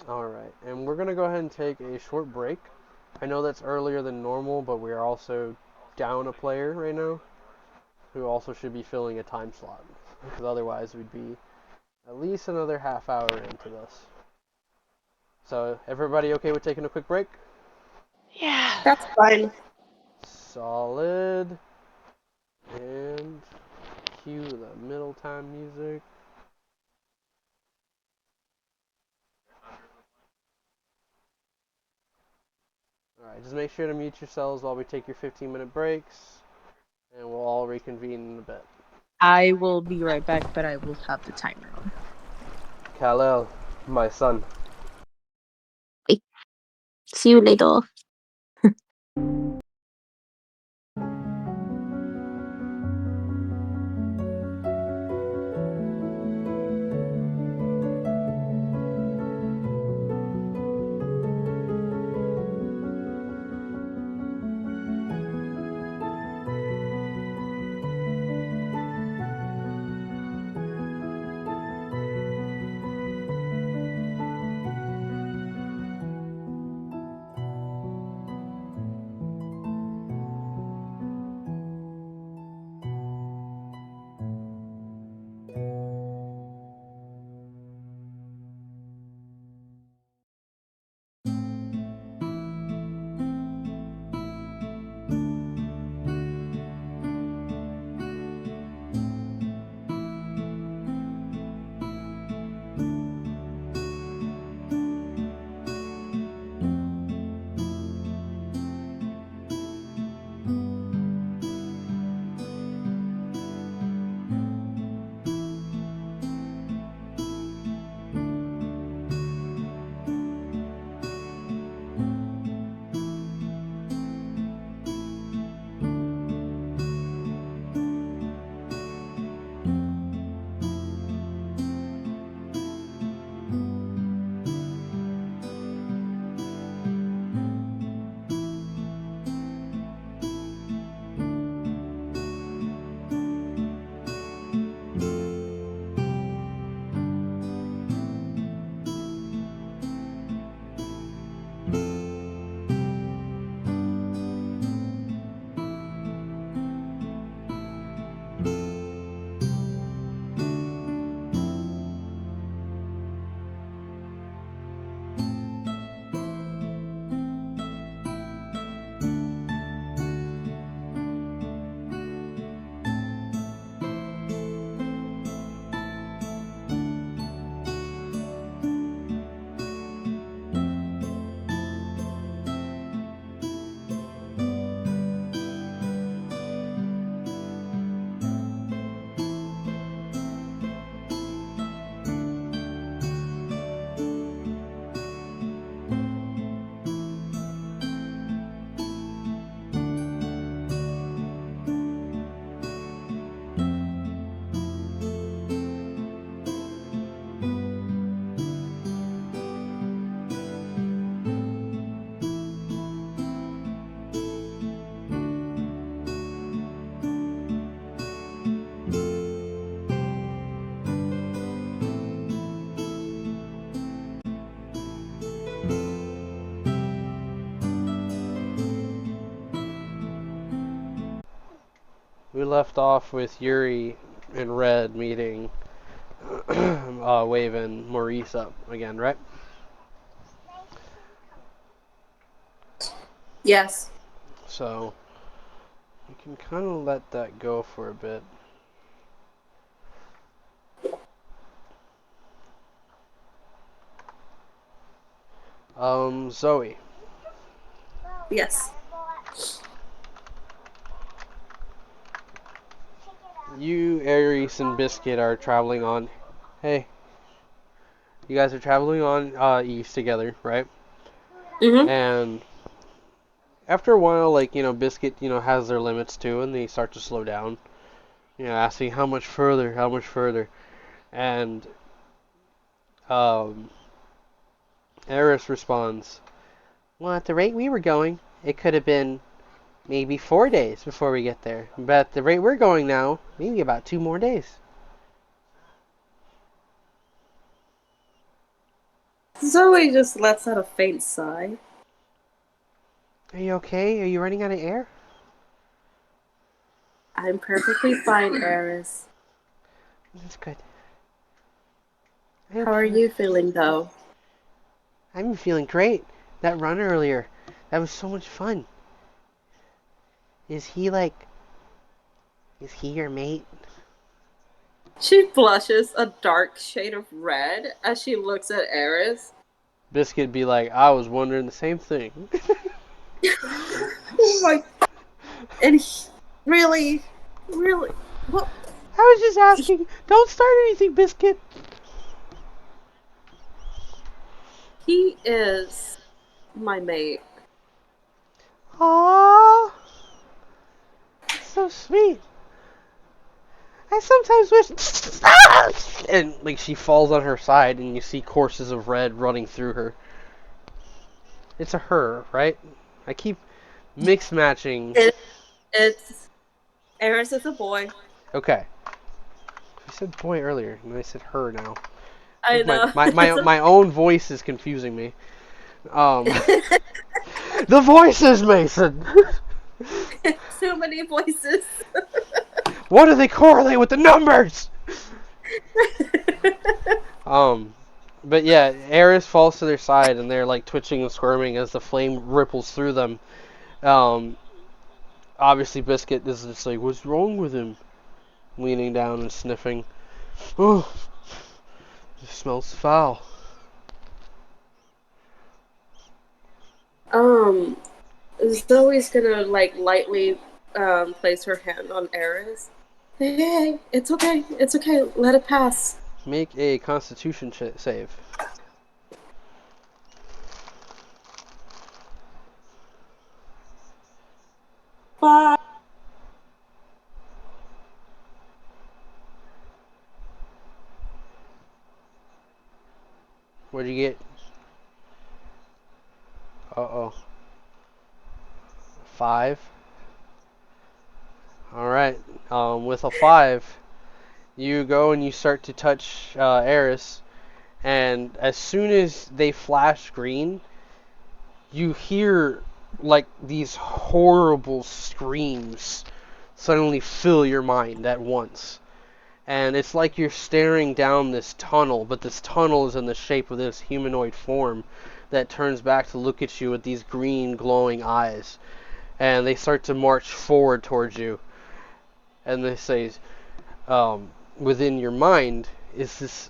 Alright, and we're going to go ahead and take a short break. I know that's earlier than normal, but we are also down a player right now who also should be filling a time slot. Because otherwise we'd be at least another half hour into this. So, everybody okay with taking a quick break? Yeah. That's fine. Solid. And cue the middle time music. Alright, just make sure to mute yourselves while we take your 15-minute breaks, and we'll all reconvene in a bit. I will be right back, but I will have the timer on. Kal-El, my son. See you later. We left off with Yuri and Red meeting Wave and Maurice up again, right? Yes. So you can kind of let that go for a bit. Zoe. Yes. You, Aries, and Biscuit are traveling on. Hey. You guys are traveling on east together, right? Mhm. And after a while, like, Biscuit, has their limits too, and they start to slow down. Asking how much further, how much further. And Eris responds, well, at the rate we were going, it could have been maybe 4 days before we get there. But at the rate we're going now, maybe about 2 more days. Zoe just lets out a faint sigh. Are you okay? Are you running out of air? I'm perfectly fine, Eris. That's good. How are you feeling, though? I'm feeling great. That run earlier, that was so much fun. Is he your mate? She blushes a dark shade of red as she looks at Eris. Biscuit be like, I was wondering the same thing. Oh my! And really, what? I was just asking. Don't start anything, Biscuit. He is my mate. Aww. So sweet. I sometimes wish. And like she falls on her side, and you see courses of red running through her. It's a her, right? I keep mix matching. It's Eris is a boy. Okay. I said boy earlier, and I said her now. I My know. my my, my own voice is confusing me. The voices, Mason. So many voices. What do they correlate with the numbers? But yeah, Eris falls to their side, and they're like twitching and squirming as the flame ripples through them. Obviously, Biscuit is just like, "What's wrong with him?" Leaning down and sniffing. Oh, it smells foul. Zoe's gonna like lightly place her hand on Eris. Hey, it's okay. It's okay. Let it pass. Make a Constitution save. Bye. What'd you get? Uh-oh. 5. Alright. With a 5, you go and you start to touch Eris, and as soon as they flash green, you hear like these horrible screams suddenly fill your mind at once. And it's like you're staring down this tunnel, but this tunnel is in the shape of this humanoid form that turns back to look at you with these green glowing eyes. And they start to march forward towards you. And they say, within your mind is this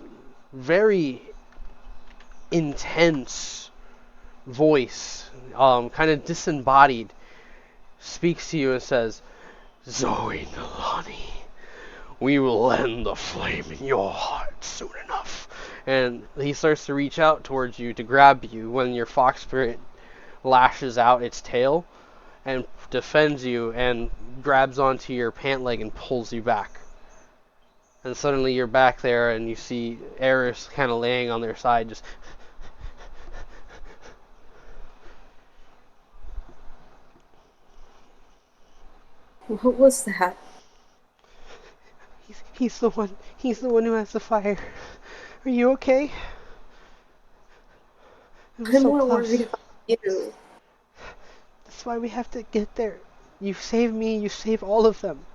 very intense voice, kind of disembodied, speaks to you and says, "Zoe Nalani, we will end the flame in your heart soon enough." And he starts to reach out towards you to grab you when your fox spirit lashes out its tail and defends you and grabs onto your pant leg and pulls you back. And suddenly you're back there and you see Eris kind of laying on their side, just... What was that? He's the one who has the fire. Are you okay? It was I'm so more close. worried about you. That's why we have to get there. You save me, you save all of them.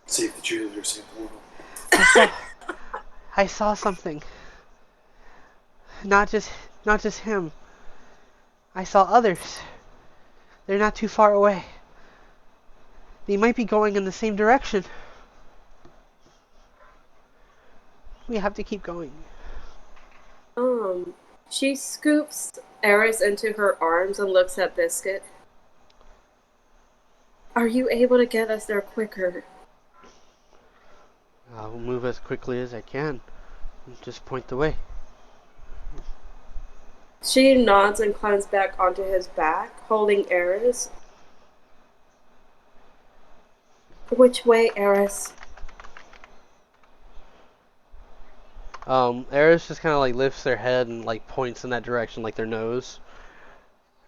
Save the jailer, save the world. I saw something. Not just him. I saw others. They're not too far away. They might be going in the same direction. We have to keep going. She scoops Eris into her arms and looks at Biscuit. Are you able to get us there quicker? I will move as quickly as I can. Just point the way. She nods and climbs back onto his back, holding Eris. Which way, Eris? Eris just kind of like lifts their head and like points in that direction, like their nose,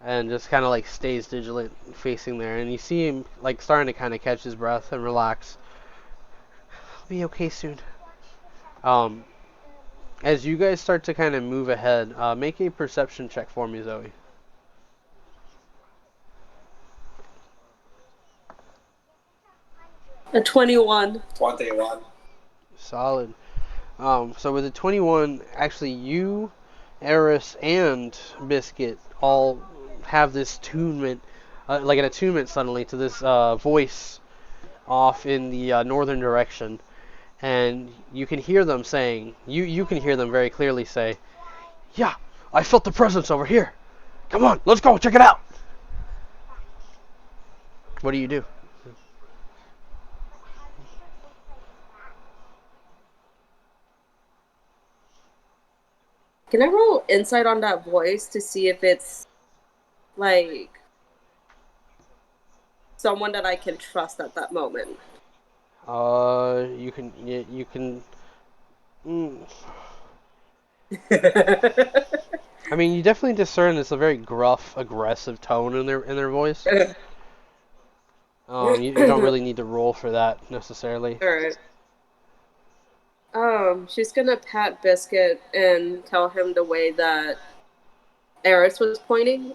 and just kind of like stays vigilant, facing there. And you see him like starting to kind of catch his breath and relax. I'll be okay soon. As you guys start to kind of move ahead, make a perception check for me, Zoe. A 21. 21. Solid. So with a 21, actually you, Eris, and Biscuit all have this attunement, like an attunement suddenly to this voice off in the northern direction. And you can hear them saying, you can hear them very clearly say, "Yeah, I felt the presence over here." Come on, let's go, check it out. What do you do? Can I roll insight on that voice to see if it's like someone that I can trust at that moment? You can. You can. Mm. I mean, you definitely discern it's a very gruff, aggressive tone in their voice. You don't really need to roll for that necessarily. Alright. She's gonna pat Biscuit and tell him the way that Eris was pointing.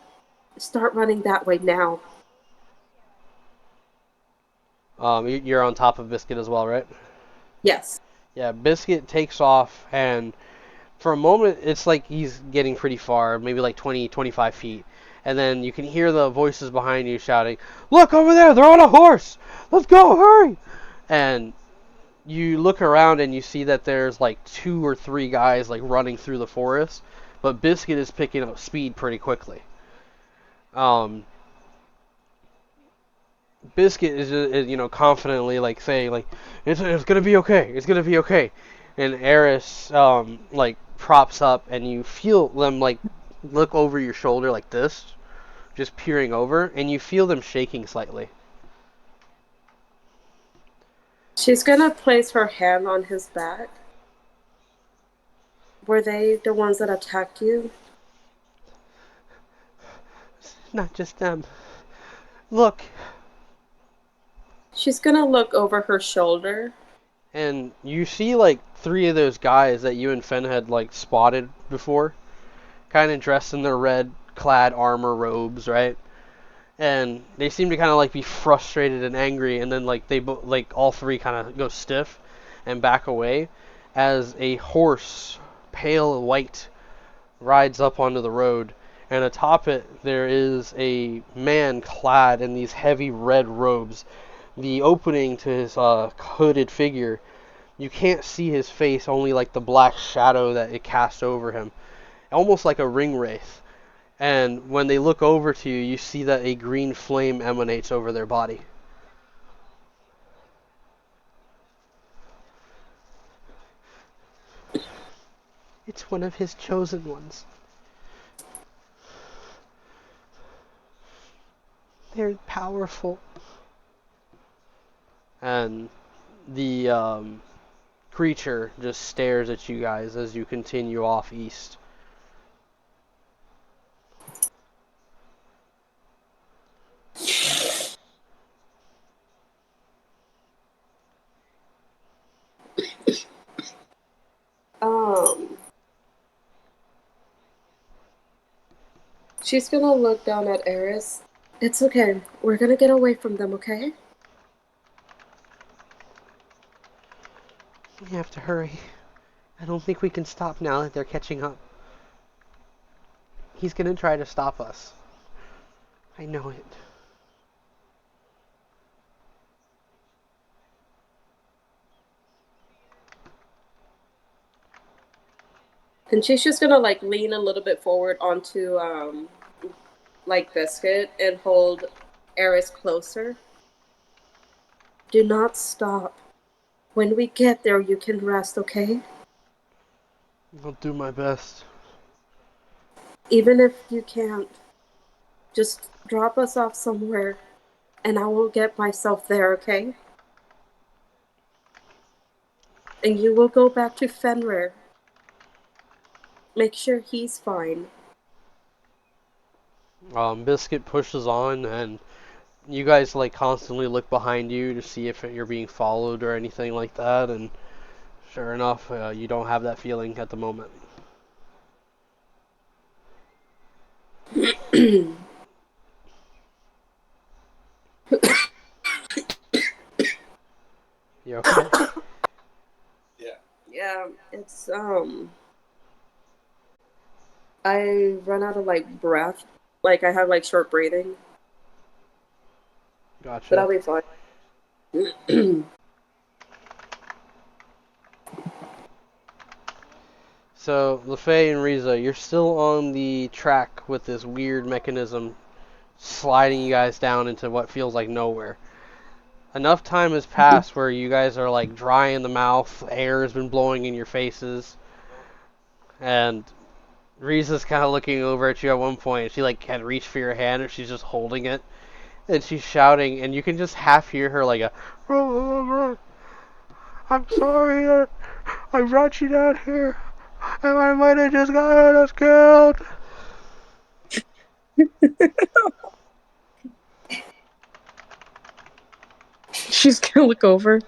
Start running that way now. You're on top of Biscuit as well, right? Yes. Yeah, Biscuit takes off, and for a moment, it's like he's getting pretty far, maybe like 20, 25 feet. And then you can hear the voices behind you shouting, "Look over there, they're on a horse! Let's go, hurry!" And you look around and you see that there's like 2 or 3 guys like running through the forest, but Biscuit is picking up speed pretty quickly. Biscuit is confidently like saying like it's gonna be okay, it's gonna be okay, and Eris like props up and you feel them like look over your shoulder like this, just peering over, and you feel them shaking slightly. She's gonna place her hand on his back. Were they the ones that attacked you? Not just them. Look. She's gonna look over her shoulder. And you see like 3 of those guys that you and Fen had like spotted before, kind of dressed in their red clad armor robes, right? And they seem to kind of like be frustrated and angry, and then like like all 3 kind of go stiff and back away as a horse, pale white, rides up onto the road, and atop it there is a man clad in these heavy red robes. The opening to his hooded figure, you can't see his face, only like the black shadow that it casts over him, almost like a ring wraith. And when they look over to you, you see that a green flame emanates over their body. It's one of his chosen ones. They're powerful. And the creature just stares at you guys as you continue off east. She's gonna look down at Eris. It's okay. We're gonna get away from them, okay? We have to hurry. I don't think we can stop now that they're catching up. He's gonna try to stop us. I know it. And she's just gonna like lean a little bit forward onto like Biscuit and hold Eris closer. Do not stop. When we get there, you can rest, okay? I'll do my best. Even if you can't, just drop us off somewhere and I will get myself there, okay? And you will go back to Fenrir. Make sure he's fine. Biscuit pushes on, and you guys like constantly look behind you to see if you're being followed or anything like that, and sure enough, you don't have that feeling at the moment. You okay? Yeah, it's I run out of like breath. Like I have like short breathing. But I'll Gotcha. be fine. So, LaFay and Riza, you're still on the track with this weird mechanism sliding you guys down into what feels like nowhere. Enough time has passed where you guys are like dry in the mouth, air has been blowing in your faces, and Riza's kind of looking over at you at one point. She like had reached for your hand and she's just holding it, and she's shouting, and you can just half hear her like a, I'm sorry, I brought you down here, and I might have just got us killed. She's gonna look over.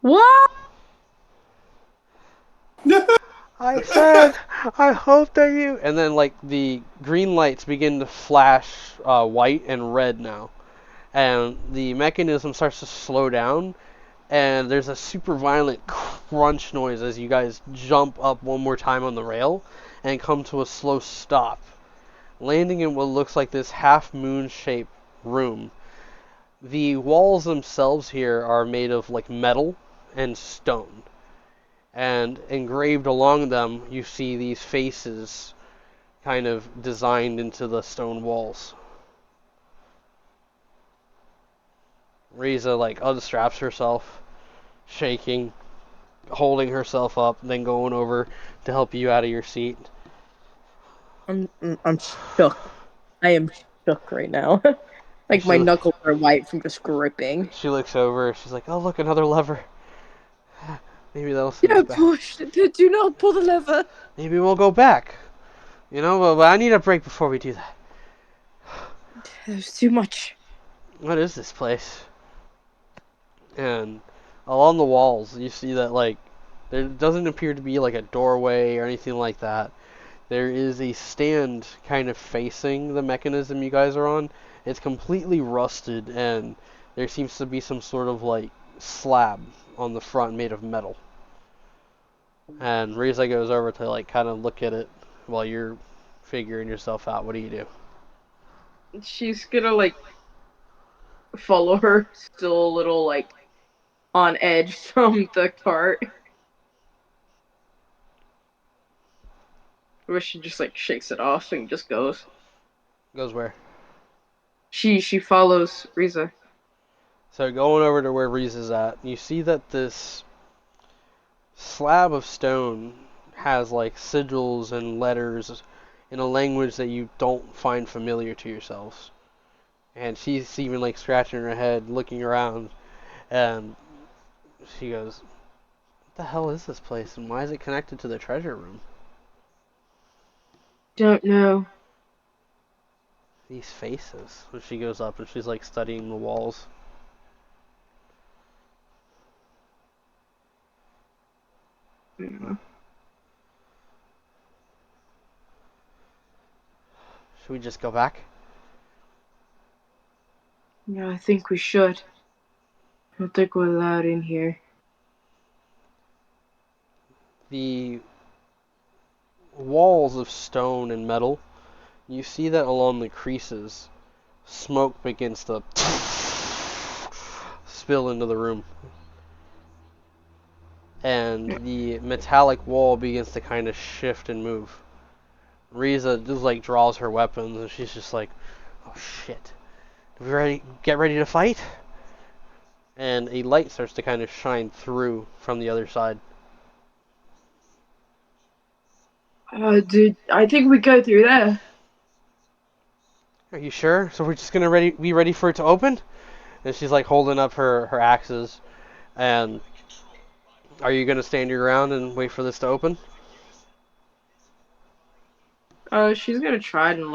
What? I said, I hope that you. And then, like, the green lights begin to flash white and red now. And the mechanism starts to slow down. And there's a super violent crunch noise as you guys jump up one more time on the rail and come to a slow stop, landing in what looks like this half moon shaped room. The walls themselves here are made of, like, metal and stone. And engraved along them, you see these faces kind of designed into the stone walls. Riza like unstraps herself, shaking, holding herself up, then going over to help you out of your seat. I'm shook. I am shook right now. Like my knuckles are white from just gripping. She looks over, she's like, oh look, another lever. Maybe that'll send us back. Push. Do not pull the lever. Maybe we'll go back. You know, but I need a break before we do that. There's too much. What is this place? And along the walls, you see that, like, there doesn't appear to be, like, a doorway or anything like that. There is a stand kind of facing the mechanism you guys are on. It's completely rusted, and there seems to be some sort of, like, slab on the front made of metal. And Riza goes over to, like, kind of look at it while you're figuring yourself out. What do you do? She's gonna like follow her, still a little like on edge from the cart. Where she just like shakes it off and just goes. Goes where? She follows Riza. So going over to where Riza's at, you see that this slab of stone has like sigils and letters in a language that you don't find familiar to yourselves. And she's even like scratching her head, looking around, and she goes, what the hell is this place, and why is it connected to the treasure room? Don't know. These faces. And she goes up and she's like studying the walls. Yeah. Should we just go back? Yeah, I think we should. I don't think we're allowed in here. The walls of stone and metal, you see that along the creases, smoke begins to spill into the room. And the metallic wall begins to kind of shift and move. Riza just like draws her weapons and she's just like, oh shit. We ready? Get ready to fight? And a light starts to kind of shine through from the other side. Dude, I think we go through there. Are you sure? So we're just gonna be ready for it to open? And she's like holding up her axes. And are you gonna stand your ground and wait for this to open? She's gonna try to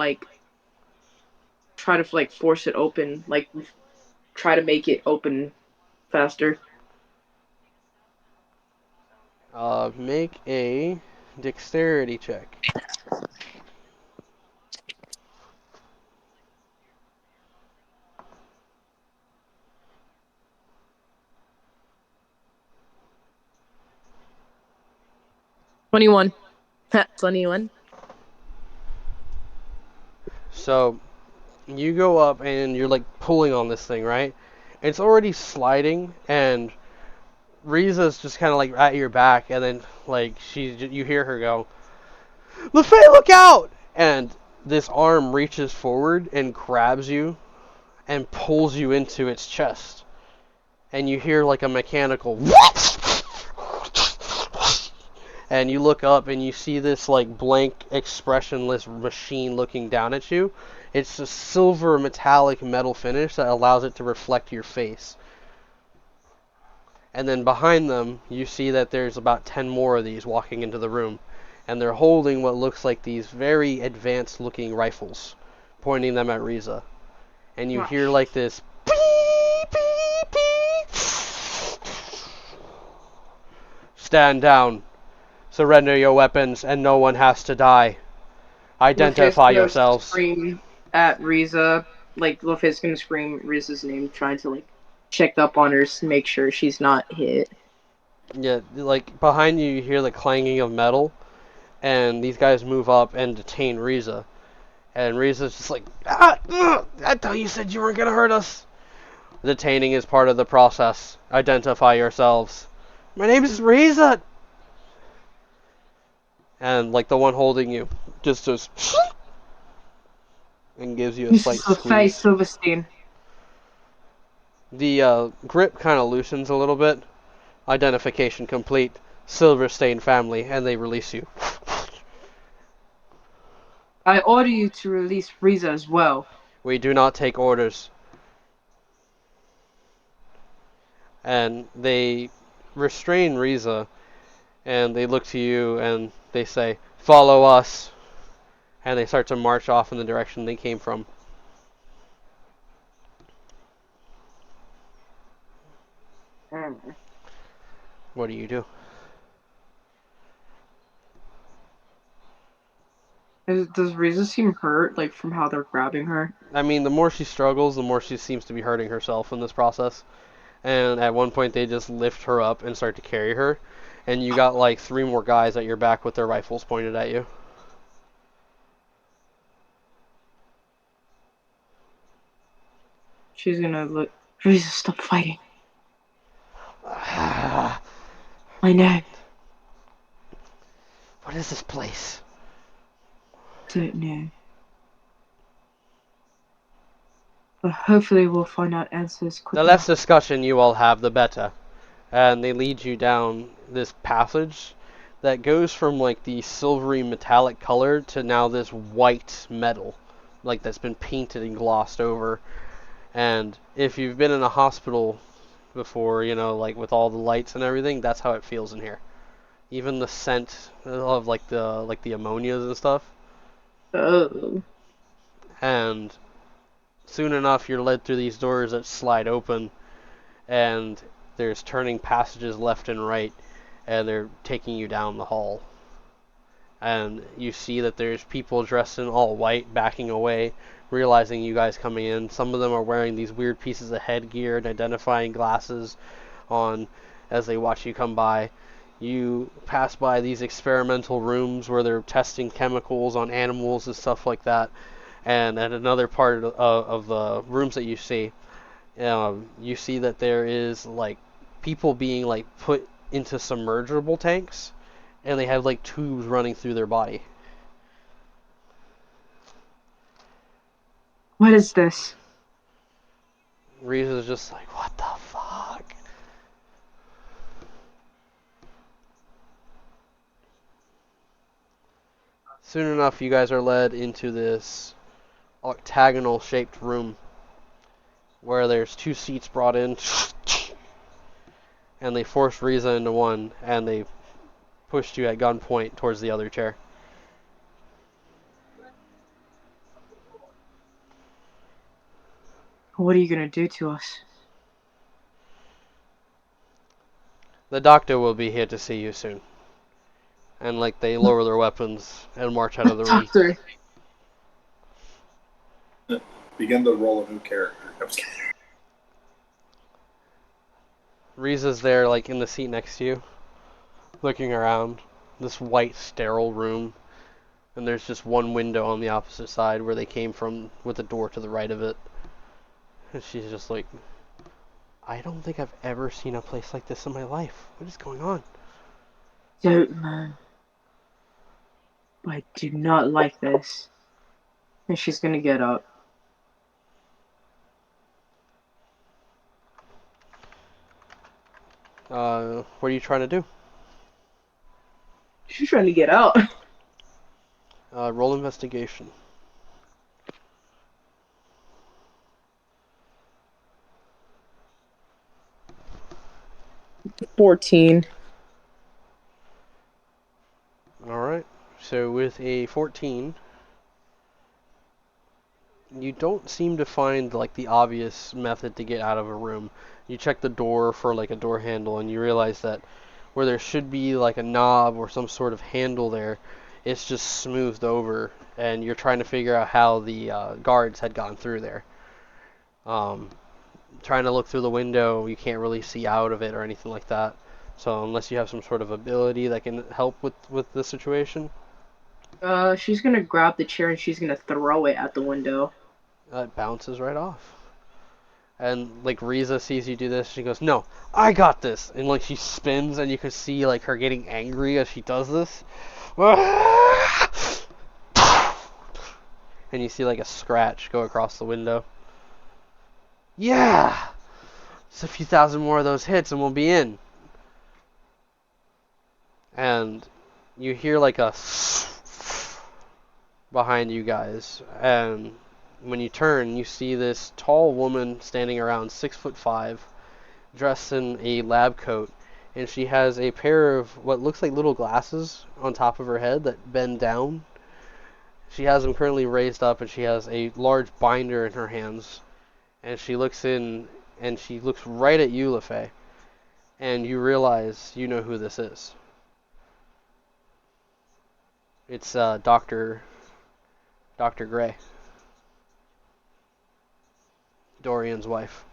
force it open, like try to make it open faster. Make a dexterity check. $21. 21. So you go up and you're like pulling on this thing, right? It's already sliding, and Riza's just kind of like at your back, and then like you hear her go, LaFay, look out! And this arm reaches forward and grabs you and pulls you into its chest. And you hear like a mechanical and you look up and you see this like blank, expressionless machine looking down at you. It's a silver metallic metal finish that allows it to reflect your face. And then behind them, you see that there's about 10 more of these walking into the room. And they're holding what looks like these very advanced looking rifles, pointing them at Riza. And you hear like this beep, beep, beep. Stand down. Surrender your weapons and no one has to die. Luffy's Identify gonna yourselves. scream at Riza. Like, Luffy's gonna scream Riza's name, trying to, like, check up on her to make sure she's not hit. Yeah, like behind you, you hear the clanging of metal, and these guys move up and detain Riza. And Riza's just like, I thought you said you weren't gonna hurt us. Detaining is part of the process. Identify yourselves. My name is Riza. And like the one holding you just goes and gives you a This slight is Luffy squeeze. Silverstein. The grip kind of loosens a little bit. Identification complete. Silverstein family, and they release you. I order you to release Riza as well. We do not take orders. And they restrain Riza, and they look to you and they say, follow us. And they start to march off in the direction they came from. What do you do? Does Riza seem hurt, like, from how they're grabbing her? I mean, the more she struggles, the more she seems to be hurting herself in this process. And at one point, they just lift her up and start to carry her. And you got like 3 more guys at your back with their rifles pointed at you. She's gonna look. Riza, stop fighting. I know. What is this place? Don't know. But hopefully we'll find out answers The quickly. less discussion you all have, the better. And they lead you down this passage that goes from like the silvery metallic color to now this white metal, like that's been painted and glossed over. And if you've been in a hospital before, you know, like with all the lights and everything, that's how it feels in here. Even the scent of like the ammonias and stuff. Oh. And soon enough, you're led through these doors that slide open, and there's turning passages left and right, and they're taking you down the hall. And you see that there's people dressed in all white backing away, realizing you guys coming in. Some of them are wearing these weird pieces of headgear and identifying glasses on as they watch you come by. You pass by these experimental rooms where they're testing chemicals on animals and stuff like that. And at another part of the rooms that you see that there is like people being like put into submergible tanks, and they have like tubes running through their body. What is this? Riza's just like, what the fuck? Soon enough, you guys are led into this octagonal shaped room where there's 2 seats brought in, and they forced Riza into one, and they pushed you at gunpoint towards the other chair. What are you gonna do to us? The doctor will be here to see you soon. And like they lower their weapons and march out of the room. Doctor. Begin to roll a new character. I'm just kidding. Riza's there, like in the seat next to you, looking around this white, sterile room, and there's just one window on the opposite side where they came from, with a door to the right of it. And she's just like, I don't think I've ever seen a place like this in my life. What is going on? Don't know. I do not like this. And she's gonna get up. What are you trying to do? She's trying to get out. Roll investigation. 14. Alright. So with a 14, you don't seem to find like the obvious method to get out of a room. You check the door for like a door handle and you realize that where there should be like a knob or some sort of handle there, it's just smoothed over and you're trying to figure out how the guards had gone through there. Trying to look through the window, you can't really see out of it or anything like that. So unless you have some sort of ability that can help with the situation, She's gonna grab the chair and she's gonna throw it at the window. it bounces right off. And like Riza sees you do this, she goes, "No, I got this!" And like she spins, and you can see like her getting angry as she does this. And you see like a scratch go across the window. Yeah, just a few thousand more of those hits, and we'll be in. And you hear like a behind you guys, and when you turn, you see this tall woman standing around 6'5", dressed in a lab coat, and she has a pair of what looks like little glasses on top of her head that bend down. She has them currently raised up, and she has a large binder in her hands, and she looks in, and she looks right at you, LaFay, and you realize you know who this is. It's Dr. Gray, Dorian's wife.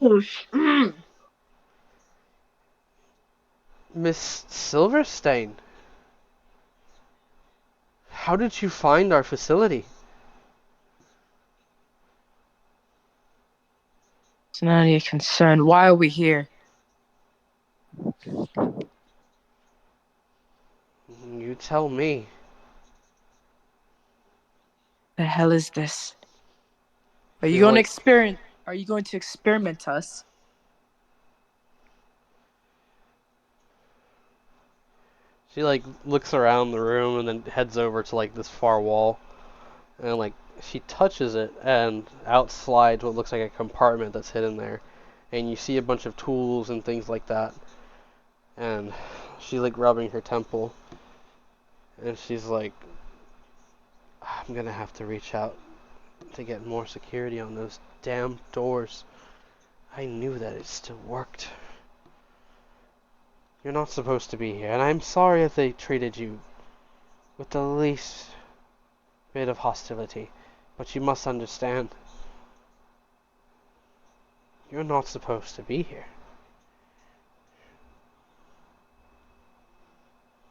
Oh, Miss Silverstein, how did you find our facility? It's none of your concern. Why are we here? You tell me. The hell is this? Are you She going to like experiment? Are you going to experiment us? she like looks around the room and then heads over to like this far wall, and like she touches it, and out slides what looks like a compartment that's hidden there, and you see a bunch of tools and things like that, and she's like rubbing her temple, and she's like, I'm gonna have to reach out to get more security on those damn doors. I knew that it still worked. You're not supposed to be here, and I'm sorry if they treated you with the least bit of hostility, but you must understand, you're not supposed to be here.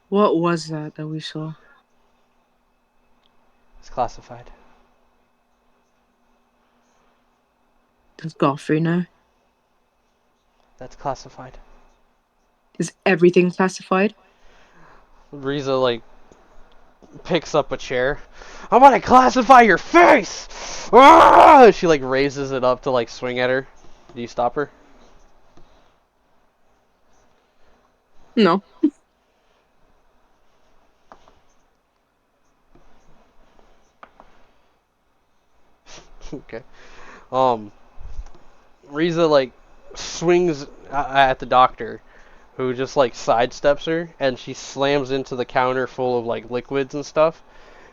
What was that we saw? It's classified. Does Godfrey know? That's classified. Is everything classified? Riza like picks up a chair. I want to classify your face! Ah! She like raises it up to like swing at her. Do you stop her? No. Okay. Riza like swings at the doctor, who just like sidesteps her, and she slams into the counter full of like liquids and stuff,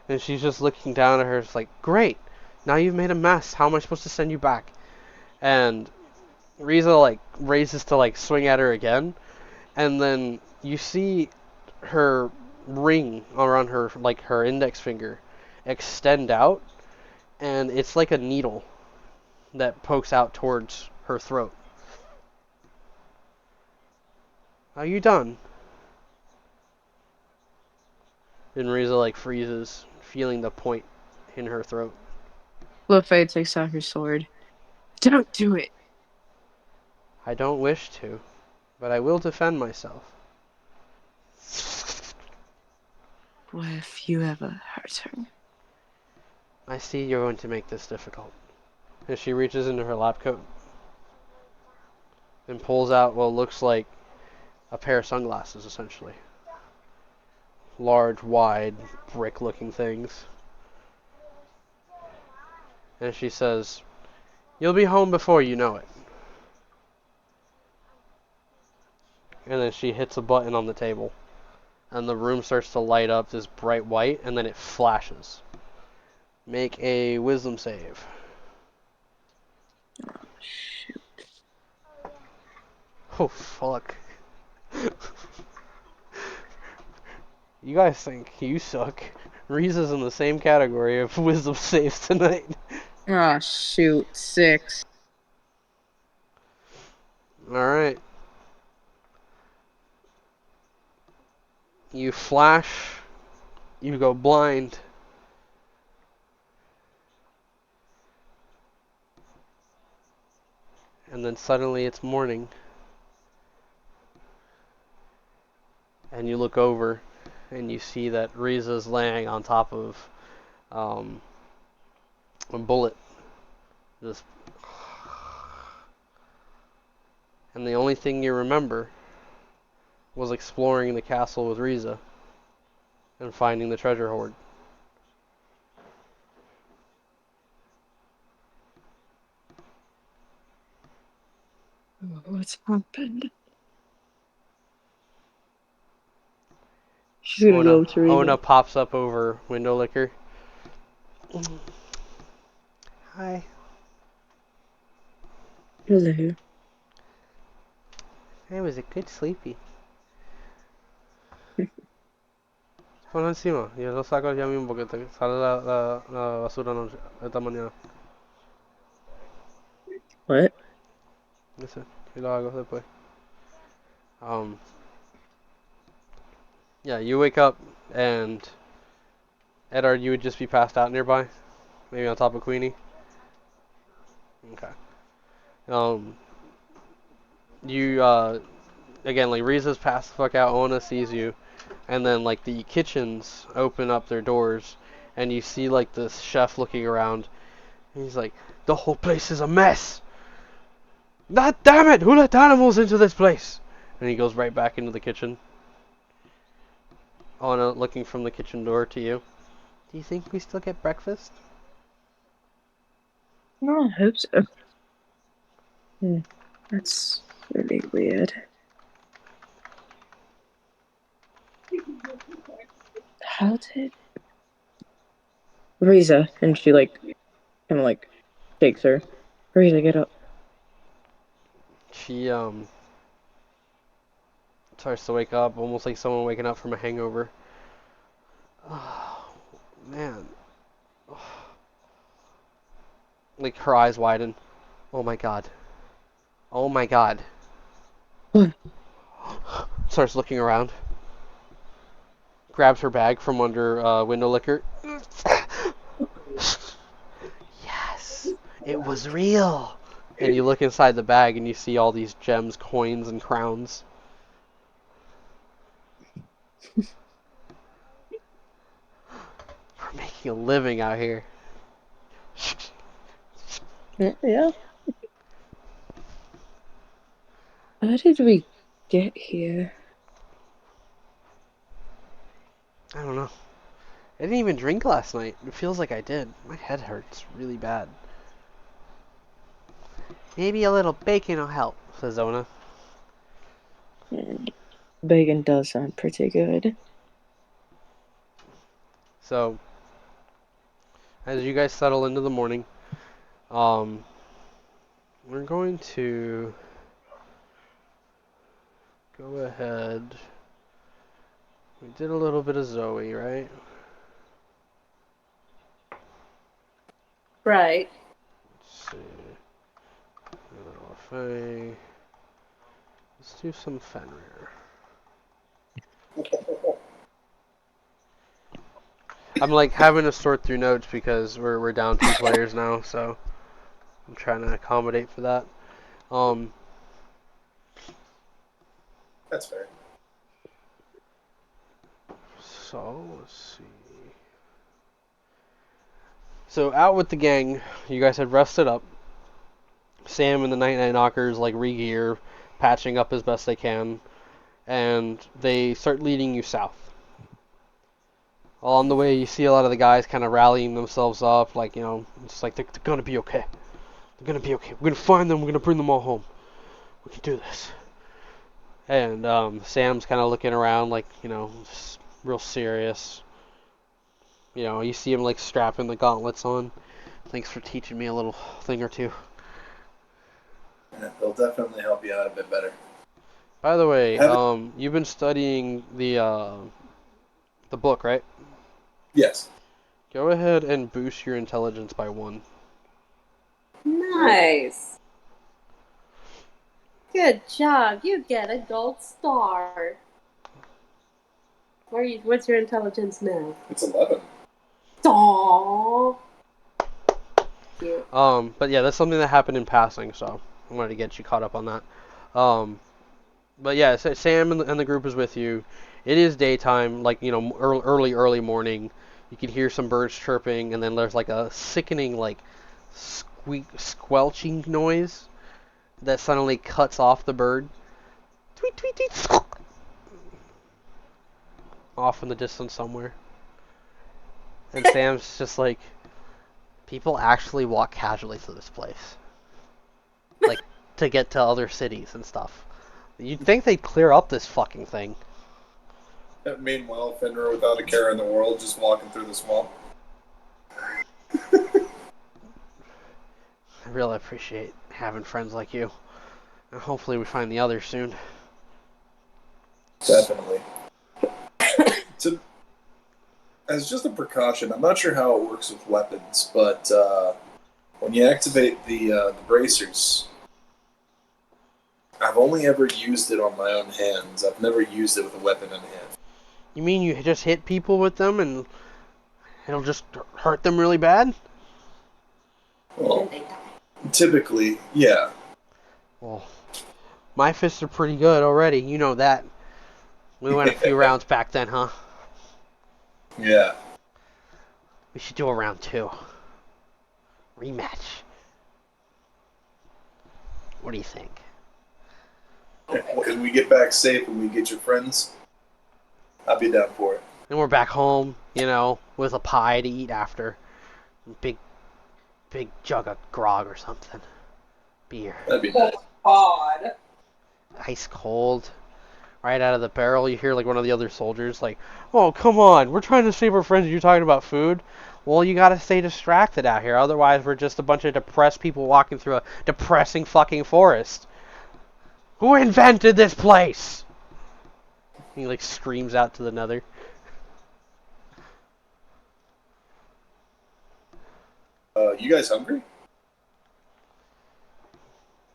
and she's just looking down at her. It's like, great, now you've made a mess. How am I supposed to send you back? And Riza like raises to like swing at her again, and then you see her ring around her like her index finger extend out, and it's like a needle that pokes out towards her throat. Are you done? And Riza like freezes, feeling the point in her throat. LaFay takes out her sword. Don't do it. I don't wish to, but I will defend myself. What if you ever hurt her? I see you're going to make this difficult. And she reaches into her lab coat and pulls out what looks like a pair of sunglasses, essentially. Large, wide, brick-looking things. And she says, "You'll be home before you know it." And then she hits a button on the table. And the room starts to light up this bright white, and then it flashes. Make a wisdom save. Shoot. Oh, fuck. You guys think you suck. Riza's in the same category of wisdom saves tonight. Ah, shoot. 6. Alright. You flash. You go blind. And then suddenly it's morning. And you look over and you see that Riza's laying on top of a bullet. Just, and the only thing you remember was exploring the castle with Riza and finding the treasure hoard. What's happened? She's gonna go to Rita. Ona pops up over window liquor. Hi. Hello. I was a good sleepy. Pon encima. Yo lo saco ya mismo porque te sale la basura esta mañana. What? Ese. Y lo hago después. Yeah, you wake up and Eddard, you would just be passed out nearby, maybe on top of Queenie. Okay. You again, like Riza's passed the fuck out. Ona sees you, and then like the kitchens open up their doors, and you see like this chef looking around. And he's like, "The whole place is a mess. God damn it! Who let animals into this place?" And he goes right back into the kitchen. Ona looking from the kitchen door to you. Do you think we still get breakfast? No, I hope so. That's really weird. How did Riza? And she like kind of like shakes her. Riza, get up. She starts to wake up, almost like someone waking up from a hangover. Oh, man. Like her eyes widen. Oh my god. Oh my god. What? Starts looking around. Grabs her bag from under window liquor. Yes, it was real. And you look inside the bag and you see all these gems, coins, and crowns. We're making a living out here. Yeah. How did we get here? I don't know. I didn't even drink last night. It feels like I did. My head hurts really bad. Maybe a little bacon will help, says Ona. Bacon does sound pretty good. So, as you guys settle into the morning, we're going to go ahead. We did a little bit of Zoe, right? Right. Let's see. A little Faye. Let's do some Fenrir. I'm like having to sort through notes because we're down 2 players now, so I'm trying to accommodate for that. That's fair. So, let's see. So, out with the gang, you guys had rested up. Sam and the Night Night Knockers, like, re-gear, patching up as best they can, and they start leading you south. Along the way, you see a lot of the guys kind of rallying themselves up, like, you know, it's like, they're gonna be okay. They're gonna be okay. We're gonna find them, we're gonna bring them all home. We can do this. And Sam's kind of looking around, like, you know, just real serious. You know, you see him, like, strapping the gauntlets on. Thanks for teaching me a little thing or two. Yeah, they'll definitely help you out a bit better. By the way, Haven't- you've been studying the book, right? Yes. Go ahead and boost your intelligence by 1. Nice. Good job. You get a gold star. What's your intelligence now? It's 11. Aww. Cute. But yeah, that's something that happened in passing, so I wanted to get you caught up on that. But yeah, Sam and the group is with you. It is daytime, like, you know, early morning. You can hear some birds chirping, and then there's like a sickening, like, squelching noise that suddenly cuts off the bird. Tweet, tweet, tweet. Off in the distance somewhere. And Sam's just like, people actually walk casually through this place. Like, to get to other cities and stuff. You'd think they'd clear up this fucking thing. Meanwhile, Fenrir without a care in the world, just walking through the swamp. I really appreciate having friends like you. And hopefully we find the others soon. Definitely. As just a precaution, I'm not sure how it works with weapons, but when you activate the bracers, I've only ever used it on my own hands. I've never used it with a weapon in hand. You mean you just hit people with them and it'll just hurt them really bad? Well, typically, yeah. Well, my fists are pretty good already. You know that. We went a few rounds back then, huh? Yeah. We should do a round 2. Rematch. What do you think? When we get back safe and we get your friends, I'll be down for it. And we're back home, you know, with a pie to eat after. Big jug of grog or something. Beer. That'd be nice. Odd. Ice cold. Right out of the barrel, you hear like one of the other soldiers like, "Oh, come on, we're trying to save our friends. You're talking about food? Well, you gotta stay distracted out here. Otherwise, we're just a bunch of depressed people walking through a depressing fucking forest. Who invented this place?" He like screams out to the nether. You guys hungry?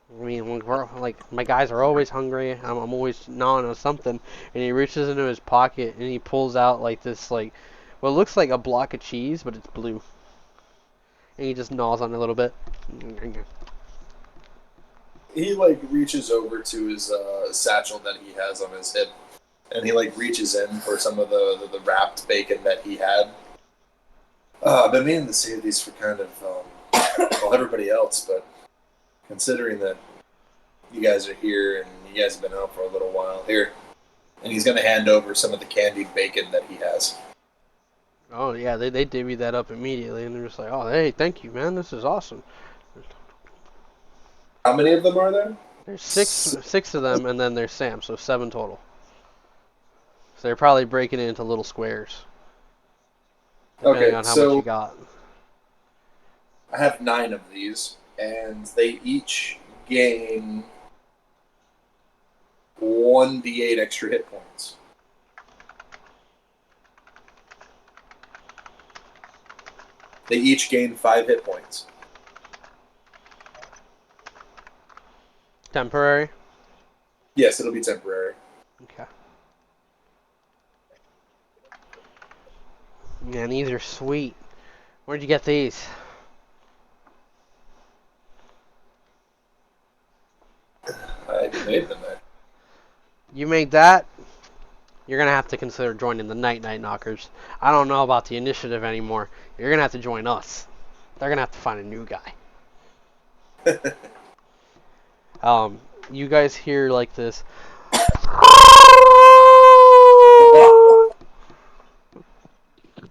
I mean, we're, like, my guys are always hungry. I'm always gnawing on something. And he reaches into his pocket and he pulls out like this, like, what looks like a block of cheese, but it's blue. And he just gnaws on it a little bit. He like reaches over to his satchel that he has on his hip, and he like reaches in for some of the wrapped bacon that he had. I've been meaning to save these for kind of well, everybody else, but considering that you guys are here and you guys have been out for a little while here, and he's going to hand over some of the candied bacon that he has. Oh, yeah, they divvy that up immediately. And they're just like, "Oh, hey, thank you, man. This is awesome." How many of them are there? There's six of them, and then there's Sam, so 7 total. So they're probably breaking it into little squares. Depending Okay, on how so much you got. I have 9 of these, and they each gain 1d8 extra hit points. They each gain 5 hit points. Temporary? Yes, it'll be temporary. Okay. Man, these are sweet. Where'd you get these? I made them. You made that? you're gonna have to consider joining the Night Knockers. I don't know about the initiative anymore. You're gonna have to join us. They're gonna have to find a new guy. You guys hear like this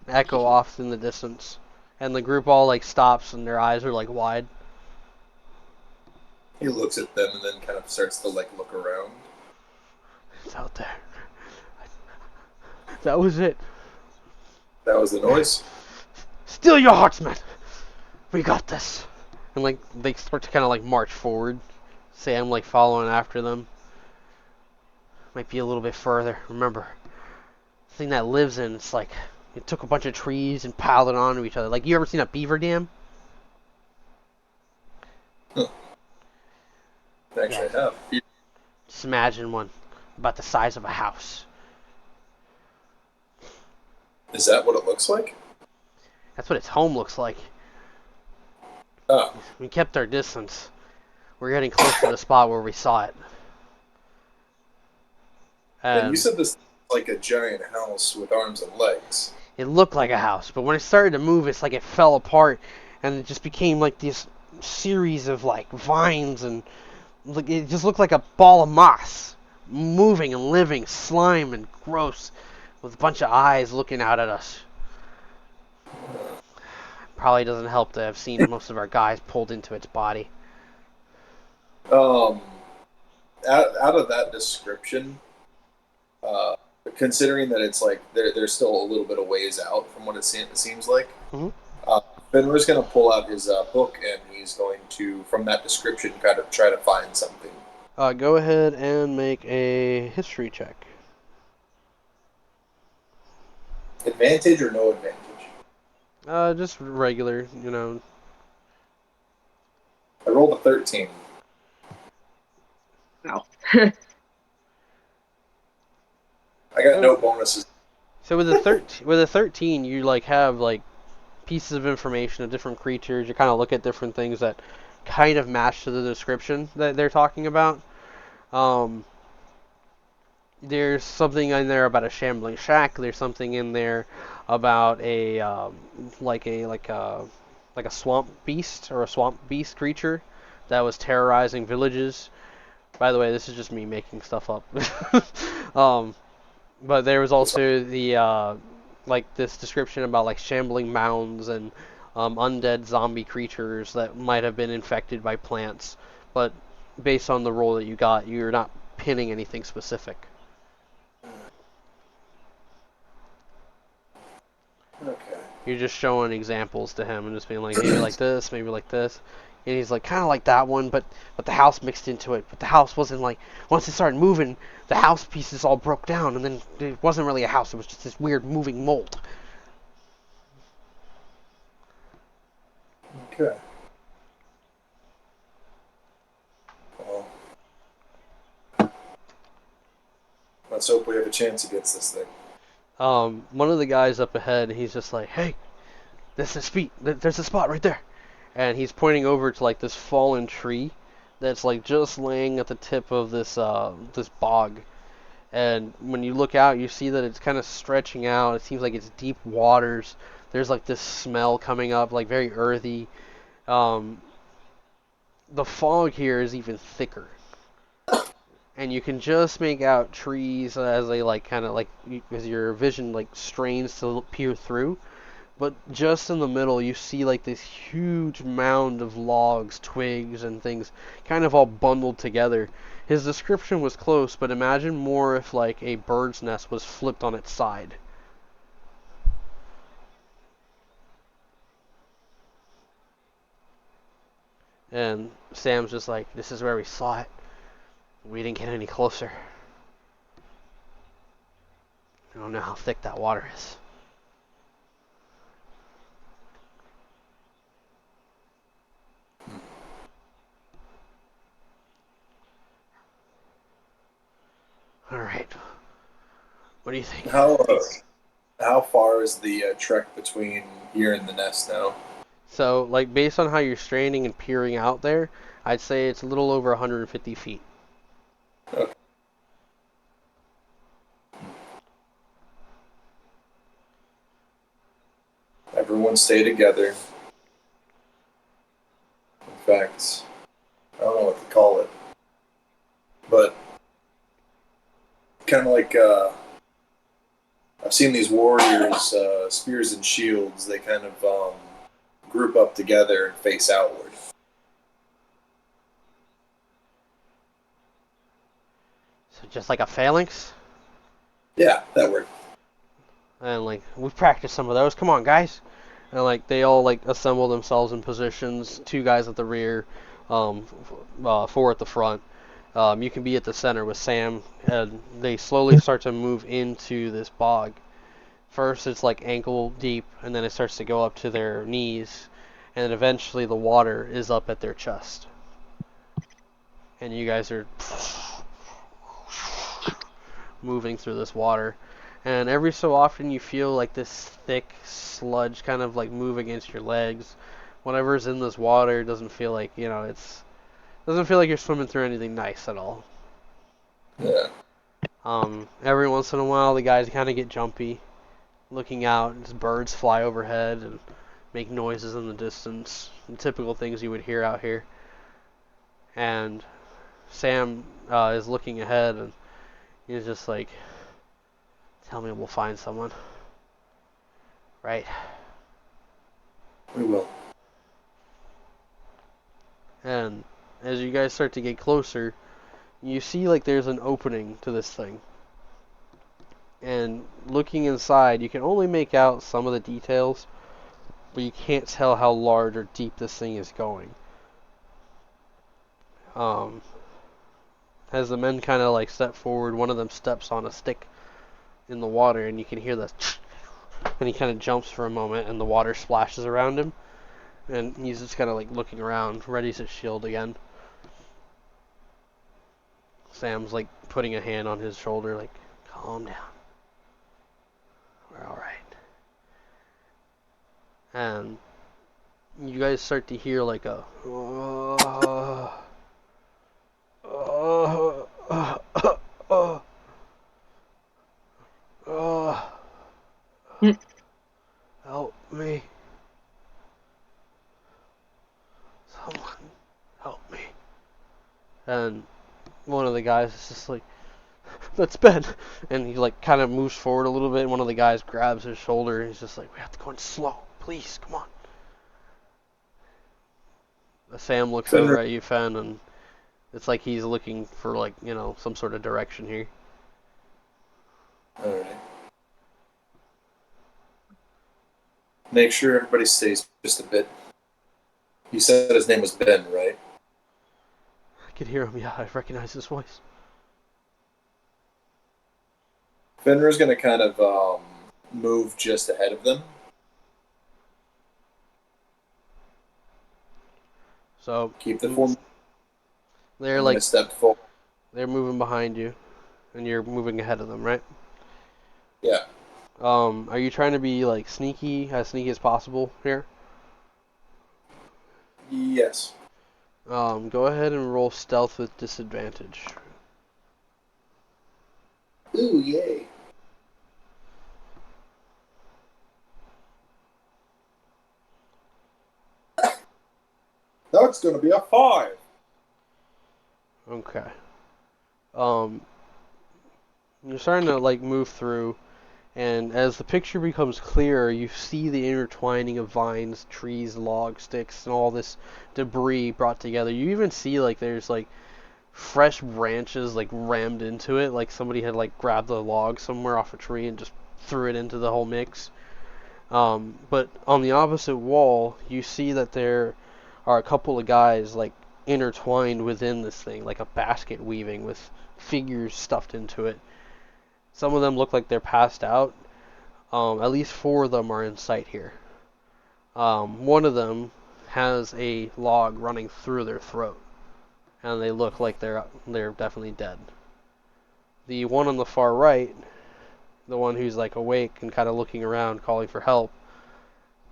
echo off in the distance, and the group all like stops and their eyes are like wide. He looks at them and then kind of starts to like look around. It's out there. That was it. That was the noise. Steal your hearts, man. We got this. And like they start to kind of like march forward. Sam like following after them. Might be a little bit further. Remember, the thing that lives in it's like it took a bunch of trees and piled it onto each other. Like you ever seen a beaver dam? Actually, I have. Just imagine one about the size of a house. Is that what it looks like? That's what its home looks like. Oh, We kept our distance. We're getting close to the spot where we saw it. and you said this is like a giant house with arms and legs. It looked like a house, but when it started to move, it's like it fell apart, and it just became like this series of like vines, and like it just looked like a ball of moss, moving and living, slime and gross, with a bunch of eyes looking out at us. Probably doesn't help to have seen most of our guys pulled into its body. Out of that description, considering that it's like they're still a little bit of ways out from what it seems like, Mhm. Fenrir's going to pull out his book and he's going to, from that description, kind of try to find something. Go ahead and make a history check. Advantage or no advantage? Just regular, you know. I rolled a 13. Wow. I got no bonuses. So with a 13, you like have like pieces of information of different creatures. You kind of look at different things that kind of match to the description that they're talking about. There's something in there about a shambling shack. There's something in there about a like a swamp beast or a swamp beast creature that was terrorizing villages. By the way, this is just me making stuff up. But there was also the like this description about like shambling mounds and undead zombie creatures that might have been infected by plants. But based on the roll that you got, you're not pinning anything specific. Okay. You're just showing examples to him and just being like, maybe like this, maybe like this. And he's like, kind of like that one, but the house mixed into it. But the house wasn't like, once it started moving, the house pieces all broke down, and then it wasn't really a house. It was just this weird moving mold. Okay. Well, let's hope we have a chance against this thing. One of the guys up ahead, he's just like, hey, there's a spot right there. And he's pointing over to like this fallen tree that's like just laying at the tip of this bog. And when you look out, you see that it's kind of stretching out. It seems like it's deep waters. There's like this smell coming up, like very earthy. The fog here is even thicker. And you can just make out trees as they like kind of like, as your vision like strains to peer through. But just in the middle, you see like this huge mound of logs, twigs, and things kind of all bundled together. His description was close, but imagine more if like a bird's nest was flipped on its side. And Sam's just like, this is where we saw it. We didn't get any closer. I don't know how thick that water is. All right. What do you think? How far is the trek between here and the nest now? So, like, based on how you're straining and peering out there, I'd say it's a little over 150 feet. Okay. Everyone stay together. In fact, I don't know what to call it, but kind of like I've seen these warriors, spears and shields. They kind of group up together and face outward. So just like a phalanx? Yeah, that worked. And like we've practiced some of those. Come on, guys. And like they all like assemble themselves in positions. 2 guys at the rear, 4 at the front. You can be at the center with Sam, and they slowly start to move into this bog. First, it's like ankle deep, and then it starts to go up to their knees, and then eventually the water is up at their chest. And you guys are moving through this water. And every so often you feel like this thick sludge kind of like move against your legs. Whatever's in this water doesn't feel like, doesn't feel like you're swimming through anything nice at all. Yeah. Every once in a while the guys kind of get jumpy, looking out, and just birds fly overhead and make noises in the distance. The typical things you would hear out here. And Sam is looking ahead, and he's just like, tell me we'll find someone. Right? We will. And as you guys start to get closer, you see like there's an opening to this thing. And looking inside, you can only make out some of the details, but you can't tell how large or deep this thing is going. As the men kind of like step forward, one of them steps on a stick in the water, and you can hear the and he kind of jumps for a moment, and the water splashes around him, and he's just kind of like looking around, readies his shield again. Sam's like putting a hand on his shoulder, like, calm down. We're alright. And you guys start to hear like a help me. Someone help me. And one of the guys is just like, that's Ben. And he like kind of moves forward a little bit, and one of the guys grabs his shoulder, and he's just like, we have to go in slow. Please, come on. Sam looks over at you, Fen, and it's like he's looking for like, some sort of direction here. Alright. Make sure everybody stays just a bit. You said his name was Ben, right? I could hear him, yeah, I recognize his voice. Fenrir's going to kind of move just ahead of them. So Keep the form. they're I'm like gonna step forward. they're moving behind you, and you're moving ahead of them, right? Yeah. Are you trying to be like sneaky as possible here? Yes. Go ahead and roll stealth with disadvantage. Ooh, yay. That's gonna be a 5. Okay. You're starting to like move through, and as the picture becomes clearer, you see the intertwining of vines, trees, logs, sticks, and all this debris brought together. You even see like there's like fresh branches like rammed into it, like somebody had like grabbed a log somewhere off a tree and just threw it into the whole mix. But on the opposite wall, you see that there are a couple of guys like intertwined within this thing, like a basket weaving with figures stuffed into it. Some of them look like they're passed out. At least 4 of them are in sight here. One of them has a log running through their throat, and they look like they're definitely dead. The one on the far right, the one who's like awake and kind of looking around, calling for help,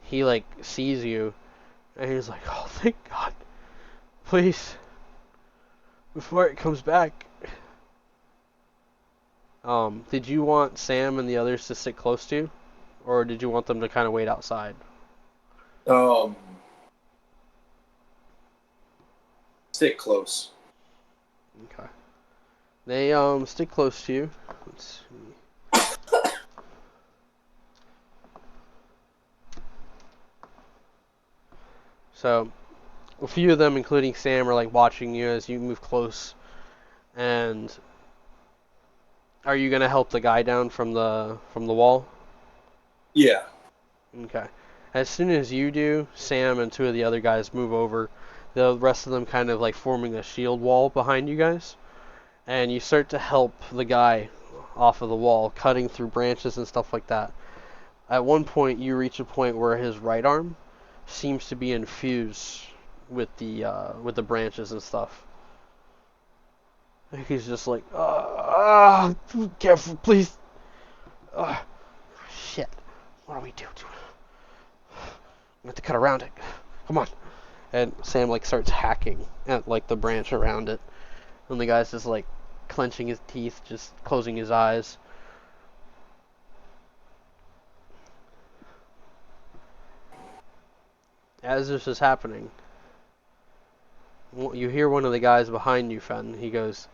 he like sees you, and he's like, "Oh, thank God! Please, before it comes back." Did you want Sam and the others to sit close to you, or did you want them to kind of wait outside? Um, stick close. Okay. They stick close to you. Let's see. So, a few of them, including Sam, are like watching you as you move close. And are you gonna help the guy down from the wall? Yeah. Okay. As soon as you do, Sam and two of the other guys move over. The rest of them kind of like forming a shield wall behind you guys. And you start to help the guy off of the wall, cutting through branches and stuff like that. At one point, you reach a point where his right arm seems to be infused with the branches and stuff. He's just like, careful, please. Shit. What do we do? We have to cut around it. Come on. And Sam like starts hacking at like the branch around it. And the guy's just like clenching his teeth, just closing his eyes. As this is happening, you hear one of the guys behind you, Fen. He goes,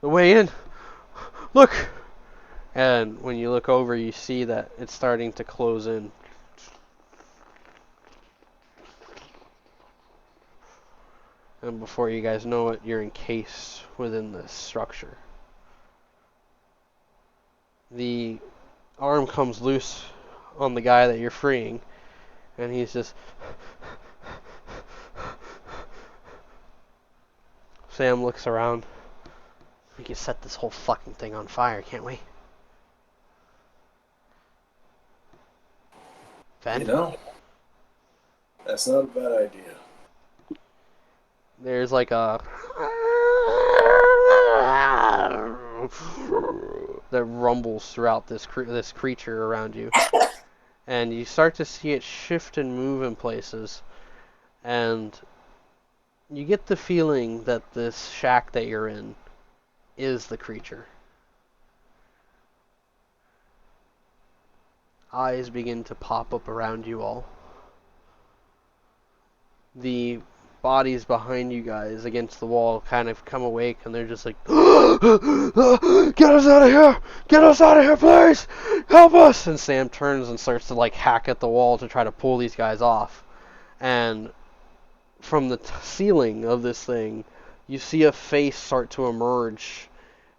"The way in! Look!" And when you look over, you see that it's starting to close in. And before you guys know it, you're encased within this structure. The arm comes loose on the guy that you're freeing, and he's just... Sam looks around. We can set this whole fucking thing on fire, can't we? Fen? You know, that's not a bad idea. There's like a... that rumbles throughout this creature around you. And you start to see it shift and move in places. And you get the feeling that this shack that you're in is the creature. Eyes begin to pop up around you all. The bodies behind you guys against the wall kind of come awake, and they're just like, "Get us out of here! Get us out of here, please! Help us!" And Sam turns and starts to like hack at the wall to try to pull these guys off. And from the ceiling of this thing, you see a face start to emerge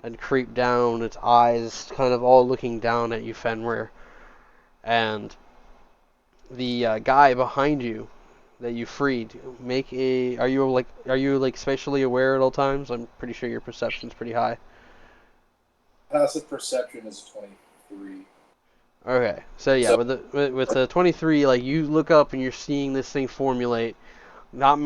and creep down, its eyes kind of all looking down at you, Fenrir. And the guy behind you that you freed, are you like spatially aware at all times? I'm pretty sure your perception's pretty high. Passive perception is 23. Okay, so yeah, with the 23, like you look up and you're seeing this thing formulate. Not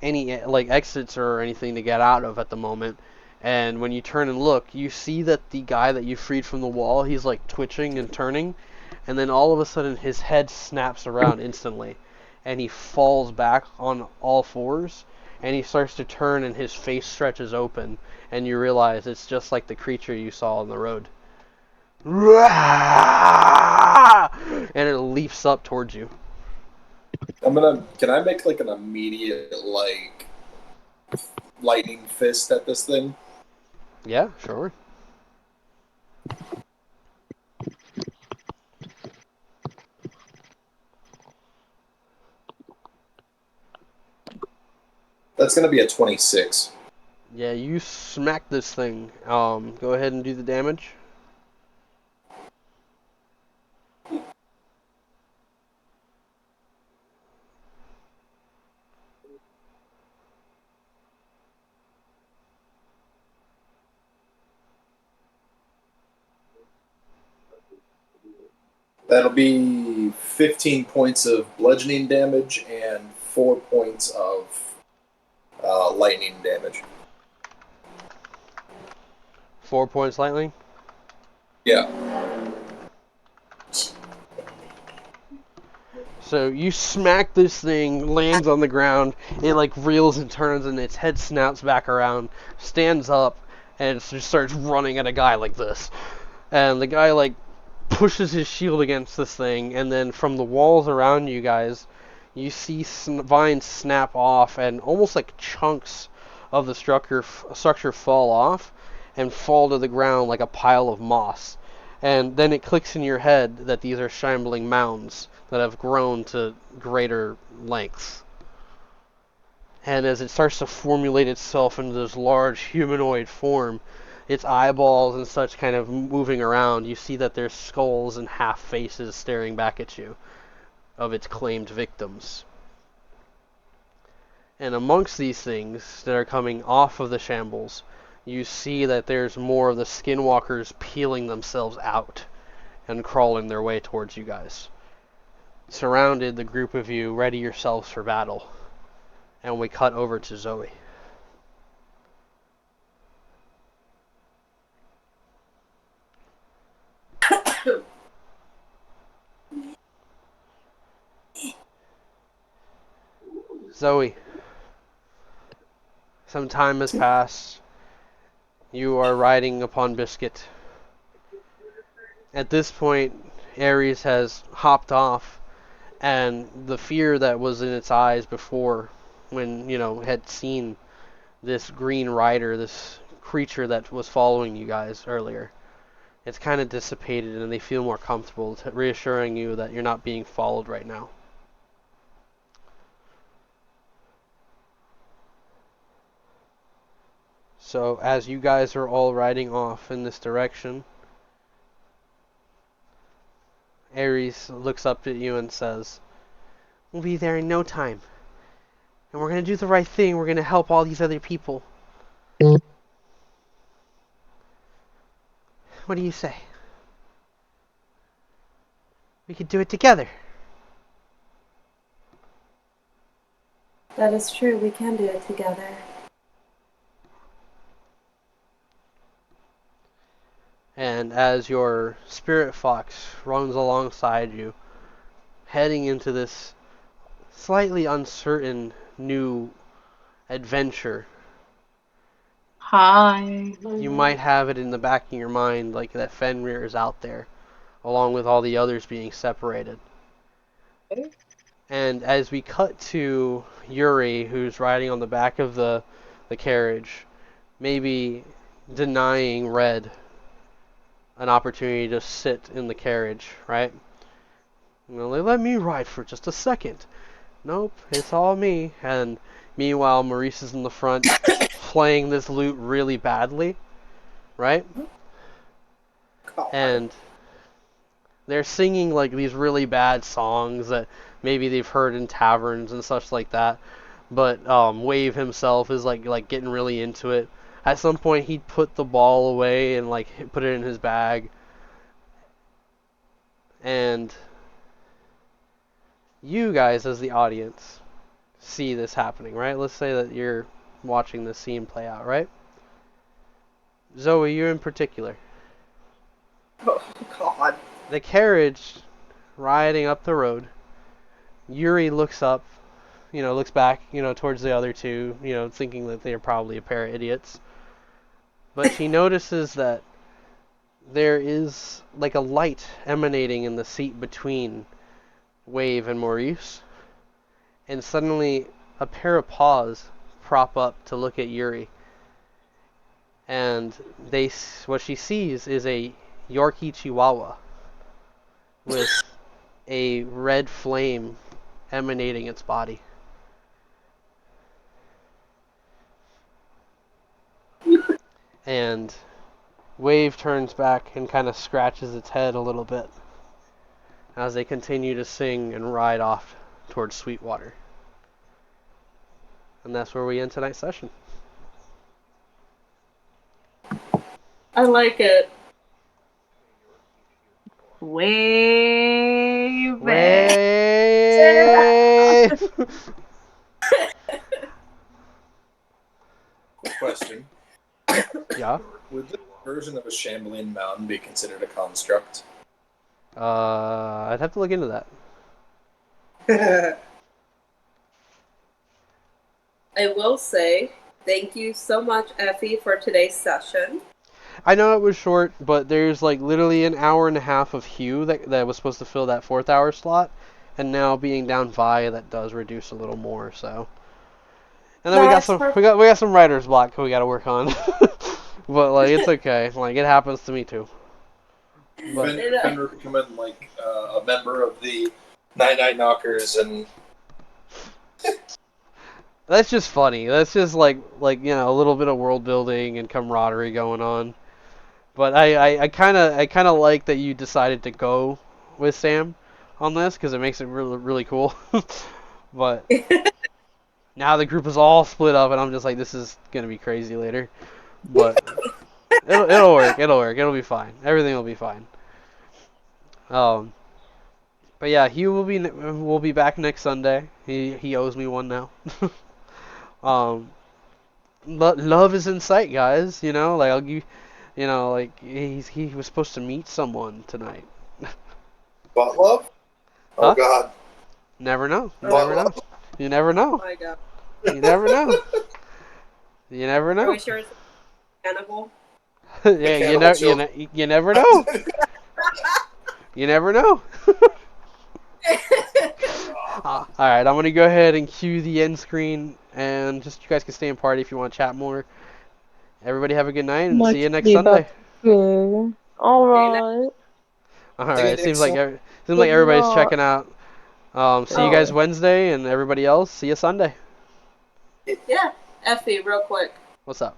any like exits or anything to get out of at the moment. And when you turn and look, you see that the guy that you freed from the wall, he's like twitching and turning, and then all of a sudden his head snaps around instantly, and he falls back on all fours, and he starts to turn and his face stretches open, and you realize it's just like the creature you saw on the road. And it leaps up towards you. Can I make like an immediate like lightning fist at this thing? Yeah, sure. That's gonna be a 26. Yeah, you smack this thing. Go ahead and do the damage. That'll be 15 points of bludgeoning damage and 4 points of lightning damage. 4 points lightning. Yeah. So you smack this thing, lands on the ground, it like reels and turns, and its head snaps back around, stands up, and it just starts running at a guy like this. And the guy like pushes his shield against this thing, and then from the walls around you guys, you see vines snap off, and almost like chunks of the structure fall off and fall to the ground like a pile of moss. And then it clicks in your head that these are shambling mounds that have grown to greater lengths. And as it starts to formulate itself into this large humanoid form, its eyeballs and such kind of moving around, you see that there's skulls and half faces staring back at you of its claimed victims. And amongst these things that are coming off of the shambles, you see that there's more of the skinwalkers peeling themselves out and crawling their way towards you guys. Surrounded, the group of you ready yourselves for battle. And we cut over to Zoe. Zoe, some time has passed. You are riding upon Biscuit. At this point, Ares has hopped off, and the fear that was in its eyes before, when, had seen this green rider, this creature that was following you guys earlier, it's kind of dissipated, and they feel more comfortable, reassuring you that you're not being followed right now. So as you guys are all riding off in this direction, Ares looks up at you and says, "We'll be there in no time. And we're going to do the right thing. We're going to help all these other people. What do you say? We could do it together." That is true. We can do it together. And as your spirit fox runs alongside you, heading into this slightly uncertain new adventure, Hi. you might have it in the back of your mind like that Fenrir is out there, along with all the others being separated. And as we cut to Yuri, who's riding on the back of the carriage, maybe denying Red an opportunity to sit in the carriage, right? Well, they let me ride for just a second. Nope, it's all me. And meanwhile, Maurice is in the front playing this lute really badly, right? God. And they're singing like these really bad songs that maybe they've heard in taverns and such like that. But Wave himself is like getting really into it. At some point, he'd put the ball away and like put it in his bag. And you guys, as the audience, see this happening, right? Let's say that you're watching this scene play out, right? Zoe, you in particular. Oh, God. The carriage riding up the road. Yuri looks up, looks back, towards the other two, thinking that they're probably a pair of idiots. But she notices that there is like a light emanating in the seat between Wave and Maurice. And suddenly a pair of paws prop up to look at Yuri. And what she sees is a Yorkie Chihuahua with a red flame emanating its body. And Wave turns back and kind of scratches its head a little bit as they continue to sing and ride off towards Sweetwater. And that's where we end tonight's session. I like it. Way back. Wave! Quick question. Yeah? Would this version of a shambling mound be considered a construct? I'd have to look into that. I will say thank you so much, Effie, for today's session. I know it was short, but there's like literally an hour and a half of Hugh that was supposed to fill that 4th hour slot, and now being down Vi, that does reduce a little more. So, and then That's perfect. we got some writer's block we got to work on, but like it's okay. Like it happens to me too. But Fenrir becoming like a member of the Night Knockers, and that's just funny. That's just like a little bit of world building and camaraderie going on. But I kind of like that you decided to go with Sam on this because it makes it really cool. But now the group is all split up, and I'm just like, this is gonna be crazy later. But it'll work. It'll work. It'll be fine. Everything will be fine. Um. But yeah, Hugh will be back next Sunday. He owes me one now. um. Love is in sight, guys. Like I'll give. Like he was supposed to meet someone tonight. Butt love? Oh Huh? God. Never know. You Butt never know. love? You never Oh know. my god. You never know. You never Are know. we sure it's cannibal? Yeah, you never know. You never know. All right, I'm gonna go ahead and cue the end screen, and just you guys can stay in party if you want to chat more. Everybody have a good night, and see you next Sunday. All right. All right, it seems Dixon. like everybody's checking out. See you guys Oh. Wednesday, and everybody else, see you Sunday. Yeah. Effie, real quick. What's up?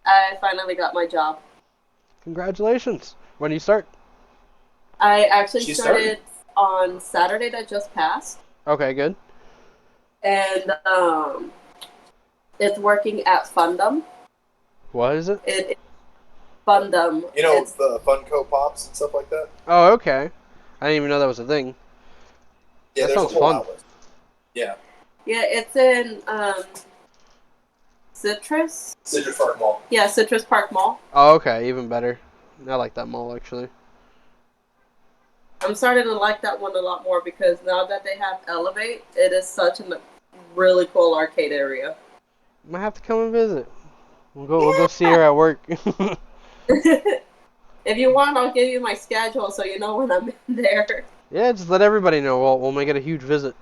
I finally got my job. Congratulations. When do you start? I actually She started on Saturday that just passed. Okay, good. And it's working at Fundum. What is it? It Fundum. You know, It's, the Funko Pops and stuff like that? Oh, okay. I didn't even know that was a thing. Yeah, That there's sounds a whole fun. outlet. Yeah. yeah, it's in Citrus. Citrus Park Mall. Yeah, Citrus Park Mall. Oh, okay, even better. I like that mall, actually. I'm starting to like that one a lot more because now that they have Elevate, it is such a really cool arcade area. Might have to come and visit. We'll go see her at work. If you want, I'll give you my schedule so you know when I'm in there. Yeah, just let everybody know. We'll make it a huge visit.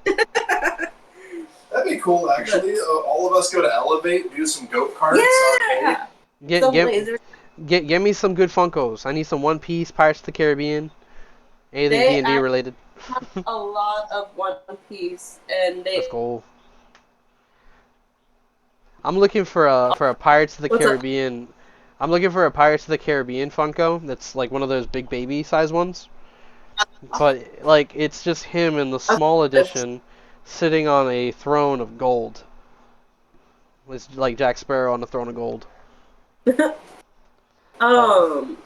That'd be cool, actually. All of us go to Elevate, do some goat carts. Yeah! Get Some get lasers. get me some good Funkos. I need some One Piece, Pirates of the Caribbean, anything They D&D related. have a lot of One Piece, and they... Let's go. I'm looking for a Pirates of the What's up? Caribbean. I'm looking for a Pirates of the Caribbean Funko that's like one of those big baby size ones. But like it's just him in the small edition sitting on a throne of gold. It's like Jack Sparrow on the throne of gold. Oh.